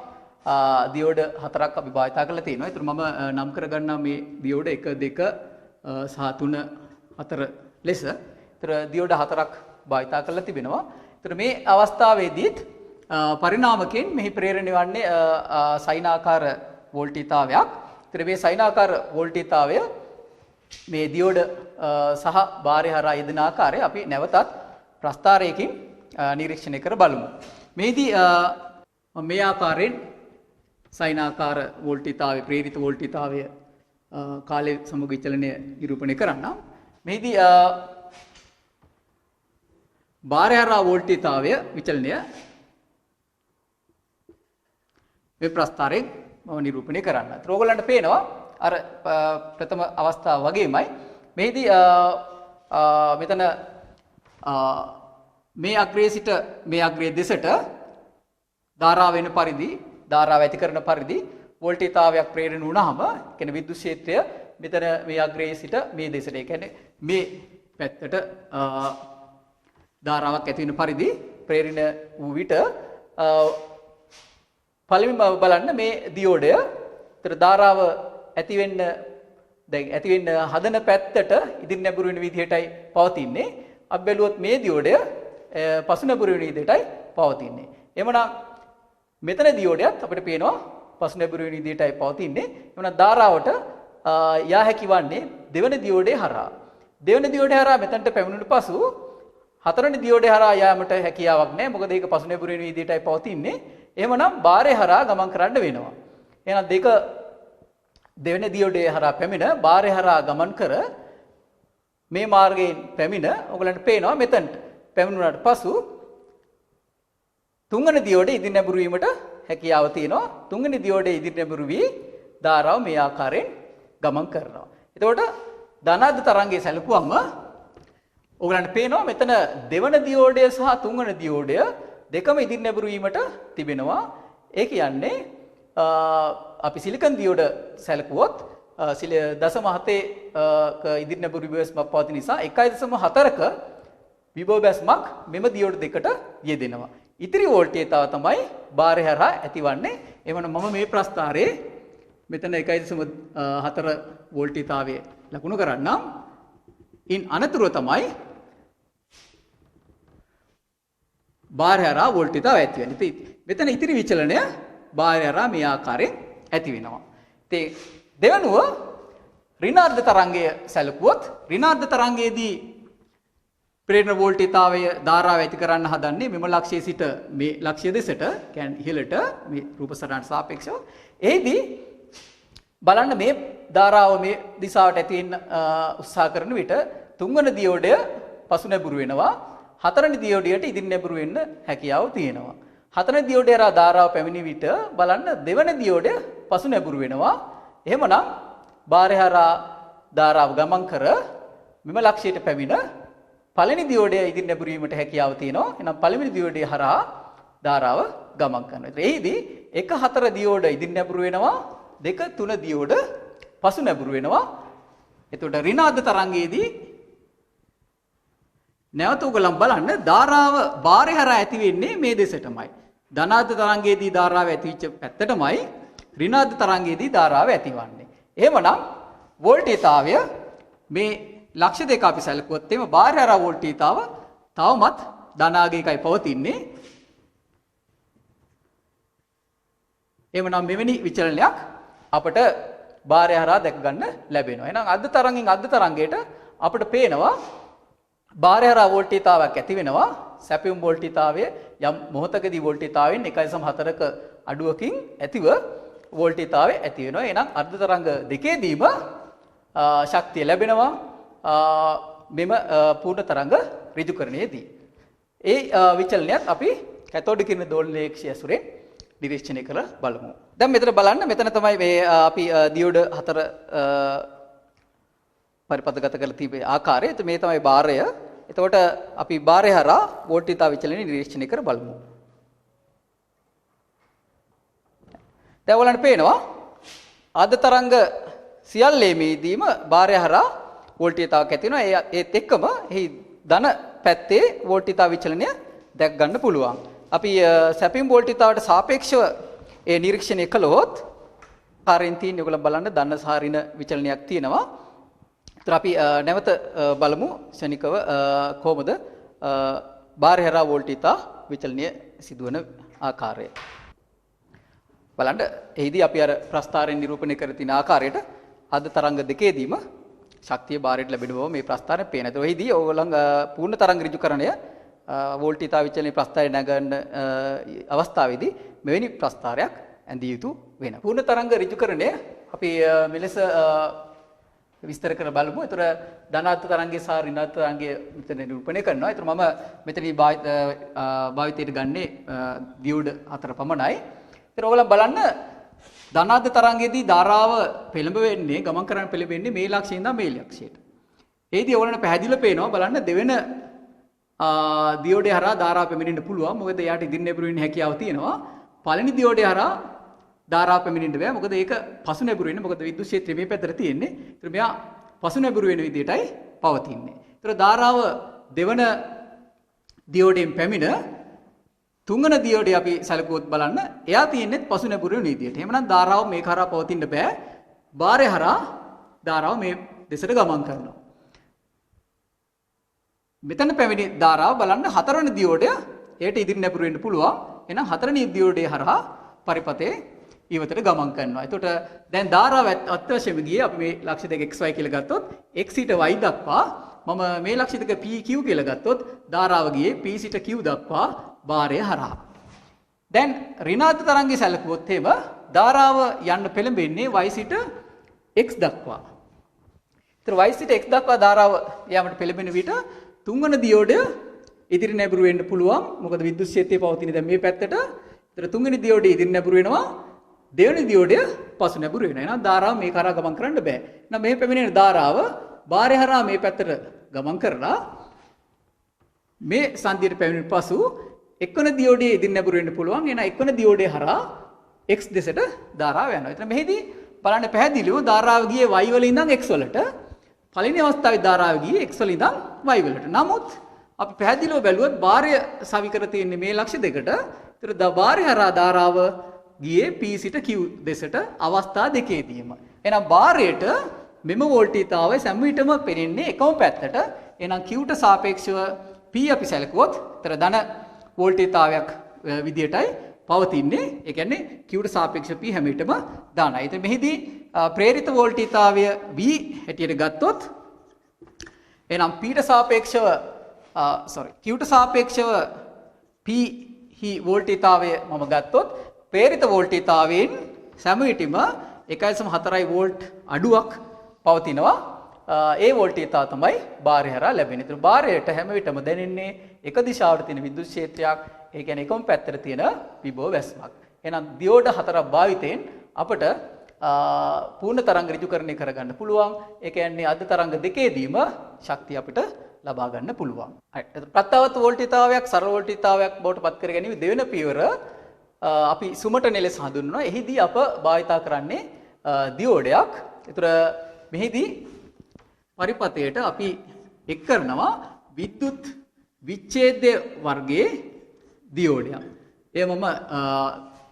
දියෝඩ 4ක් අපි භාවිතා කරලා තියෙනවා. ඒතර මම නම් කරගන්නා මේ දියෝඩ 1 2 සහ 3 4 ලෙස. ඒතර දියෝඩ 4ක් භාවිතා කරලා තිබෙනවා. ඒතර මේ අවස්ථාවේදීත් පරිණාමකෙන් මෙහි ප්‍රේරණය වන්නේ සයිනාකාර වෝල්ටීතාවයක්. ඒතර මේ සයිනාකාර වෝල්ටීතාවය මේ දියෝඩ සහ බාරය හරහා යෙදෙන ආකාරය අපි නැවතත් ප්‍රස්ථාරයකින් නිරීක්ෂණය කර බලමු. මේදී මේ ආකාරයෙන් සයිනාකාර වෝල්ටීතාවය ප්‍රේරිත වෝල්ටීතාවය කාලය සමග විචලනය නිරූපණය කරන්නම්. මේදී බාරය හරහා වෝල්ටීතාවය විචලනය මේ ප්‍රස්ථාරයෙන් මම නිරූපණය කරන්න. ඒත් ඕගොල්ලන්ට පේනවා අර ප්‍රථම අවස්ථාව වගේමයි මේදී මෙතන මේ අග්‍රයේ සිට මේ අග්‍රයේ දෙසට ධාරාව වෙන පරිදි ධාරාව ඇති කරන පරිදි වෝල්ටේජතාවයක් ප්‍රේරණය වුණාම කියන්නේ විද්‍යුත් ක්ෂේත්‍රය මෙතන මේ අග්‍රයේ සිට මේ දෙසට ඒ කියන්නේ මේ පැත්තට ධාරාවක් ඇති වෙන පරිදි ප්‍රේරණය වූ විට පළමුව බලන්න මේ දියෝඩය ඒතර ධාරාව ඇති වෙන්න දැන් ඇති වෙන්න හදන පැත්තට ඉදිරි නැඹුරු වෙන විදිහටයි පවතින්නේ. අපි බැලුවොත් මේ දියෝඩය පසු නැඹුරු වෙන විදිහටයි පවතින්නේ. එhmenan මෙතන දියෝඩයත් අපිට පේනවා පසු නැඹුරු වෙන විදිහටයි පවතින්නේ. එhmenan ධාරාවට යා හැකි වන්නේ දෙවන දියෝඩය හරහා. දෙවන දියෝඩය හරහා මෙතනට පැමිණුණු පසු හතරවෙනි දියෝඩය හරහා යාමට හැකියාවක් නැහැ. මොකද ඒක පසු නැඹුරු වෙන විදිහටයි පවතින්නේ. එහෙමනම් බාරය හරහා ගමන් කරන්න වෙනවා. එහෙනම් දෙක දෙවෙනි දියෝඩය හරහා පැමිණ බාරය හරහා ගමන් කර මේ මාර්ගයෙන් පැමිණ ඔයගලන්ට පේනවා මෙතනට පැමිණුණාට පසු තුන්වෙනි දියෝඩය ඉදිරි නැඹුරු වීමට හැකියාව තියෙනවා. තුන්වෙනි දියෝඩය ඉදිරි නැඹුරු වී ධාරාව මේ ආකාරයෙන් ගමන් කරනවා. එතකොට ධනාත්මක තරංගයේ සැලකුවම ඔයගලන්ට පේනවා මෙතන දෙවන දියෝඩය සහ තුන්වෙනි දියෝඩය දෙකම ඉදිරි නැඹුරු වීමට තිබෙනවා. ඒ කියන්නේ අපි සිලිකන් දියෝඩ සැලකුවොත් 0.7ක ඉදිරි නැඹුරු විභවයක් පවතින නිසා 1.4ක විභව බැස්මක් මෙම දියෝඩ දෙකට යෙදෙනවා. ඉතිරි වෝල්ටේජතාව තමයි බාරය හරහා ඇතිවන්නේ. එවනම් මම මේ ප්‍රස්ථාරයේ මෙතන 1.4 වෝල්ටේජතාවය ලකුණු කරන්නම්. ඉන් අනතුරුව තමයි බාරය හරහා වෝල්ටේජතාව ඇති වෙන්නේ. ඉතින් මෙතන ඉතිරි විචලනය බාරය හරහා මේ ආකාරයෙන් ඇති වෙනවා. ඉතින් දෙවනුව ඍණාර්ධ තරංගය සැලකුවොත් ඍණාර්ධ තරංගයේදී ප්‍රේරණ වෝල්ටේජතාවය ධාරාව ඇති කරන්න හදන්නේ මෙම ලක්ෂයේ සිට මේ ලක්ෂ්‍ය දෙසට කියන්නේ ඉහළට මේ රූප සටහනට සාපේක්ෂව. එෙහිදී බලන්න මේ ධාරාව මේ දිශාවට ඇති වෙන්න උත්සාහ කරන විට තුන්වන දියෝඩය පසු නැඹුරු වෙනවා. හතරවෙනි දියෝඩයට ඉදිරි නැඹුරු වෙන්න හැකියාව තියෙනවා. හතරවෙනි දියෝඩය හරහා ධාරාව පැමිණි විට බලන්න දෙවන දියෝඩය පසු නැඹුරු වෙනවා. එහෙමනම් බාරය හරහා ධාරාව ගමන් කර මෙම ලක්ෂයට පැමිණ පළවෙනි දියෝඩය ඉදිරි නැඹුරු වීමට හැකියාව තියෙනවා. එහෙනම් පළවෙනි දියෝඩය හරහා ධාරාව ගමන් කරනවා. එෙහිදී 1-4 දියෝඩ ඉදිරි නැඹුරු වෙනවා. 2-3 දියෝඩ පසු නැඹුරු වෙනවා. එතකොට ඍණාර්ධ තරංගයේදී නැවත උගලම් බලන්න ධාරාව බාරය හරහා ඇති වෙන්නේ මේ දෙසටමයි. ධනාර්ධ තරංගයේදී ධාරාව ඇතිවෙච්ච පැත්තටමයි ඍණාර්ධ තරංගයේදී ධාරාව ඇතිවන්නේ. එහෙමනම් වෝල්ටේජතාවය මේ ලක්ෂ්‍ය දෙක අපි සැලකුවොත් එimhe බාරය හරහා වෝල්ටේජතාව තවමත් ධනාගයකයි පවතින්නේ. එහෙමනම් මෙවැනි විචලනයක් අපට බාරය හරහා දැක ගන්න ලැබෙනවා. එහෙනම් අද්ද තරංගෙන් අද්ද තරංගයට අපිට පේනවා බාරය හරහා වෝල්ටේජතාවයක් ඇති වෙනවා. සැපයුම් වෝල්ටේජතාවය යම් මොහොතකදී වෝල්ටේජතාවයෙන් 1.4ක අඩුවකින් ඇතිව වෝල්ටේජතාවය ඇති වෙනවා. එහෙනම් අර්ධ තරංග දෙකේදීම ශක්තිය ලැබෙනවා මෙම පූර්ණ තරංග ඍජුකරණයේදී. ඒ විචලනයත් අපි කැතෝඩ කිරණ දෝලනයේක්ෂය ඇසුරෙන් නිරීක්ෂණය කර බලමු. දැන් මෙතන බලන්න මෙතන තමයි මේ අපි දියෝඩ 4 පරිපථගත කරලා තිබේ ආකාරය. මේ තමයි බාරය. එතකොට අපි බාරය හරහා වෝල්ටේජතාව විචලනය නිරීක්ෂණය කර බලමු. දැන් ඔයාලන්ට පේනවා ආද තරංග සියල්ලේමේදීම බාරය හරහා වෝල්ටේජතාවක් ඇති වෙනවා. ඒත් එක්කම එහි ධන පැත්තේ වෝල්ටේජතාව විචලනය දැක් ගන්න පුළුවන්. අපි සැපීම් වෝල්ටේජතාවට සාපේක්ෂව ඒ නිරීක්ෂණය කළොත් කාර්යයෙන් තියෙන ඔයගොල්ලෝ බලන්න ධන සහ ඍණ විචලනයක් තියෙනවා. ඒතර අපි නැවත බලමු ශනිකව කොහොමද බාරය හරහා වෝල්ටේජතාව විචලනය සිදුවන ආකාරය. බලන්න එහිදී අපි අර ප්‍රස්ථාරයෙන් නිරූපණය කර තියෙන ආකාරයට අද තරංග දෙකේදීම ශක්තිය බාරයට ලැබෙන බව මේ ප්‍රස්ථාරයෙන් පේන. ඒතර එහිදී ඕගොල්ලන් පූර්ණ තරංග ඍජුකරණය වෝල්ටේජතාව විචලනයේ ප්‍රස්ථාරය නගන අවස්ථාවේදී මෙවැනි ප්‍රස්ථාරයක් ඇඳිය යුතු වෙනවා. පූර්ණ තරංග ඍජුකරණය අපි මෙලෙස විස්තර කර බලමු. ඒතර ධනාත්මක තරංගයේ සහ ඍණාත්මක තරංගයේ මෙතන නිරූපණය කරනවා. ඒතර මම මෙතනදී භාවිතයට ගන්නේ දියෝඩ 4 පමණයි. ඒතර ඔයගොල්ලන් බලන්න ධනාත්මක තරංගයේදී ධාරාව පෙළඹ වෙන්නේ ගමන් කරන්න පෙළඹෙන්නේ මේ ලක්ෂයෙන් ඉඳන් මේ ලක්ෂයට. ඒදී ඔයගොල්ලන්ට පැහැදිලිව පේනවා බලන්න දෙවෙන දියෝඩය හරහා ධාරාව පැමිණෙන්න පුළුවන්. මොකද එයාට ඉදිරි නැඹුරු වෙන්න හැකියාව තියෙනවා. පළවෙනි දියෝඩය හරහා ධාරාව පැමිණෙන්න බෑ. මොකද ඒක පසු නැඹුරු වෙන්නේ. මොකද විද්‍යුත් ක්ෂේත්‍රය මේ පැත්තට තියෙන්නේ. ඒතර මෙයා පසු නැඹුරු වෙන විදිහටයි පවතින්නේ. ඒතර ධාරාව දෙවන දියෝඩයෙන් පැමිණ තුන්වන දියෝඩය අපි සැලකුවොත් බලන්න එයා තියෙන්නේ පසු නැඹුරු වෙන විදිහට. එහෙමනම් ධාරාව මේක හරහා පවතින්න බෑ. බාරය හරහා ධාරාව මේ දෙසට ගමන් කරනවා. මෙතන පැමිණි ධාරාව බලන්න හතරවෙනි දියෝඩය ඒට ඉදිරි නැඹුරු වෙන්න පුළුවන්. එහෙනම් හතරවෙනි දියෝඩය හරහා පරිපතේ ඊවතට ගමන් කරනවා. එතකොට දැන් ධාරාව අත්‍යවශ්‍යම ගියේ අපි මේ ලක්ෂ දෙක xy කියලා ගත්තොත් x ඊට y දක්වා මම මේ ලක්ෂ දෙක p q කියලා ගත්තොත් ධාරාව ගියේ p සිට q දක්වා බාරය හරහා. දැන් ඍණාත්මක තරංගය සැලකුවොත් එහෙම ධාරාව යන්න පෙළඹෙන්නේ y සිට x දක්වා. ඒතර y සිට x දක්වා ධාරාව යාමට පෙළඹෙන විට තුන්වන දියෝඩය ඉදිරි නැඹුරු වෙන්න පුළුවන්. මොකද විද්‍යුත් ක්ෂේත්‍රය පවතින දැන් මේ පැත්තට. ඒතර තුන්වෙනි දියෝඩය ඉදිරි නැඹුරු වෙනවා. දෙවෙනි දියෝඩය පසු නැඹුරු වෙනවා. එහෙනම් ධාරාව මේක හරහා ගමන් කරන්න බෑ. එහෙනම් මේ පැමිණෙන ධාරාව බාරය හරහා මේ පැත්තට ගමන් කරලා මේ සංදියට පැමිණෙන පසු එක්වන දියෝඩයේ ඉදිරි නැඹුරු වෙන්න පුළුවන්. එහෙනම් එක්වන දියෝඩය හරහා x දෙසට ධාරාව යනවා. එතන මෙහිදී බලන්න පැහැදිලිව ධාරාව ගියේ y වල ඉඳන් x වලට. පළවෙනි අවස්ථාවේ ධාරාව ගියේ x වල ඉඳන් y වලට. නමුත් අපි පැහැදිලිව බැලුවොත් බාරය සවිකර තියෙන්නේ මේ ලක්ෂ දෙකට. ඒතර බාරය හරහා ධාරාව ගියේ p සිට q දෙසට අවස්ථා දෙකේදීම. එහෙනම් බාරයට මෙම වෝල්ටීයතාවය සෑම විටම පෙනෙන්නේ එකම පැත්තට. එහෙනම් q ට සාපේක්ෂව p අපි සැලකුවොත් ඒතර ධන වෝල්ටීයතාවයක් විදියටයි පවතින්නේ. ඒ කියන්නේ q ට සාපේක්ෂව p හැම විටම දානයි. ඉතින් මෙහිදී ප්‍රේරිත වෝල්ටීයතාවය v හැටියට ගත්තොත් එහෙනම් p ට සාපේක්ෂව q ට සාපේක්ෂව p හි වෝල්ටීයතාවය මම ගත්තොත් ප්‍රේරිත වෝල්ටීයතාවයෙන් සෑම විටම 1.4 වෝල්ට් අඩුවක් පවතිනවා. ඒ වෝල්ටීයතාව තමයි බාරය හරහා ලැබෙන්නේ. ඒතර බාරයට හැම විටම දැනෙන්නේ එක දිශාවට තියෙන විද්‍යුත් ක්ෂේත්‍රයක්. ඒ කියන්නේ එකම පැත්තට තියෙන විභව වැස්මක්. එහෙනම් දියෝඩ හතරක් භාවිතයෙන් අපට පූර්ණ තරංග ඍජුකරණය කරගන්න පුළුවන්. ඒ කියන්නේ අර්ධ තරංග දෙකේදීම ශක්තිය අපිට ලබා ගන්න පුළුවන්. ප්‍රත්‍යවර්ත වෝල්ටීයතාවයක් සරල වෝල්ටීයතාවයක් බවට පත් කර ගැනීම දෙවෙනි පියවර අපි සුමටන ලෙස හඳුන්වනවා. එහිදී අප භාවිතා කරන්නේ දියෝඩයක්. ඒතර මෙහිදී පරිපතයට අපි එක් කරනවා විද්‍යුත් විච්ඡේද්‍ය වර්ගයේ දියෝඩයක්. ඒ මම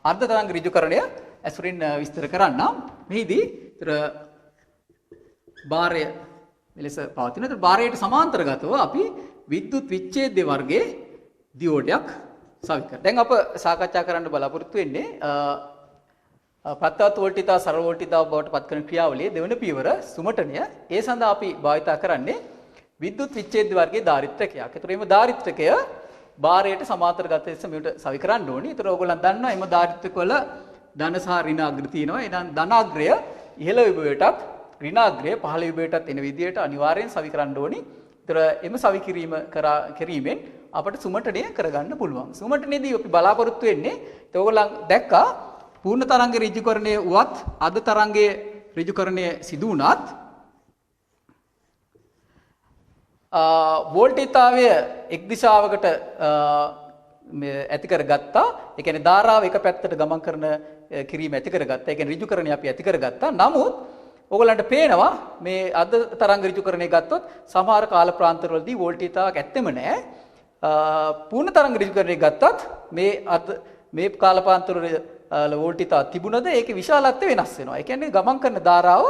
අර්ධ තරංග ඍජුකරණය ඇසුරින් විස්තර කරන්නම්. මෙහිදී ඒතර බාරය මෙලෙස පවතින. ඒතර බාරයට සමාන්තරගතව අපි විද්‍යුත් විච්ඡේද්‍ය වර්ගයේ දියෝඩයක් සවිකරනවා. දැන් අප සාකච්ඡා කරන්න බලාපොරොත්තු වෙන්නේ ප්‍රත්‍යවර්ත වෝල්ටීයතාව සරල වෝල්ටීයතාව බවට පත් කරන ක්‍රියාවලියේ දෙවන පියවර සුමටනය. ඒ සඳහා අපි භාවිතා කරන්නේ විද්‍යුත් විච්ඡේද්‍ය වර්ගයේ ධාරිත්‍රකයක්. ඒතර මේ ධාරිත්‍රකය බාරයට සමාන්තරගත ලෙස මෙයට සවිකරන්න ඕනි. ඒතර ඕගොල්ලන් දන්නවා මේ ධාරිත්‍රකවල ධන සහ ඍණ අග්‍ර තියෙනවා. එහෙනම් ධනාග්‍රය ඉහළ විභවයටත් ඍණාග්‍රය පහළ විභවයටත් එන විදිහට අනිවාර්යෙන් සවිකරන්න ඕනි. ඒතර එම සවිකිරීම කිරීමෙන් අපට සුමටනය කරගන්න පුළුවන්. සුමටනයේදී අපි බලාපොරොත්තු වෙන්නේ ඕගොල්ලන් දැක්කා පූර්ණ තරංග ඍජුකරණය වුවත් අර්ධ තරංගයේ ඍජුකරණය සිදු වුණත් වෝල්ටීයතාවය එක් දිශාවකට ඇති කරගත්තා. ඒ කියන්නේ ධාරාව එක පැත්තට ගමන් කරන කිරීම ඇති කරගත්තා. ඒ කියන්නේ ඍජුකරණය අපි ඇති කරගත්තා. නමුත් ඕගොල්ලන්ට පේනවා මේ අර්ධ තරංග ඍජුකරණය ගත්තොත් සමහර කාල ප්‍රාන්තරවලදී වෝල්ටීයතාවක් ඇත්තෙම නැහැ. පූර්ණ තරංග ඍජුකරණය ගත්තත් මේ කාල ප්‍රාන්තරවල වෝල්ටීයතාව තිබුණද ඒකේ විශාලත්වය වෙනස් වෙනවා. ඒ කියන්නේ ගමන් කරන ධාරාව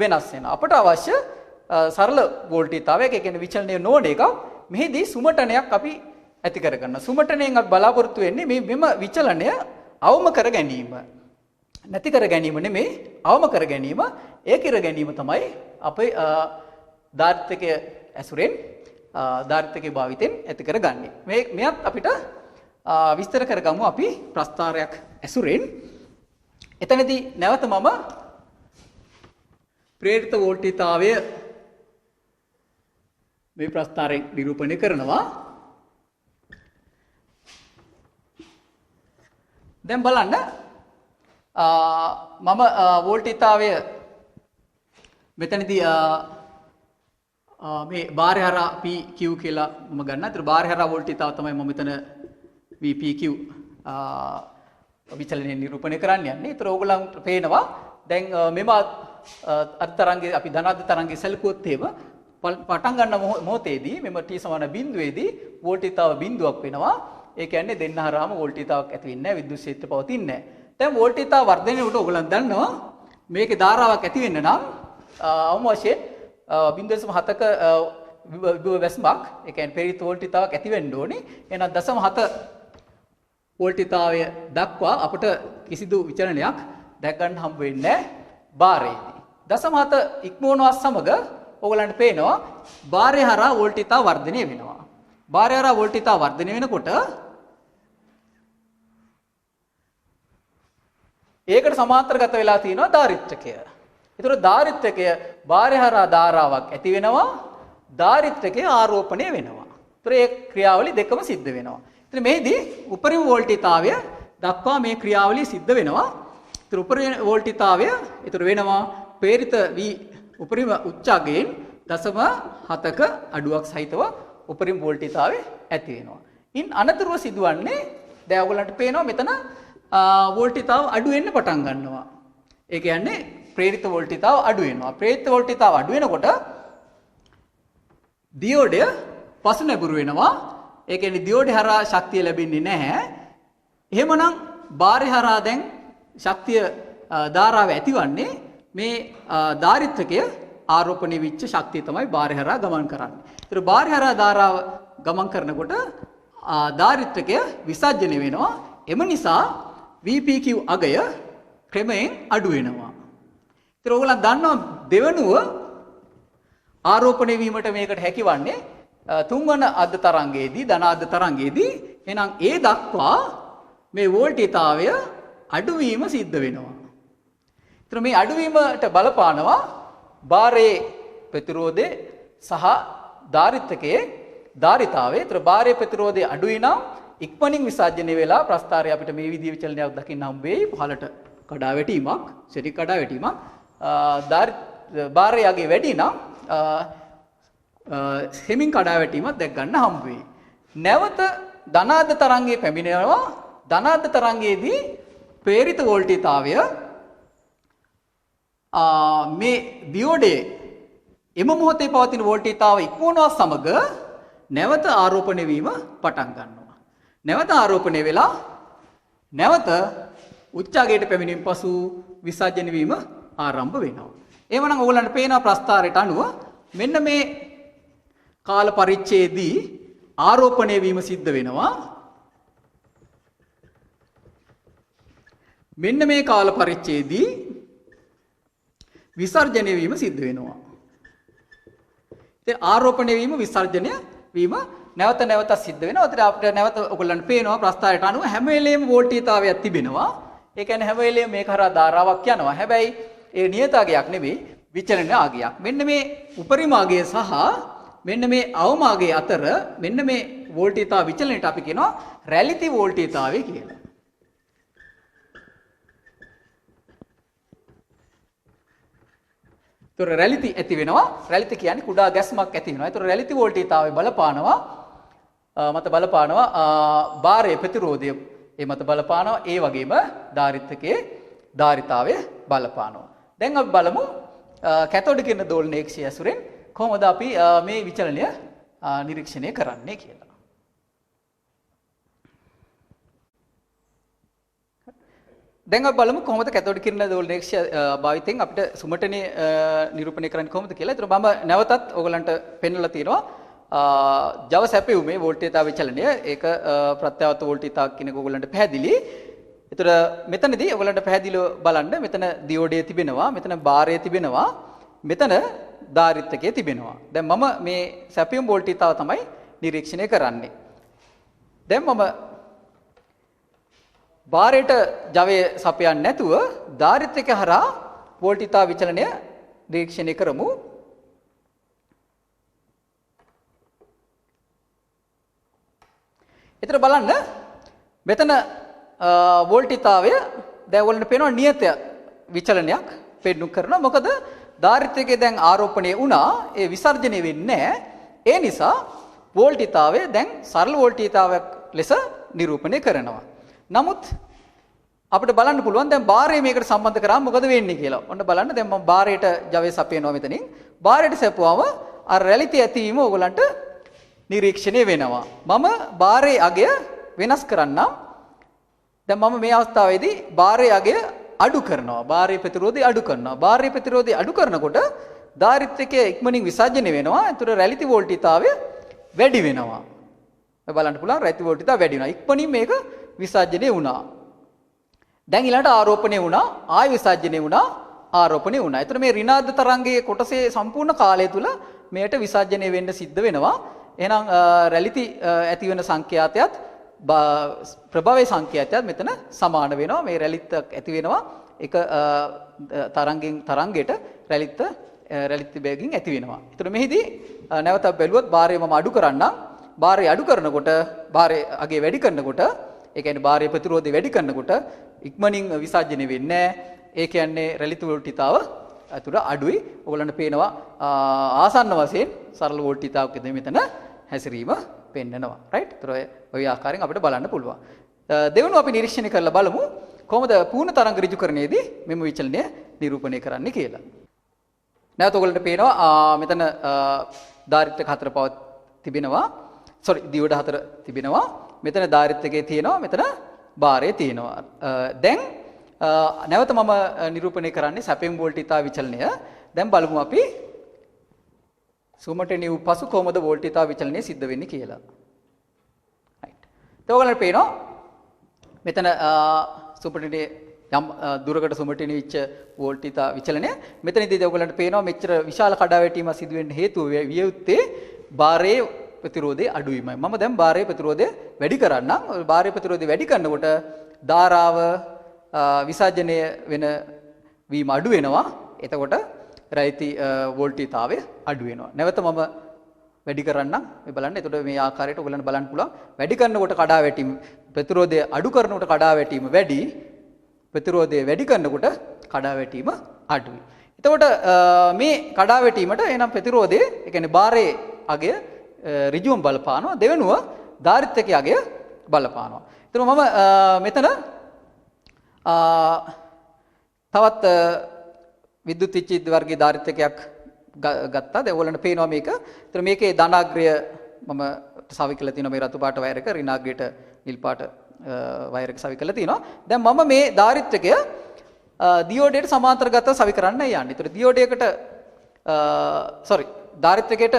වෙනස් වෙනවා. අපට අවශ්‍ය සරල වෝල්ටීයතාවයක් ඒ කියන්නේ විචලනය නොවන එකක්. මෙහිදී සුමටනයක් අපි ඇති කරගන්නවා. සුමටනයෙන් අපි බලාපොරොත්තු වෙන්නේ මෙම විචලනය අවම කර ගැනීම. නැති කර ගැනීම නෙමෙයි අවම කර ගැනීම. ඒ කර ගැනීම තමයි අපේ ධාරිත්‍රකයේ ඇසුරෙන් ධාරිත්‍රකයේ භාවිතෙන් ඇති කරගන්නේ. මෙයත් අපිට විස්තර කරගමු අපි ප්‍රස්ථාරයක් ඇසුරෙන්. එතනදී නැවත මම ප්‍රේරිත වෝල්ටීයතාවය මේ ප්‍රස්ථාරයෙන් නිරූපණය කරනවා. දැන් බලන්න මම වෝල්ටීතාවය මෙතනදී මේ බාහිර හරහා PQ කියලා මම ගන්නවා. ඒතර බාහිර හරහා වෝල්ටීතාව තමයි මම මෙතන VPQ විචලනය නිරූපණය කරන්න යන්නේ. ඒතර ඕගොල්ලන්ට පේනවා දැන් මෙම අර්ථ තරංගයේ අපි ධනාත්මක තරංගයේ සැලකුවොත් එහෙම පටන් ගන්න මොහොතේදී මෙම t සමාන බිඳුවේදී වෝල්ටීතාව බිඳුවක් වෙනවා. ඒ කියන්නේ දෙන්න හරහාම වෝල්ටීතාවක් ඇති වෙන්නේ නැහැ. විද්‍යුත් ක්ෂේත්‍ර පවතින්නේ නැහැ. දැන් වෝල්ටීතාව වර්ධනය වෙනකොට ඕගොල්ලන් දන්නවා මේකේ ධාරාවක් ඇති වෙන්න නම් අවම වශයෙන් 0.7ක විභව වැස්මක් ඒ කියන්නේ පෙරිත වෝල්ටීතාවක් ඇති වෙන්න ඕනේ. එහෙනම් 0.7 වෝල්ටීතාවය දක්වා අපට කිසිදු විචලනයක් දැක් ගන්න හම්බ වෙන්නේ නැහැ බාරයේදී. 0.7 ඉක්මවනවා සමග ඕගලන්ට පේනවා බාරය හරහා වෝල්ටීතාව වර්ධනය වෙනවා. බාරය හරහා වෝල්ටීතාව වර්ධනය වෙනකොට ඒකට සමාන්තරගත වෙලා තියෙනවා ධාරිත්‍රකය. ඒතර ධාරිත්‍රකය බාරය හරහා ධාරාවක් ඇති වෙනවා. ධාරිත්‍රකය ආරෝපණය වෙනවා. ඒතර ඒ ක්‍රියාවලිය දෙකම සිද්ධ වෙනවා. ඒතර මෙහිදී උපරිම වෝල්ටීතාවය දක්වා මේ ක්‍රියාවලිය සිද්ධ වෙනවා. ඒතර උපරිම වෝල්ටීතාවය ඒතර වෙනවා ප්‍රේරිත V උපරිම උච්චාගයෙන් 0.7ක අඩුවක් සහිතව උපරිම වෝල්ටීතාවය ඇති වෙනවා. ඉන් අනතුරුව සිදුවන්නේ දැන් ඔයගලන්ට පේනවා මෙතන වෝල්ටීතාව අඩු වෙන්න පටන් ගන්නවා. ඒ කියන්නේ ප්‍රේරිත වෝල්ටීතාව අඩු වෙනවා. ප්‍රේරිත වෝල්ටීතාව අඩු වෙනකොට දියෝඩය පසු නැඹුරු වෙනවා. ඒ කියන්නේ දියෝඩය හරහා ශක්තිය ලැබෙන්නේ නැහැ. එහෙමනම් බාරය හරහා දැන් ශක්තිය ධාරාව ඇතිවන්නේ මේ ධාරිත්‍රකය ආරෝපණය වෙච්ච ශක්තිය තමයි බාරය හරහා ගමන් කරන්නේ. ඒතර බාරය හරහා ධාරාව ගමන් කරනකොට ධාරිත්‍රකය විසර්ජනය වෙනවා. එම නිසා VPQ අගය ක්‍රමයෙන් අඩු වෙනවා. ඒතර ඕගොල්ලන් දන්නවා දෙවනුව ආරෝපණය වීමට මේකට හැකිවන්නේ තුන්වන අද්ද තරංගයේදී ධන අද්ද තරංගයේදී එහෙනම් ඒ දක්වා මේ වෝල්ටීතාවය අඩුවීම සිද්ධ වෙනවා. ඒතර මේ අඩුවීමට බලපානවා බාරයේ ප්‍රතිරෝධය සහ ධාරිත්‍රකයේ ධාරිතාවය. ඒතර බාරයේ ප්‍රතිරෝධය අඩුයි නම් ඉක්මනින් විසර්ජනය වෙලා ප්‍රස්ථාරය අපිට මේ විදිහේ විචලනයක් දකින්න හම්බ වෙයි. පහළට කඩා වැටීමක්, ශරීර කඩා වැටීමක්. බාරය යගේ වැඩි නම් හිමින් කඩා වැටීමක් දැක් ගන්න හම්බ වෙයි. නැවත ධනාත්මක තරංගයේ පැමිණෙනවා. ධනාත්මක තරංගයේදී ප්‍රේරිත වෝල්ටීතාවය මේ දියෝඩයේ එම මොහොතේ පවතින වෝල්ටීතාව ඉක්මවනවා සමග නැවත ආරෝපණය වීම පටන් ගන්නවා. නැවත ආරෝපණය වෙලා නැවත උච්චාගයට පැමිණීම පසු විසර්ජන වීම ආරම්භ වෙනවා. එවනම් ඕගොල්ලන්ට පේන ප්‍රස්ථාරයට අනුව මෙන්න මේ කාල පරිච්ඡේදදී ආරෝපණය වීම සිද්ධ වෙනවා. මෙන්න මේ කාල පරිච්ඡේදදී විසර්ජනය වීම සිද්ධ වෙනවා. ඉතින් ආරෝපණය වීම විසර්ජනය වීම නැවත නැවත සිද්ධ වෙනවා. ඒතර අපිට නැවත ඔයගොල්ලන්ට පේනවා ප්‍රස්ථාරයට අනුව හැම වෙලේම වෝල්ටීතාවයක් තිබෙනවා. ඒ කියන්නේ හැම වෙලේම මේක හරහා ධාරාවක් යනවා. හැබැයි ඒ නියතාගයක් නෙවෙයි විචලන ආගයක්. මෙන්න මේ උපරිම ආගය සහ මෙන්න මේ අවම ආගය අතර මෙන්න මේ වෝල්ටීතාව විචලනයට අපි කියනවා රැලිතිව් වෝල්ටීතාවය කියලා. ඒතර රැලිති ඇති වෙනවා. රැලිති කියන්නේ කුඩා ගැස්මක් ඇති වෙනවා. ඒතර රැලිති වෝල්ටීතාවය බලපානවා බාරයේ ප්‍රතිරෝධය මත බලපානවා. ඒ වගේම ධාරිත්‍රකයේ ධාරිතාවය බලපානවා. දැන් අපි බලමු කැතෝඩ කිරණ දෝලනයේක්ෂය ඇසුරෙන් කොහොමද අපි මේ විචලනය නිරීක්ෂණය කරන්නේ කියලා. දැන් අපි බලමු කොහොමද කැතෝඩ කිරණ දෝලනයේක්ෂය භාවිතයෙන් අපිට සුමටනේ නිරූපණය කරන්නේ කොහොමද කියලා. ඒතර මම නැවතත් ඕගලන්ට පෙන්වලා තියෙනවා ජව සැපෙවුමේ වෝල්ටීතාව විචලනය. ඒක ප්‍රත්‍යවර්ත වෝල්ටීතාවක් කියන එක ඕගලන්ට පැහැදිලි. ඒතර මෙතනදී ඔයගලන්ට පැහැදිලිව බලන්න මෙතන දියෝඩය තිබෙනවා, මෙතන බාරය තිබෙනවා, මෙතන ධාරිත්‍රකය තිබෙනවා. දැන් මම මේ සැපියුම් වෝල්ටීතාව තමයි නිරීක්ෂණය කරන්නේ. දැන් මම බාරයට ජවය සපයන්නේ නැතුව ධාරිත්‍රකය හරහා වෝල්ටීතාව විචලනය නිරීක්ෂණය කරමු. ඒතර බලන්න මෙතන වෝල්ටීතාවය දැන් ඔයගොල්ලන්ට පේනවා නියත විචලනයක් පෙන්නු කරනවා. මොකද ධාරිත්‍රකයේ දැන් ආරෝපණය වුණා ඒ විසර්ජනය වෙන්නේ නැහැ. ඒ නිසා වෝල්ටීතාවය දැන් සරල වෝල්ටීතාවයක් ලෙස නිරූපණය කරනවා. නමුත් අපිට බලන්න පුළුවන් දැන් බාරය මේකට සම්බන්ධ කරාම මොකද වෙන්නේ කියලා. ඔන්න බලන්න දැන් මම බාරයට ජවය සපයනවා මෙතනින්. බාරයට සපුවාම අර රැලිති ඇතිවීම ඕගලන්ට නිරීක්ෂණය වෙනවා. මම බාරයේ අගය වෙනස් කරන්නම්. දැන් මම මේ අවස්ථාවේදී බාරයේ අගය අඩු කරනවා. බාරයේ ප්‍රතිරෝධය අඩු කරනවා. බාරයේ ප්‍රතිරෝධය අඩු කරනකොට ධාරිත්‍රකයේ ඉක්මනින් විසර්ජනය වෙනවා. ඒතර රැලිති වෝල්ටීතාවය වැඩි වෙනවා. බලන්න පුළුවන් රැලිති වෝල්ටීතාවය වැඩි වෙනවා. ඉක්මනින් මේක විසර්ජනය වුණා. දැන් ඊළඟට ආරෝපණය වුණා, ආය විසර්ජනය වුණා, ආරෝපණය වුණා. ඒතර මේ ඍණාද්ද තරංගයේ කොටසේ සම්පූර්ණ කාලය තුල මෙයට විසර්ජනය වෙන්න සිද්ධ වෙනවා. එහෙනම් රැලිති ඇති වෙන සංඛ්‍යාතයත් ප්‍රභවයේ සංඛ්‍යාතයත් මෙතන සමාන වෙනවා. මේ රැලිත් ඇති වෙනවා එක තරංගෙන් තරංගයට රැලිත් වේගකින් ඇති වෙනවා. ඒතර මෙහිදී නැවතත් බැලුවොත් බාරය මම අඩු කරන්නම්. බාරය අඩු කරනකොට බාරය අගේ වැඩි කරනකොට ඒ කියන්නේ බාරයේ ප්‍රතිරෝධය වැඩි කරනකොට ඉක්මනින් විසර්ජනය වෙන්නේ නැහැ. ඒ කියන්නේ රැලිති වෝල්ටීතාව අතුර අඩුයි. ඔයගලන්ට පේනවා ආසන්න වශයෙන් සරල වෝල්ටීතාවක මෙතන හැසිරීම පෙන්නනවා. රයිට්? ඒතර ඔය ආකාරයෙන් අපිට බලන්න පුළුවන්. දෙවෙනුව අපි නිරීක්ෂණය කරලා බලමු කොහොමද පූර්ණ තරංග ඍජුකරණයේදී මෙම විචලනය නිරූපණය කරන්නේ කියලා. නැවත ඔයගලන්ට පේනවා මෙතන ධාරිත්‍රක හතර පව තිබෙනවා. දියෝඩ හතර තිබෙනවා. මෙතන ධාරිත්‍රකයේ තියෙනවා. මෙතන බාරයේ තියෙනවා. දැන් නැවත මම නිරූපණය කරන්නේ සැපෙම් වෝල්ටීතාව විචලනය. දැන් බලමු අපි සුමට නිව් පසු කොහොමද වෝල්ටීතාව විචලනය සිද්ධ වෙන්නේ කියලා. රයිට්. ඒක ඔයගලන්ට පේනවා මෙතන සුමටනේ යම් දුරකට සුමටනේ විච්ච වෝල්ටීතාව විචලනය. මෙතනදී ඔයගලන්ට පේනවා මෙච්චර විශාල කඩාවැටීමක් සිදු වෙන්න හේතුව විය යුත්තේ බාරයේ ප්‍රතිරෝධය අඩුවීමයි. මම දැන් බාරයේ ප්‍රතිරෝධය වැඩි කරන්නම්. බාරයේ ප්‍රතිරෝධය වැඩි කරනකොට ධාරාව විසර්ජනය වෙන වීම අඩු වෙනවා. එතකොට රැලිති වෝල්ටීතාවය අඩු වෙනවා. නැවත මම වැඩි කරන්නම්. මේ බලන්න. එතකොට මේ ආකාරයට ඔයගලන්ට බලන්න පුළුවන්. වැඩි කරනකොට කඩාවැටීම ප්‍රතිරෝධය අඩු කරනකොට කඩාවැටීම වැඩි. ප්‍රතිරෝධය වැඩි කරනකොට කඩාවැටීම අඩුයි. එතකොට මේ කඩාවැටීමට එනම් ප්‍රතිරෝධය ඒ කියන්නේ බාරයේ අගය ඍජුවම බලපානවා. දෙවෙනුව ධාරිත්‍රකයේ අගය බලපානවා. එතන මම මෙතන තවත් විද්‍යුත් විච්ඡේද වර්ගයේ ධාරිත්‍රකයක් ගත්තා. දැන් ඔයගොල්ලන්ට පේනවා මේක. එතන මේකේ ධනාග්‍රය මම සවි කළා තියෙනවා මේ රතු පාට වයර් එක, ඍණාග්‍රයට නිල් පාට වයර් එක සවි කළා තියෙනවා. දැන් මම මේ ධාරිත්‍රකය දියෝඩයට සමාන්තරගතව සවි කරන්න යන්නේ. ඒතර දියෝඩයකට ධාරිත්‍රකයට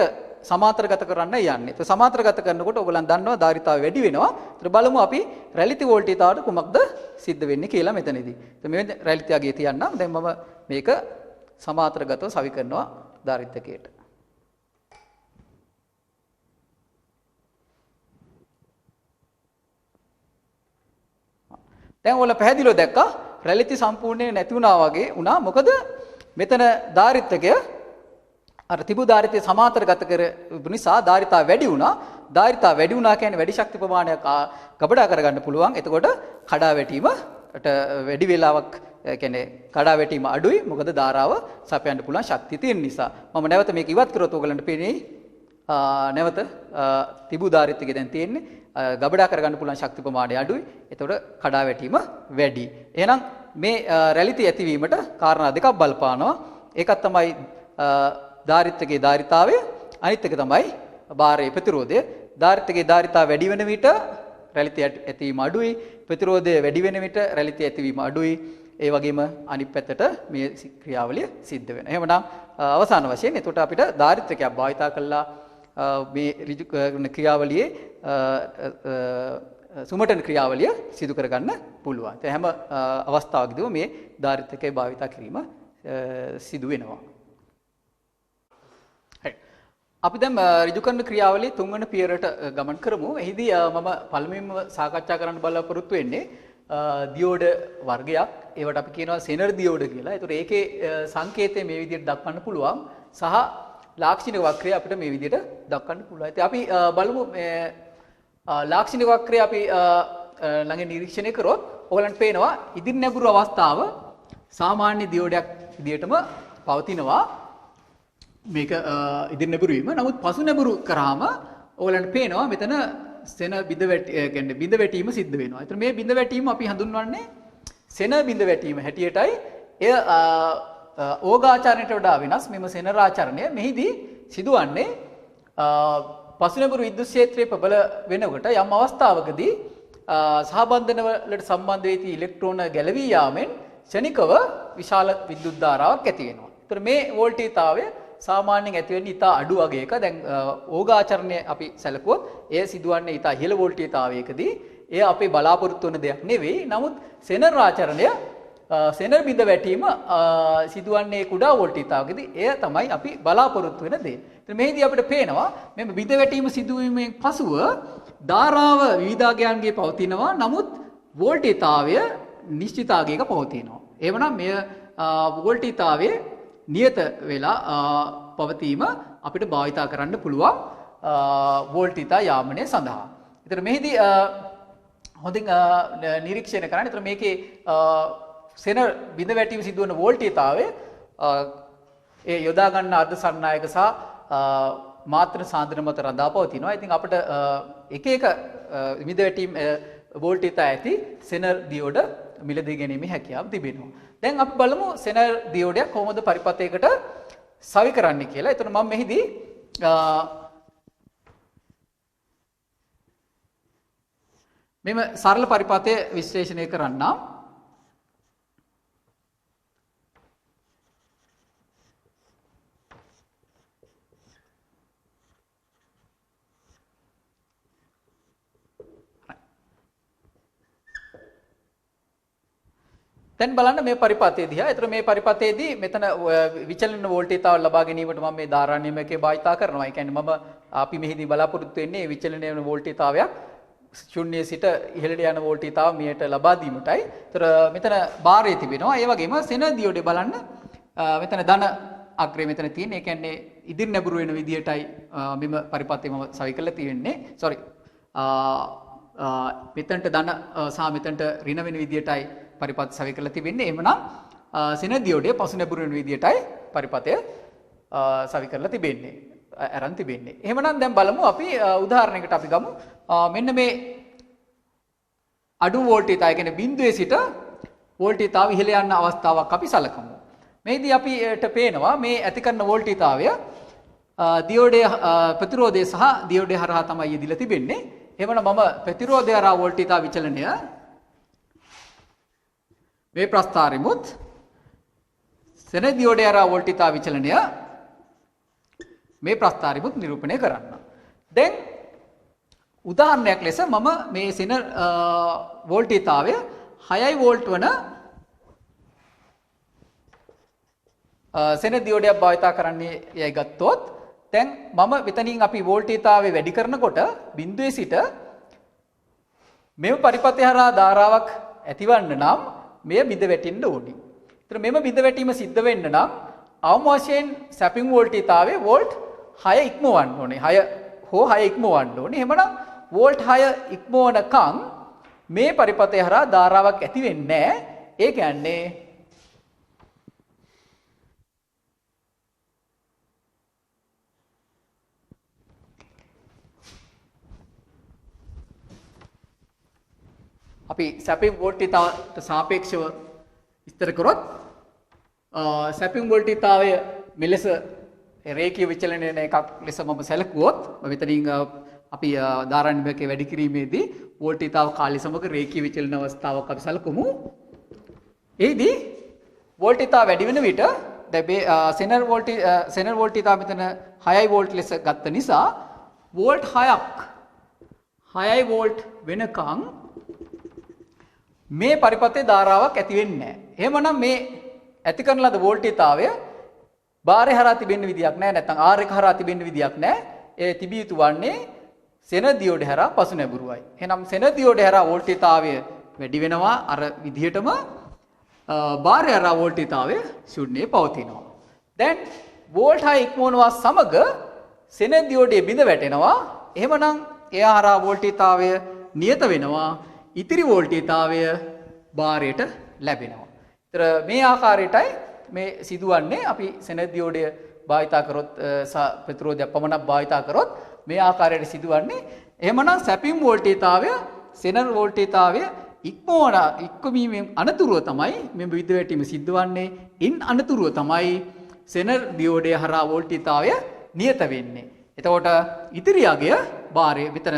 සමාන්තරගත කරන්න යන්නේ. ඒක සමාන්තරගත කරනකොට ඔයගොල්ලන් දන්නවා ධාරිතාවය වැඩි වෙනවා. ඒතර බලමු අපි රැලිති වෝල්ටීතාවට කුමක්ද සිද්ධ වෙන්නේ කියලා මෙතනදී. මේ රැලිති අගය තියන්නම්. දැන් මම මේක සමාන්තරගතව සවි කරනවා ධාරිත්‍රකයට. දැන් ඔයාලා පැහැදිලිව දැක්කා රැලිති සම්පූර්ණයෙන් නැති වුණා වගේ වුණා. මොකද මෙතන ධාරිත්‍රකය අර තිබු ධාරිතය සමාන්තරගත කරපු නිසා ධාරිතාව වැඩි වුණා. ධාරිතාව වැඩි වුණා කියන්නේ වැඩි ශක්ති ප්‍රමාණයක් ගබඩා කරගන්න පුළුවන්. එතකොට කඩාවැටීමට වැඩි වේලාවක් කියන්නේ කඩාවැටීම අඩුයි. මොකද ධාරාව සපයන්න පුළුවන් ශක්තිය තියෙන නිසා. මම නැවත මේක ඉවත් කරොත් ඔයගලන්ට පේන්නේ නැවත තිබු ධාරිතකේ දැන් තියෙන්නේ ගබඩා කරගන්න පුළුවන් ශක්ති ප්‍රමාණය අඩුයි. එතකොට කඩාවැටීම වැඩි. එහෙනම් මේ රැලිති ඇතිවීමට කාරණා දෙකක් බලපානවා. ඒකක් තමයි ධාරිත්‍රකයේ ධාරිතාවය, අනිත් එක තමයි බාරයේ ප්‍රතිරෝධය. ධාරිත්‍රකයේ ධාරිතාව වැඩි වෙන විට රැලිති ඇතිවීම අඩුයි. ප්‍රතිරෝධය වැඩි වෙන විට රැලිති ඇතිවීම අඩුයි. ඒ වගේම අනිත් පැත්තට මේ ක්‍රියාවලිය සිද්ධ වෙනවා. එහෙමනම් අවසාන වශයෙන් එතකොට අපිට ධාරිත්‍රකයක් භාවිතා කළා මේ ඍජු කරන ක්‍රියාවලියේ සුමටන ක්‍රියාවලිය සිදු කරගන්න පුළුවන්. ඒ හැම අවස්ථාවකදීම මේ ධාරිත්‍රකය භාවිතා කිරීම සිදු වෙනවා. අපි දැන් ඍජු කරන ක්‍රියාවලියේ තුන්වන පියවරට ගමන් කරමු. එහිදී මම පළමුවෙන්ම සාකච්ඡා කරන්න බලාපොරොත්තු වෙන්නේ දියෝඩ වර්ගයක්. ඒවට අපි කියනවා සෙනර් දියෝඩ කියලා. ඒතකොට ඒකේ සංකේතය මේ විදිහට දක්වන්න පුළුවන් සහ ලාක්ෂණික වක්‍රය අපිට මේ විදිහට දක්වන්න පුළුවන්. ඉතින් අපි බලමු මේ ලාක්ෂණික වක්‍රය අපි ළඟ නිරීක්ෂණය කරොත් ඔයගලන්ට පේනවා ඉදිරි නැඹුරු අවස්ථාව සාමාන්‍ය දියෝඩයක් විදියටම පවතිනවා. මේක ඉදිරි නැඹුරු වීම. නමුත් පසු නැඹුරු කරාම ඔයගලන්ට පේනවා මෙතන සෙන බිඳ කියන්නේ බිඳ වැටීම සිද්ධ වෙනවා. ඒතර මේ බිඳ වැටීම අපි හඳුන්වන්නේ සෙන බිඳ වැටීම හැටියටයි. එය ඕඝාචරණයට වඩා වෙනස්. මෙම සෙනරාචරණය මෙහිදී සිදුවන්නේ පසු නැඹුරු විද්‍යුත් ක්ෂේත්‍රයේ ප්‍රබල වෙනකොට යම් අවස්ථාවකදී සහබන්ධන වලට සම්බන්ධ වෙති ඉලෙක්ට්‍රෝන ගැලවී යාමෙන් ක්ෂණිකව විශාල විද්‍යුත් ධාරාවක් ඇති වෙනවා. ඒතර මේ වෝල්ටේජතාවය සාමාන්‍යයෙන් ඇති වෙන්නේ ඉතා අඩු වගේක. දැන් ඕඝාචරණය අපි සැලකුවොත් එය සිදුවන්නේ ඉතා ඉහළ වෝල්ටේජතාවයකදී. එය අපේ බලාපොරොත්තු වන දෙයක් නෙවෙයි. නමුත් සෙනරාචරණය සෙනර් බිඳ වැටීම සිදුවන්නේ කුඩා වෝල්ටේජතාවකදී. එය තමයි අපි බලාපොරොත්තු වෙන දේ. ඉතින් මෙහිදී අපිට පේනවා මේ බිඳ වැටීම සිදුවීමෙන් පසුව ධාරාව විවිධාගයන්ගේ පවතිනවා. නමුත් වෝල්ටේජතාවය නිශ්චිතාගයක පවතිනවා. එවනම් මෙය වෝල්ටේජතාවයේ නියත වෙලා පවතීම අපිට භාවිතා කරන්න පුළුවන් වෝල්ටේජතා යාමනය සඳහා. ඒතර මෙහිදී හොඳින් නිරීක්ෂණය කරන්න. ඒතර මේකේ සෙනර් බිඳ වැටීම සිදුවන වෝල්ටේජතාවය ඒ යොදා ගන්න අර්ධ සරණායක සහ මාත්‍ර සාන්ද්‍රණ මත රඳා පවතිනවා. ඉතින් අපිට එක එක බිඳ වැටීම් වෝල්ටේජතා ඇති සෙනර් දියෝඩ මිලදී ගැනීමේ හැකියාව තිබෙනවා. දැන් අපි බලමු සෙනර් දියෝඩයක් කොහොමද පරිපථයකට සවි කරන්නේ කියලා. එතන මම මෙහිදී මෙම සරල පරිපථය විශ්ලේෂණය කරන්නම්. දැන් බලන්න මේ පරිපථය දිහා. ඒතර මේ පරිපථයේදී මෙතන විචලන වෝල්ටේජතාව ලබා ගැනීමට මම මේ ධාරානියමකේ භාවිතා කරනවා. ඒ කියන්නේ අපි මෙහිදී බලාපොරොත්තු වෙන්නේ විචලනය වෙන වෝල්ටේජතාවයක් ශුන්‍යයේ සිට ඉහළට යන වෝල්ටේජතාව මෙයට ලබා දීමටයි. ඒතර මෙතන බාරය තිබෙනවා. ඒ වගේම සෙන දියෝඩේ බලන්න මෙතන ධන අග්‍රය මෙතන තියෙන. ඒ කියන්නේ ඉදිරි නැඹුරු වෙන විදියටයි මෙම පරිපථය මම සවි කරලා තියෙන්නේ. sorry. මෙතනට ධන සහ මෙතනට ඍණ වෙන විදියටයි පරිපථ සවි කරලා තිබෙන්නේ. එහෙමනම් සෙන දියෝඩේ පසු නැඹුරු වෙන විදියටයි පරිපථය සවි කරලා තිබෙන්නේ. අරන් තිබෙන්නේ. එහෙමනම් දැන් බලමු අපි උදාහරණයකට අපි ගමු. මෙන්න මේ අඩු වෝල්ටේජතාවය කියන්නේ බිඳුවේ සිට වෝල්ටේජතාව ඉහළ යන අවස්ථාවක් අපි සලකමු. මේදී අපිට පේනවා මේ ඇති කරන වෝල්ටේජතාවය දියෝඩේ ප්‍රතිරෝධය සහ දියෝඩේ හරහා තමයි යෙදිලා තිබෙන්නේ. එහෙමනම් මම ප්‍රතිරෝධය හරහා වෝල්ටේජතාව විචලනය මේ ප්‍රස්ථාරෙමුත් සෙන දියෝඩේ හරහා වෝල්ටේජතාව විචලනය මේ ප්‍රස්ථාරෙමුත් නිරූපණය කරන්න. දැන් උදාහරණයක් ලෙස මම මේ සෙන වෝල්ටේජතාවය 6 වෝල්ට් වන සෙන දියෝඩයක් භාවිතා කරන්නේ යයි ගත්තොත් දැන් මම මෙතනින් අපි වෝල්ටේජතාවය වැඩි කරනකොට බිඳුවේ සිට මෙම පරිපථය හරහා ධාරාවක් ඇතිවන්න නම් මෙය බිඳ වැටෙන්න ඕනි. ඒතර මෙම බිඳ වැටීම සිද්ධ වෙන්න නම් අවම වශයෙන් සැපින් වෝල්ටේජතාවය වෝල්ට් 6 ඉක්මවන්න ඕනේ. 6 හෝ 6 ඉක්මවන්න ඕනේ. එහෙමනම් වෝල්ට් 6 ඉක්මවනකම් මේ පරිපථය හරහා ධාරාවක් ඇති වෙන්නේ නැහැ. ඒ කියන්නේ අපි සැපින් වෝල්ටේජතාවට සාපේක්ෂව විස්තර කරොත් සැපින් වෝල්ටේජතාවය මෙලෙස රේඛීය විචලනය වෙන එකක් ලෙස මම සැලකුවොත් මෙතනින් අපි ධාරානියමකයේ වැඩි කිරීමේදී වෝල්ටේජතාව කාලය සමග රේඛීය විචලන අවස්ථාවක් අපි සැලකුමු. එෙහිදී වෝල්ටේජතාව වැඩි වෙන විට දැන් සෙනර් වෝල්ටේජතාව මෙතන 6 වෝල්ට් ලෙස ගත්ත නිසා වෝල්ට් 6 වෝල්ට් වෙනකන් මේ පරිපථයේ ධාරාවක් ඇති වෙන්නේ නැහැ. එහෙමනම් මේ ඇති කරන ලද වෝල්ටේජතාවය බාරේ හරහා තිබෙන්න විදියක් නැහැ. නැත්නම් R එක හරහා තිබෙන්න විදියක් නැහැ. ඒ තිබිය යුතු වන්නේ සෙන දියෝඩේ හරහා පසු නැඹුරුවයි. එහෙනම් සෙන දියෝඩේ හරහා වෝල්ටේජතාවය වැඩි වෙනවා අර විදිහටම බාරේ හරහා වෝල්ටේජතාවය ශූන්‍යයේ පවතිනවා. දැන් වෝල්ට් 6 ඉක්මවනවා සමග සෙන දියෝඩේ බිඳ වැටෙනවා. එහෙමනම් එයා හරහා වෝල්ටේජතාවය නියත වෙනවා. ඉතිරි වෝල්ටේජතාවය භාරයට ලැබෙනවා. ඒතර මේ ආකාරයටයි මේ සිදුවන්නේ අපි සෙනර් දියෝඩය භාවිතා කරොත් ප්‍රතිරෝධයක් පමණක් භාවිතා කරොත් මේ ආකාරයට සිදුවන්නේ. එහෙමනම් සැපිම් වෝල්ටේජතාවය සෙනර් වෝල්ටේජතාවය ඉක්මවීමෙන් අනතුරුව තමයි මේ විවිධ වැටීම සිද්ධවන්නේ. ඉන් අනතුරුව තමයි සෙනර් දියෝඩය හරහා වෝල්ටේජතාවය නියත වෙන්නේ. එතකොට ඉතිරි අගය භාරය මෙතන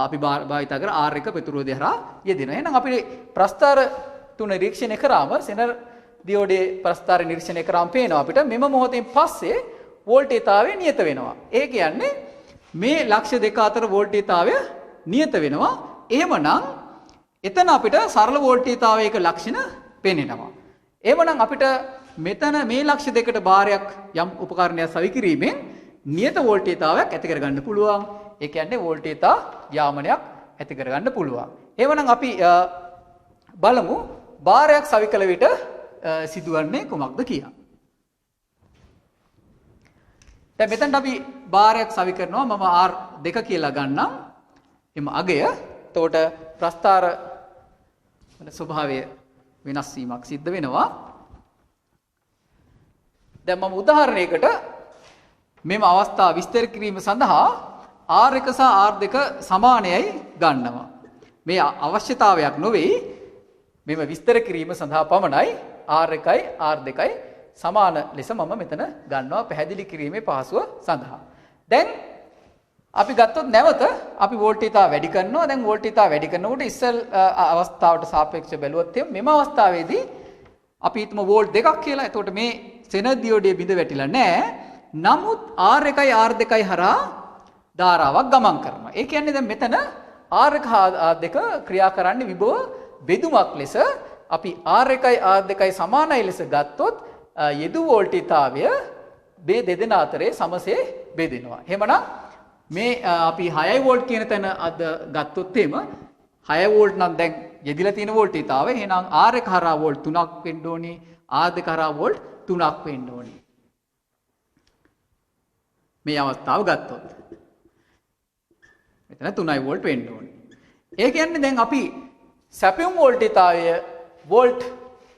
අපි භාවිතා කර R1 ප්‍රතිරෝධය හරහා යෙදෙනවා. එහෙනම් අපි ප්‍රස්ථාර තුන නිරීක්ෂණය කරාම සෙනර් දියෝඩයේ ප්‍රස්ථාර නිරීක්ෂණය කරාම පේනවා අපිට මෙම මොහොතෙන් පස්සේ වෝල්ටේජතාවය නියත වෙනවා. ඒ කියන්නේ මේ ලක්ෂ්‍ය දෙක අතර වෝල්ටේජතාවය නියත වෙනවා. එහෙමනම් එතන අපිට සරල වෝල්ටේජතාවයක ලක්ෂණ පේනවා. එහෙමනම් අපිට මෙතන මේ ලක්ෂ්‍ය දෙකට භාරයක් යම් උපකරණයක් සවි කිරීමෙන් නියත වෝල්ටේජතාවයක් ඇති කරගන්න පුළුවන්. ඒ කියන්නේ වෝල්ටේජතා යාමනයක් ඇති කරගන්න පුළුවන්. එහෙමනම් අපි බලමු භාරයක් සවි කළ විට සිදුවන්නේ කුමක්ද කියලා. දැන් මෙතනට අපි භාරයක් සවි කරනවා. මම R2 කියලා ගන්නම්. එම අගය. එතකොට ප්‍රස්ථාර වල ස්වභාවය වෙනස් වීමක් සිද්ධ වෙනවා. දැන් මම උදාහරණයකට මෙම අවස්ථාව විස්තර කිරීම සඳහා R1 සහ R2 සමානයයි ගන්නවා. මේ අවශ්‍යතාවයක් නොවේ. මෙම විස්තර කිරීම සඳහා පමණයි R1යි R2යි සමාන ලෙස මම මෙතන ගන්නවා පැහැදිලි කිරීමේ පහසුව සඳහා. දැන් අපි ගත්තොත් නැවත අපි වෝල්ටේජතාව වැඩි කරනවා. දැන් වෝල්ටේජතාව වැඩි කරනකොට ඉස්සල් අවස්ථාවට සාපේක්ෂව බැලුවොත් මෙම අවස්ථාවේදී අපි හිතමු වෝල්ට් 2ක් කියලා. එතකොට මේ සෙනර් දියෝඩය බිඳ වැටිලා නැහැ. නමුත් R1යි R2යි හරහා ධාරාවක් ගමන් කරනවා. ඒ කියන්නේ දැන් මෙතන R1 හා R2 ක්‍රියා කරන්නේ විභව බෙදුමක් ලෙස. අපි R1යි R2යි සමානයි ලෙස ගත්තොත් යෙදු වෝල්ටේජතාවය මේ දෙදෙනා අතරේ සමසේ බෙදෙනවා. එහෙමනම් මේ අපි 6 වෝල්ට් කියන තැන අද ගත්තොත් එහෙම 6 වෝල්ට් නම් දැන් යෙදිලා තියෙන වෝල්ටේජතාවය එහෙනම් R1 හරහා වෝල්ට් 3ක් වෙන්න ඕනේ. R2 හරහා වෝල්ට් 3ක් වෙන්න ඕනේ. මේ අවස්ථාව ගත්තොත් මෙතන 3යි වෝල්ට් වෙන්න ඕනේ. ඒ කියන්නේ දැන් අපි සැපයුම් වෝල්ටේජතාවය වෝල්ට්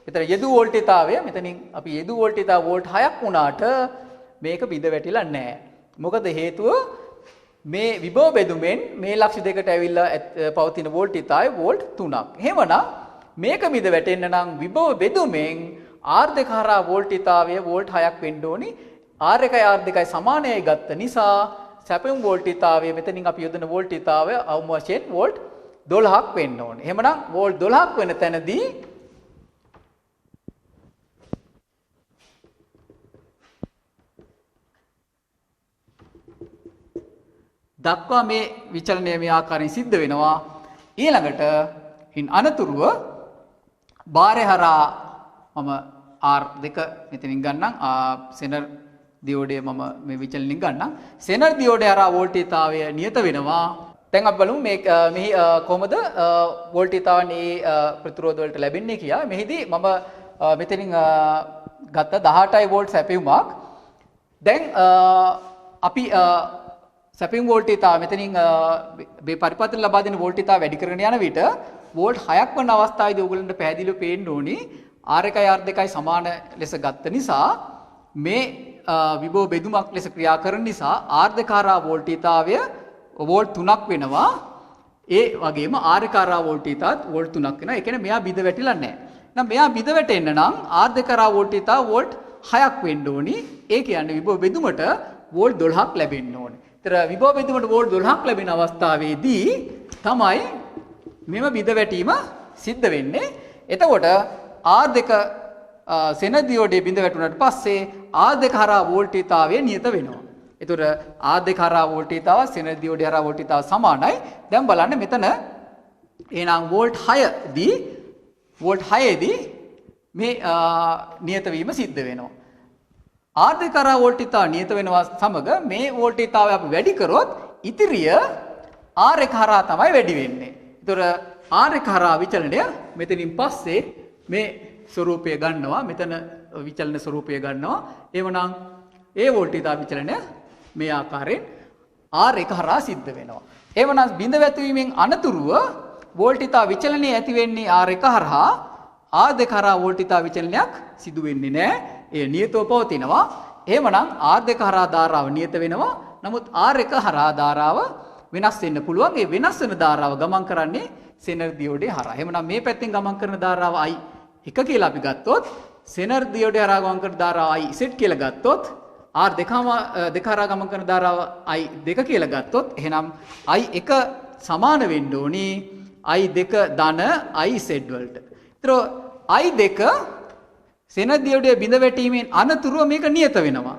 මෙතන යෙදු වෝල්ටේජතාවය මෙතනින් අපි යෙදු වෝල්ටේජතාව වෝල්ට් 6ක් වුණාට මේක බිඳ වැටිලා නැහැ. මොකද හේතුව මේ විභව බෙදුමෙන් මේ ලක්ෂ්‍ය දෙකට ඇවිල්ලා පවතින වෝල්ටේජතාවය වෝල්ට් 3ක්. එහෙමනම් මේක බිඳ වැටෙන්න නම් විභව බෙදුමෙන් R2 හරහා වෝල්ටේජතාවය වෝල්ට් 6ක් වෙන්න ඕනි. R1යි R2යි සමානයි ගත්ත නිසා සැපයුම් වෝල්ටේජතාවය මෙතනින් අපි යොදන වෝල්ටේජතාවය අවම වශයෙන් වෝල්ට් 12ක් වෙන්න ඕනේ. එහෙමනම් වෝල්ට් 12ක් වෙන තැනදී දක්වා මේ විචලනය මේ ආකාරයෙන් සිද්ධ වෙනවා. ඊළඟට ඉන් අනතුරුව භාරය හරහා මම R2 මෙතනින් ගන්නම්. සෙනර් දියෝඩය මම මේ විචලනින් ගන්නම්. සෙනර් දියෝඩය හරහා වෝල්ටේජතාවය නියත වෙනවා. දැන් අපි බලමු මේ මෙහි කොහොමද වෝල්ටේජතාවය මේ ප්‍රතිරෝධ වලට ලැබෙන්නේ කියලා. මෙහිදී මම මෙතනින් ගත්ත 18 වෝල්ට් සැපයුමක්. දැන් අපි සැපිම් වෝල්ටේජතාව මෙතනින් මේ පරිපත්‍ර ලබා දෙන වෝල්ටේජතාව වැඩි කරගෙන යන විට වෝල්ට් 6ක් වන අවස්ථාවේදී ඕගොල්ලන්ට පැහැදිලිව පේන්න ඕනි R1යි R2යි සමාන ලෙස ගත්ත නිසා මේ විභව බෙදුමක් ලෙස ක්‍රියා කරන නිසා R2 හරහා වෝල්ටේජතාවය වෝල්ට් 3ක් වෙනවා. ඒ වගේම R1 හරහා වෝල්ටේජතාවත් වෝල්ට් 3ක් වෙනවා. ඒ කියන්නේ මෙයා බිඳ වැටිලා නැහැ. එහෙනම් මෙයා බිඳ වැටෙන්න නම් R2 හරහා වෝල්ටේජතාව වෝල්ට් 6ක් වෙන්න ඕනි. ඒ කියන්නේ විභව බෙදුමට වෝල්ට් 12ක් ලැබෙන්න ඕනේ. ඒතර විභව බෙදුමට වෝල්ට් 12ක් ලැබෙන අවස්ථාවේදී තමයි මෙම බිඳ වැටීම සිද්ධ වෙන්නේ. එතකොට R2 සෙනර් දියෝඩයේ බිඳ වැටුණාට පස්සේ R2 හරහා වෝල්ටේජතාවය නියත වෙනවා. ඒතර R2 හරහා වෝල්ටේජතාව සෙනර් දියෝඩය හරහා වෝල්ටේජතාව සමානයි. දැන් බලන්න මෙතන එහෙනම් වෝල්ට් 6 දී මේ නියත වීම සිද්ධ වෙනවා. R2 හරහා වෝල්ටේජතාව නියත වෙනවා සමග මේ වෝල්ටේජතාවය අපි වැඩි කරොත් ඉතිරිය R1 හරහා තමයි වැඩි වෙන්නේ. ඒතර R1 හරහා විචලනය මෙතනින් පස්සේ මේ ස්වරූපය ගන්නවා. මෙතන විචලන ස්වරූපය ගන්නවා. එවනම් ඒ වෝල්ටේජතාව විචලනය මේ ආකාරයෙන් R1 හරහා සිද්ධ වෙනවා. එවනම් බිඳ වැටීමෙන් අනතුරුව වෝල්ටේජතාව විචලනය ඇති වෙන්නේ R1 හරහා. R දෙක හරහා වෝල්ටීතා විචලනයක් සිදු වෙන්නේ නැහැ. ඒ නියතව පවතිනවා. එහෙමනම් R දෙක හරහා ධාරාව නියත වෙනවා. නමුත් R1 හරහා ධාරාව වෙනස් වෙන්න පුළුවන්. ඒ වෙනස් වෙන ධාරාව ගමන් කරන්නේ සෙනර් දියෝඩේ හරහා. එහෙමනම් මේ පැත්තෙන් ගමන් කරන ධාරාව I1 කියලා අපි ගත්තොත් සෙනර් දියෝඩේ හරහා ගමන් කරන ධාරාව I2 කියලා ගත්තොත් R දෙක හරහා ගමන් කරන ධාරාව I2 කියලා ගත්තොත් එහෙනම් I1 සමාන වෙන්න ඕනි I2 ධන IZ වලට. ඒතර I2 සෙනර් දියෝඩේ බිඳ වැටීමෙන් අනතුරුව මේක නියත වෙනවා.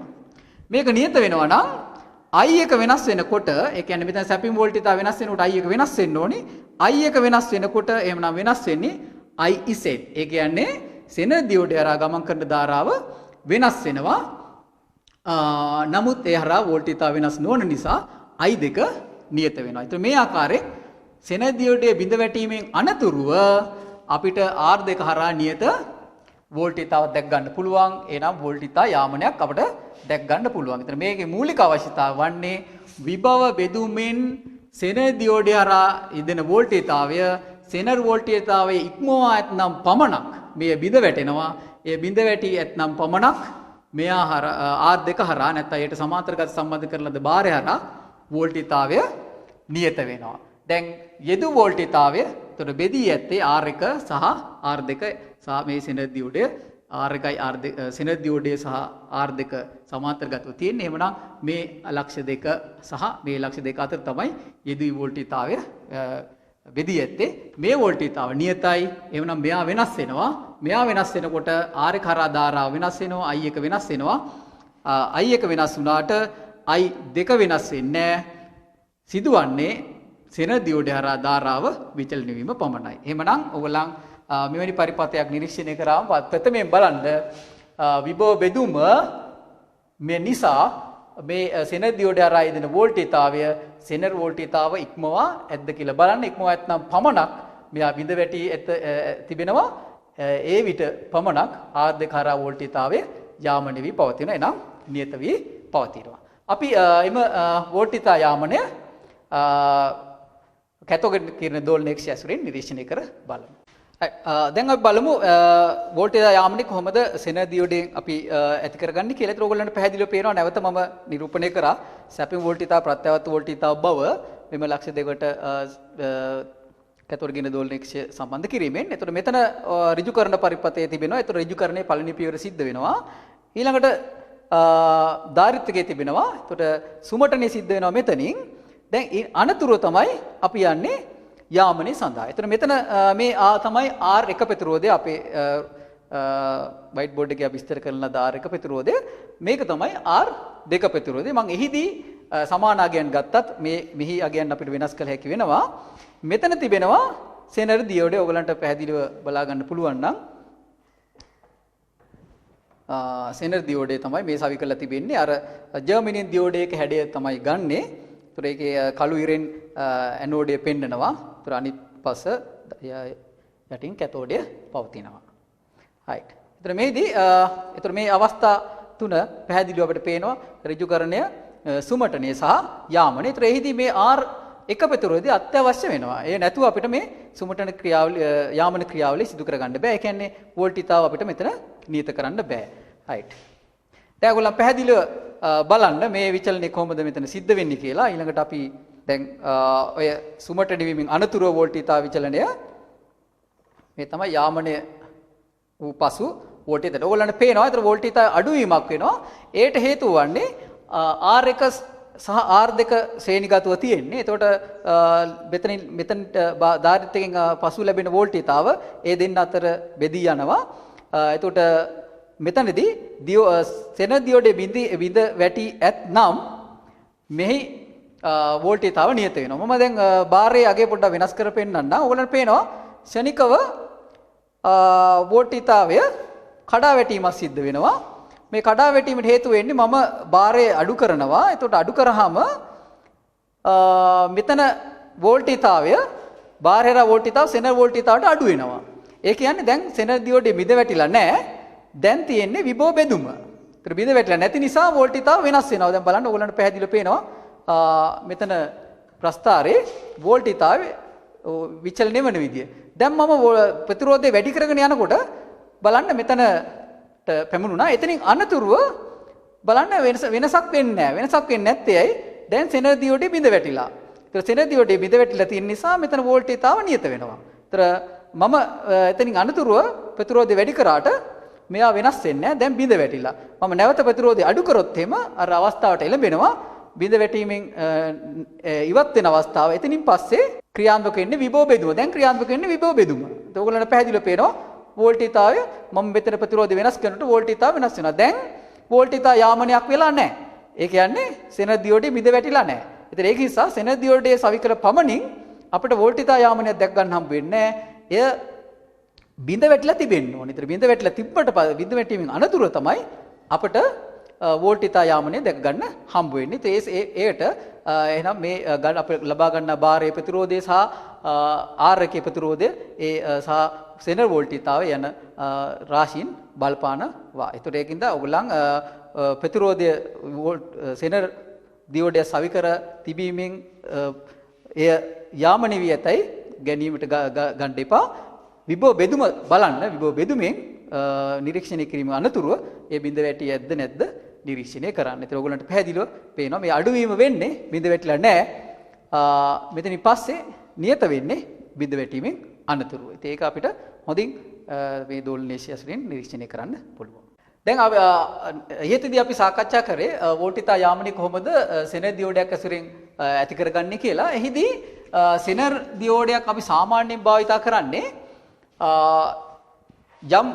මේක නියත වෙනවා නම් I1 වෙනස් වෙනකොට ඒ කියන්නේ මෙතන සැපිම් වෝල්ටීතා වෙනස් වෙනකොට I1 වෙනස් වෙන්න ඕනි. I1 වෙනස් වෙනකොට එහෙමනම් වෙනස් වෙන්නේ IZ. ඒ කියන්නේ සෙනර් දියෝඩේ හරහා ගමන් කරන ධාරාව වෙනස් වෙනවා. නමුත් ඒ හරහා වෝල්ටීතා වෙනස් නොවන නිසා I2 නියත වෙනවා. ඒතර මේ ආකාරයෙන් සෙනර් දියෝඩේ බිඳ වැටීමෙන් අනතුරුව අපිට R2 හරහා නියත වෝල්ටීතාවක් දැක් ගන්න පුළුවන්. එනම් වෝල්ටීතා යාමනයක් අපිට දැක් ගන්න පුළුවන්. ඒතර මේකේ මූලික අවශ්‍යතාව වන්නේ විභව බෙදුමින් සෙනර් දියෝඩේ හරහා ඉදෙන වෝල්ටීතාවය සෙනර් වෝල්ටීතාවයේ ඉක්මවා ඇතනම් පමණක් මේ බිඳ වැටෙනවා. ඒ බිඳ වැටි ඇතනම් පමණක් මෙයා R2 හරහා නැත්නම් ඒට සමාන්තරගත සම්බන්ධ කරන ලද බාරය හරහා වෝල්ටීතාවය නියත වෙනවා. දැන් යෙදු වෝල්ටීතාවය එතකොට බෙදී ඇත්තේ R1 සහ R2 සහ මේ සෙනර් දියෝඩය R1යි R2 සෙනර් දියෝඩය සහ R2 සමාන්තරගතව තියෙන්නේ. එහෙමනම් මේ ලක්ෂ දෙක සහ මේ ලක්ෂ දෙක අතර තමයි යෙදු වෝල්ටීතාවය බෙදී ඇත්තේ. මේ වෝල්ටීතාව නියතයි. එහෙමනම් මෙයා වෙනස් වෙනවා. මෙයා වෙනස් වෙනකොට R1 හරහා ධාරාව වෙනස් වෙනවා. I1 වෙනස් වෙනවා. I1 වෙනස් වුණාට I2 වෙනස් වෙන්නේ නැහැ. සිදුවන්නේ සෙනර් දියෝඩේ හරහා ධාරාව විචලන වීම පමණයි. එහෙමනම් ඔයගොල්ලන් මෙවැනි පරිපථයක් නිරීක්ෂණය කරාම ප්‍රථමයෙන් බලන්න විභව බෙදුම මේ නිසා මේ සෙනර් දියෝඩේ හරහා ඉදෙන වෝල්ටීතාවය සෙනර් වෝල්ටීතාව ඉක්මවා ඇද්ද කියලා බලන්න. ඉක්මවා ඇත්නම් පමණක් මෙයා බිඳ වැටි තිබෙනවා. ඒ විට පමණක් R2 හරහා වෝල්ටීතාවය යාමනය වී පවතිනවා. එනම් නියත වී පවතිනවා. අපි එම වෝල්ටීතා යාමනය කැතෝඩ් කිරණ දෝලනයේක් ඇසුරින් නිරීක්ෂණය කර බලමු. දැන් අපි බලමු වෝල්ටේජ් යාමනය කොහොමද සෙනර් දියෝඩයෙන් අපි ඇති කරගන්නේ කියලා. ඒතර ඕගොල්ලන්ට පැහැදිලිව පේනවා. නැවත මම නිරූපණය කරා සැපිම් වෝල්ටීතාව ප්‍රත්‍යවර්ත වෝල්ටීතාව බව මෙම ලක්ෂ දෙකට කැතෝඩ් කිරණ දෝලනයේක් සම්බන්ධ කිරීමෙන්. ඒතර මෙතන ඍජු කරන පරිපථයේ තිබෙනවා. ඒතර ඍජු කරණයේ පළවෙනි පියවර සිද්ධ වෙනවා. ඊළඟට ධාරිත්‍රිකයේ තිබෙනවා. ඒතර සුමටනේ සිද්ධ වෙනවා මෙතනින්. දැන් අනතුරුව තමයි අපි යන්නේ යාමනයේ සඳහා. එතන මෙතන මේ තමයි R1 ප්‍රතිරෝධය අපේ වයිට් බෝඩ් එකේ අපි විස්තර කරන ලද R1 ප්‍රතිරෝධය. මේක තමයි R2 ප්‍රතිරෝධය. මම එහිදී සමාන අගයන් ගත්තත් මෙහි අගයන් අපිට වෙනස් කළ හැකි වෙනවා. මෙතන තිබෙනවා සෙනර් දියෝඩේ. ඔයගලන්ට පැහැදිලිව බලා ගන්න පුළුවන් නම් සෙනර් දියෝඩේ තමයි මේ සවි කරලා තිබෙන්නේ. අර ජර්මනින් දියෝඩේක හැඩය තමයි ගන්නෙ. ඒතර ඒකේ කළු ඉරෙන් ඇනෝඩය පෙන්නනවා. ඒතර අනිත් පස යටින් කැතෝඩය පවතිනවා. right. ඒතර මේදී ඒතර මේ අවස්ථා තුන පැහැදිලිව අපිට පේනවා ඍජුකරණය, සුමටනය සහ යාමනය. ඒතර එහිදී මේ R1 ප්‍රතිරෝධය අත්‍යවශ්‍ය වෙනවා. ඒ නැතුව අපිට මේ සුමටන ක්‍රියාවලිය යාමන ක්‍රියාවලිය සිදු කරගන්න බෑ. ඒ කියන්නේ වෝල්ටීතාව අපිට මෙතන නියත කරන්න බෑ. right. දැන් ඔයගොල්ලන් පැහැදිලිව බලන්න මේ විචලනය කොහොමද මෙතන සිද්ධ වෙන්නේ කියලා. ඊළඟට අපි දැන් ඔය සුමටන වීමෙන් අනතුරුව වෝල්ටීතා විචලනය මේ තමයි යාමනය වූ පසු වෝල්ටීතාවට. ඔයගොල්ලන්ට පේනවා ඒතර වෝල්ටීතා අඩුවීමක් වෙනවා. ඒට හේතුව වන්නේ R1 සහ R2 ශ්‍රේණිගතව තියෙන්නේ. එතකොට මෙතන ධාරිත්‍රයෙන් පසු ලැබෙන වෝල්ටීතාව ඒ දෙන්න අතර බෙදී යනවා. එතකොට මෙතනදී සෙනර් දියෝඩේ බිඳ වැටි ඇත්නම් මෙහි වෝල්ටීතාව නියත වෙනවා. මම දැන් බාරයේ අගය පොඩ්ඩක් වෙනස් කර පෙන්නන්නම්. ඔයගොල්ලන්ට පේනවා ශනිකව වෝල්ටීතාවය කඩා වැටීමක් සිද්ධ වෙනවා. මේ කඩා වැටීමට හේතු වෙන්නේ මම බාරය අඩු කරනවා. එතකොට අඩු කරාම මෙතන වෝල්ටීතාවය බාහිර වෝල්ටීතාව සෙනර් වෝල්ටීතාවට අඩු වෙනවා. ඒ කියන්නේ දැන් සෙනර් දියෝඩේ බිඳ වැටිලා නැහැ. දැන් තියෙන්නේ විභව බෙදුම. ඒතර බිඳ වැටිලා නැති නිසා වෝල්ටීතාව වෙනස් වෙනවා. දැන් බලන්න ඕගොල්ලන්ට පැහැදිලිව පේනවා මෙතන ප්‍රස්ථාරයේ වෝල්ටීතාවය විචලනය වෙන විදිය. දැන් මම ප්‍රතිරෝධය වැඩි කරගෙන යනකොට බලන්න මෙතනට පැමුණුණා. එතනින් අනතුරුව බලන්න වෙනසක් වෙන්නේ නැහැ. වෙනසක් වෙන්නේ නැත්තේ ඇයි? දැන් සෙනර් දියෝඩේ බිඳ වැටිලා. ඒතර සෙනර් දියෝඩේ බිඳ වැටිලා තියෙන නිසා මෙතන වෝල්ටේජතාව නියත වෙනවා. ඒතර මම එතනින් අනතුරුව ප්‍රතිරෝධය වැඩි කරාට මෙයා වෙනස් වෙන්නේ නැහැ. දැන් බිඳ වැටිලා. මම නැවත ප්‍රතිරෝධය අඩු කරොත් එහෙම අර අවස්ථාවට එළඹෙනවා. බිඳ වැටීමෙන් ඉවත් වෙන අවස්ථාව. එතනින් පස්සේ ක්‍රියාත්මක වෙන්නේ විභව බෙදුම. දැන් ක්‍රියාත්මක වෙන්නේ විභව බෙදුම. ඒක ඔයගොල්ලන්ට පැහැදිලිව පේනවා. වෝල්ටේජතාවය මම මෙතන ප්‍රතිරෝධය වෙනස් කරනකොට වෝල්ටේජතාව වෙනස් වෙනවා. දැන් වෝල්ටේජතාව යාමනයක් වෙලා නැහැ. ඒ කියන්නේ සෙනර් දියෝඩේ බිඳ වැටිලා නැහැ. ඒතර ඒක නිසා සෙනර් දියෝඩේ සවිකර පමණින් අපිට වෝල්ටේජතාව යාමනයක් දැක් ගන්න හම්බ වෙන්නේ නැහැ. එය බිඳ වැටිලා තිබෙන්න ඕනේ. ඒතර බිඳ වැටිලා තිබ්බට බිඳ වැටීමෙන් අනතුරුව තමයි අපිට වෝල්ටේජතාව යාමනය දැක ගන්න හම්බ වෙන්නේ. ඒකට එහෙනම් මේ අප ලබා ගන්න බාරයේ ප්‍රතිරෝධය සහ R එකේ ප්‍රතිරෝධය සහ සෙනර් වෝල්ටේජතාවය යන රාශීන් බලපානවා. ඒතකොට ඒකින්ද ඔයගොල්ලන් ප්‍රතිරෝධය සෙනර් දියෝඩය සවිකර තිබීමෙන් එය යාමනය වී ඇතයි ගැනීමට ගන්න එපා. විභව බෙදුම බලන්න. විභව බෙදුමෙන් නිරීක්ෂණය කිරීම අනතුරුව ඒ බිඳ වැටි ඇද්ද නැද්ද නිරීක්ෂණය කරන්න. ඒතර ඔයගොල්ලන්ට පැහැදිලිව පේනවා මේ අඩුවීම වෙන්නේ බිඳ වැටිලා නැහැ. මෙතනින් පස්සේ නියත වෙන්නේ බිඳ වැටීමෙන් අනතුරුව. ඉතින් ඒක අපිට හොඳින් මේ දෝලනේශයස්යෙන් නිරීක්ෂණය කරන්න පුළුවන්. දැන් ඊයේදී අපි සාකච්ඡා කරේ වෝල්ටේජ යාමනය කොහොමද සෙනර් දියෝඩයක් ඇසුරෙන් ඇති කරගන්නේ කියලා. එහිදී සෙනර් දියෝඩයක් අපි සාමාන්‍යයෙන් භාවිතා කරන්නේ යම්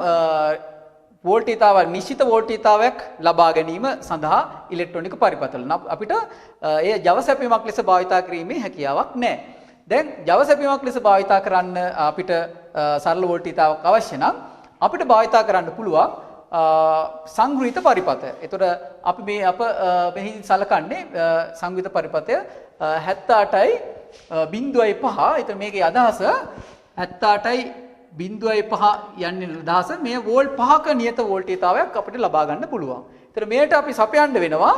වෝල්ටේජතාවක් නිශ්චිත වෝල්ටේජතාවයක් ලබා ගැනීම සඳහා ඉලෙක්ට්‍රොනික පරිපථවල. අපිට එය ජව සැපීමක් ලෙස භාවිතා කිරීමේ හැකියාවක් නැහැ. දැන් ජව සැපීමක් ලෙස භාවිතා කරන්න අපිට සරල වෝල්ටේජතාවක් අවශ්‍ය නම් අපිට භාවිතා කරන්න පුළුවන් සංග්‍රහිත පරිපථ. එතකොට අපි මේ මෙහි සලකන්නේ සංග්‍රහිත පරිපථය 78.5. එතකොට මේකේ අදහස 78.5 යන්නේ අදහස මේ වෝල්ට් 5ක නියත වෝල්ටේජතාවයක් අපිට ලබා ගන්න පුළුවන්. ඒතර මේකට අපි සපයන්න වෙනවා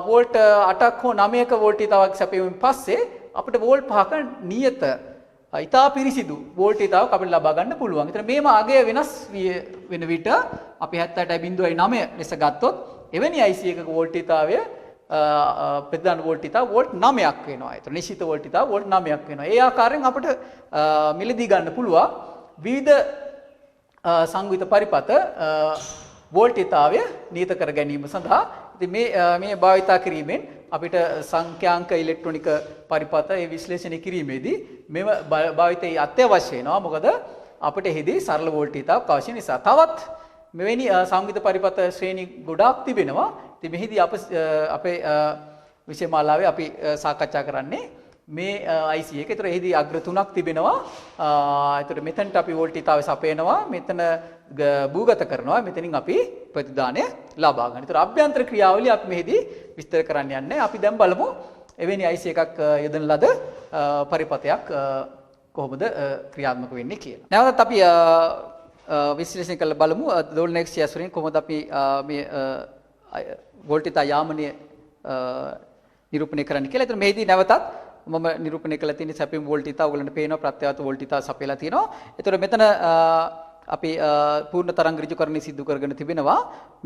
වෝල්ට් 8ක් හෝ 9ක වෝල්ටේජතාවක් සපයුමින් පස්සේ අපිට වෝල්ට් 5ක නියත ඉතා පිරිසිදු වෝල්ටේජතාවක් අපිට ලබා ගන්න පුළුවන්. ඒතර මේම අගය වෙනස් වෙන විට අපි 78.9 ලෙස ගත්තොත් එවැනි IC එකක වෝල්ටේජතාවය ප්‍රධාන වෝල්ටේජතාව වෝල්ට් 9ක් වෙනවා. ඒතර නිශ්චිත වෝල්ටේජතාව වෝල්ට් 9ක් වෙනවා. ඒ ආකාරයෙන් අපිට මිලදී ගන්න පුළුවන් විවිධ සංග්‍රහිත පරිපථ වෝල්ටේජතාවය නියත කර ගැනීම සඳහා. ඉතින් මේ භාවිතා කිරීමෙන් අපිට සංඛ්‍යාංක ඉලෙක්ට්‍රොනික පරිපථ ඒ විශ්ලේෂණය කිරීමේදී මෙව භාවිතය අත්‍යවශ්‍ය වෙනවා. මොකද අපිට එහිදී සරල වෝල්ටේජතාවක් අවශ්‍ය නිසා. තවත් මෙවැනි සංග්‍රහිත පරිපථ ශ්‍රේණි ගොඩාක් තිබෙනවා. ඉතින් මෙහිදී අපේ විෂය මාලාවේ අපි සාකච්ඡා කරන්නේ මේ IC එක. ඒතර එහිදී අග්‍ර තුනක් තිබෙනවා. ඒතර මෙතනට අපි වෝල්ටේජතාවය සපයනවා. මෙතන භූගත කරනවා. මෙතනින් අපි ප්‍රතිදානය ලබා ගන්න. ඒතර අභ්‍යන්තර ක්‍රියාවලිය අපි මෙහිදී විස්තර කරන්න යන්නේ. අපි දැන් බලමු එවැනි IC එකක් යොදන ලද පරිපථයක් කොහොමද ක්‍රියාත්මක වෙන්නේ කියලා. නැවතත් අපි විශ්ලේෂණය කරලා බලමු දෝලනයේක්ෂය ඇසුරින් කොහොමද අපි මේ වෝල්ටේජ යාමනය නිරූපණය කරන්න කියලා. ඒතර මෙහිදී නැවතත් මම නිරූපණය කළ තියෙන සැපීම් වෝල්ටේජතාව ඔයගලන්ට පේනවා ප්‍රත්‍යවර්ත වෝල්ටේජතාව සපයලා තියෙනවා. ඒතර මෙතන අපි පූර්ණ තරංග ඍජුකරණය සිදු කරගෙන තිබෙනවා.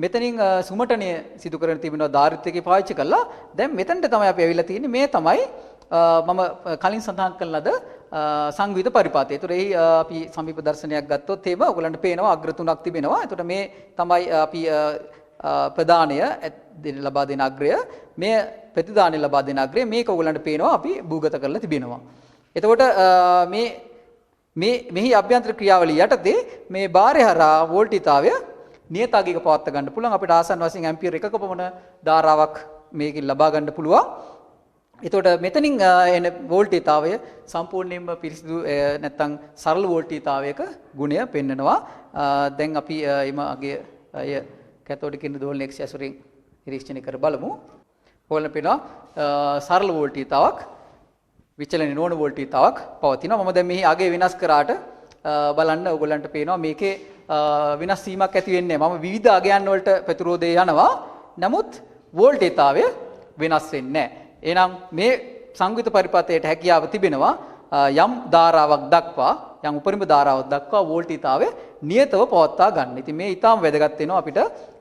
මෙතනින් සුමටණය සිදු කරගෙන තිබෙනවා ධාරිත්‍රකේ පාවිච්චි කරලා. දැන් මෙතනට තමයි අපි ඇවිල්ලා තියෙන්නේ. මේ තමයි මම කලින් සඳහන් කළ ලද සංග්‍රහිත පරිපථය. ඒතර එහි අපි සමීප දර්ශනයක් ගත්තොත් එහෙම ඔයගලන්ට පේනවා අග්‍ර තුනක් තිබෙනවා. ඒතර මේ තමයි අපි ප්‍රදානය ලබා දෙන අග්‍රය. මේ ප්‍රතිදානය ලබා දෙන අග්‍රය. මේක ඔයගලන්ට පේනවා අපි භූගත කරලා තිබෙනවා. එතකොට මෙහි අභ්‍යන්තර ක්‍රියාවලිය යටතේ මේ බාරය හරහා වෝල්ටේජතාවය නියතාගයක පවත්වා ගන්න පුළුවන්. අපිට ආසන්න වශයෙන් ඇම්පියර් එකක පමණ ධාරාවක් මේකෙන් ලබා ගන්න පුළුවන්. එතකොට මෙතනින් එන වෝල්ටේජතාවය සම්පූර්ණයෙන්ම පිරිසිදු නැත්නම් සරල වෝල්ටේජතාවයක ගුණය පෙන්වනවා. දැන් අපි එම අගය කැතෝඩික දෝලනයේක්ෂය ඇසුරින් නිරීක්ෂණය කර බලමු. ඔයගොල්ලන් පේනවා සරල වෝල්ටේජතාවක් විචලන නොවන වෝල්ටේජතාවක් පවතිනවා. මම දැන් මෙහි අගය වෙනස් කරාට බලන්න ඔයගොල්ලන්ට පේනවා මේකේ වෙනස් වීමක් ඇති වෙන්නේ නැහැ. මම විවිධ අගයන් වලට ප්‍රතිරෝධය යනවා. නමුත් වෝල්ටේජතාවය වෙනස් වෙන්නේ නැහැ. එහෙනම් මේ සංග්‍රහිත පරිපථයට හැකියාව තිබෙනවා යම් ධාරාවක් දක්වා යම් උපරිම ධාරාවක් දක්වා වෝල්ටීයතාවය නියතව පවත්වා ගන්න. ඉතින් මේ ඊටාම වැදගත් වෙනවා අපිට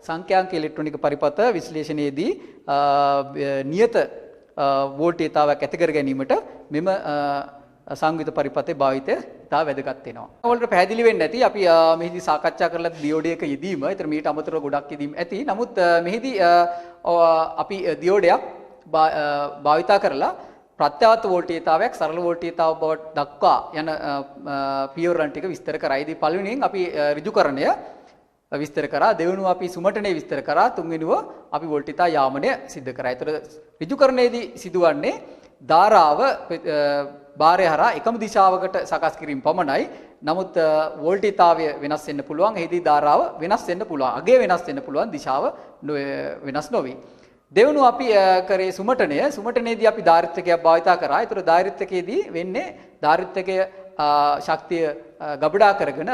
සංඛ්‍යාංක ඉලෙක්ට්‍රොනික පරිපථ විශ්ලේෂණයේදී නියත වෝල්ටීයතාවයක් ඇති කර ගැනීමට මෙම සංයුත පරිපථයේ භාවිතය ඉතා වැදගත් වෙනවා. ඔයාලට පැහැදිලි වෙන්නේ නැති අපි මෙහිදී සාකච්ඡා කරලා දියෝඩයක යෙදීම. ඒතර මීට අමතරව ගොඩක් යෙදීම් ඇති. නමුත් මෙහිදී අපි දියෝඩයක් භාවිතා කරලා ප්‍රත්‍යවර්ත වෝල්ටීයතාවයක් සරල වෝල්ටීයතාව බවට දක්වා යන පියවරන් ටික විස්තර කරා. ඉතින් පළවෙනියෙන් අපි ඍජුකරණය විස්තර කරා, දෙවෙනුව අපි සුමටනේ විස්තර කරා, තුන්වෙනුව අපි වෝල්ටීයතා යාමනය සිද්ධ කරා. ඒතර ඍජුකරණයේදී සිදුවන්නේ ධාරාව භාරය හරහා එකම දිශාවකට සකස් කිරීම පමණයි. නමුත් වෝල්ටීයතාවය වෙනස් වෙන්න පුළුවන්. එහිදී ධාරාව වෙනස් වෙන්න පුළුවන්. අගය වෙනස් වෙන්න පුළුවන්. දිශාව වෙනස් නොවේ. දෙවනුව අපි කරේ සුමටනය. සුමටනයේදී අපි ධාරිත්‍රකයක් භාවිතා කරා. ඒතර ධාරිත්‍රකයේදී වෙන්නේ ධාරිත්‍රකයේ ශක්තිය ගබඩා කරගෙන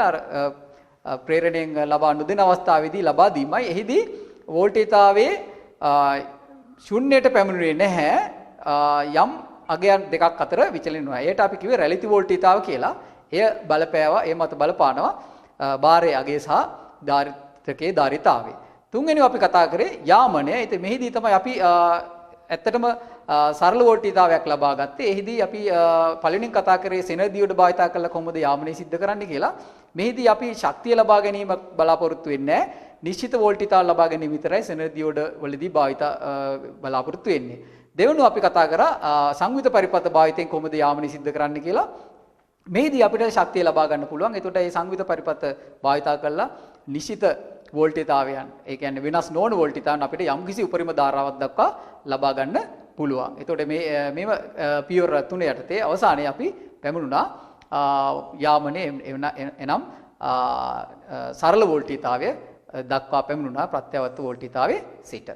ප්‍රේරණයෙන් ලබා නොදෙන අවස්ථාවේදී ලබා දීමයි. එහිදී වෝල්ටීයතාවයේ ශුන්‍යයට පැමිණෙන්නේ නැහැ. යම් අගයන් දෙකක් අතර විචලනය වෙනවා. ඒකට අපි කිව්වේ රැලිති වෝල්ටීයතාව කියලා. එය බලපෑවා, ඒ මත බලපානවා භාරයේ අගය සහ ධාරිත්‍රකයේ ධාරිතාවය. තුන්වෙනිව අපි කතා කරේ යාමනය. ඉතින් මෙහිදී තමයි අපි ඇත්තටම සරල වෝල්ටීයතාවයක් ලබා ගත්තේ. එහිදී අපි පළවෙනියෙන් කතා කරේ සෙනර් දියෝඩ භාවිතා කරලා කොහොමද යාමනය සිද්ධ කරන්නේ කියලා. මෙහිදී අපි ශක්තිය ලබා ගැනීම බලාපොරොත්තු වෙන්නේ නැහැ. නිශ්චිත වෝල්ටීයතාව ලබා ගැනීම විතරයි සෙනර් දියෝඩ වලදී භාවිතා බලාපොරොත්තු වෙන්නේ. දෙවෙනුව අපි කතා කරා සංයුත පරිපථ භාවිතයෙන් කොහොමද යාමනය සිද්ධ කරන්නේ කියලා. මෙහිදී අපිට ශක්තිය ලබා ගන්න පුළුවන්. එතකොට මේ සංයුත පරිපථ භාවිතා කරලා නිශ්චිත වෝල්ටීයතාවයන්, ඒ කියන්නේ වෙනස් නොවන වෝල්ටීයතාවයන් අපිට යම්කිසි උපරිම ධාරාවක් දක්වා ලබා ගන්න පුළුවන්. එතකොට මේව පියවර 3 යටතේ අවසානයේ අපි පැමුණුණා යාමනයේ එනම් සරල වෝල්ටීයතාවය දක්වා පැමුණුණා ප්‍රත්‍යවර්ත වෝල්ටීයතාවයේ සිට.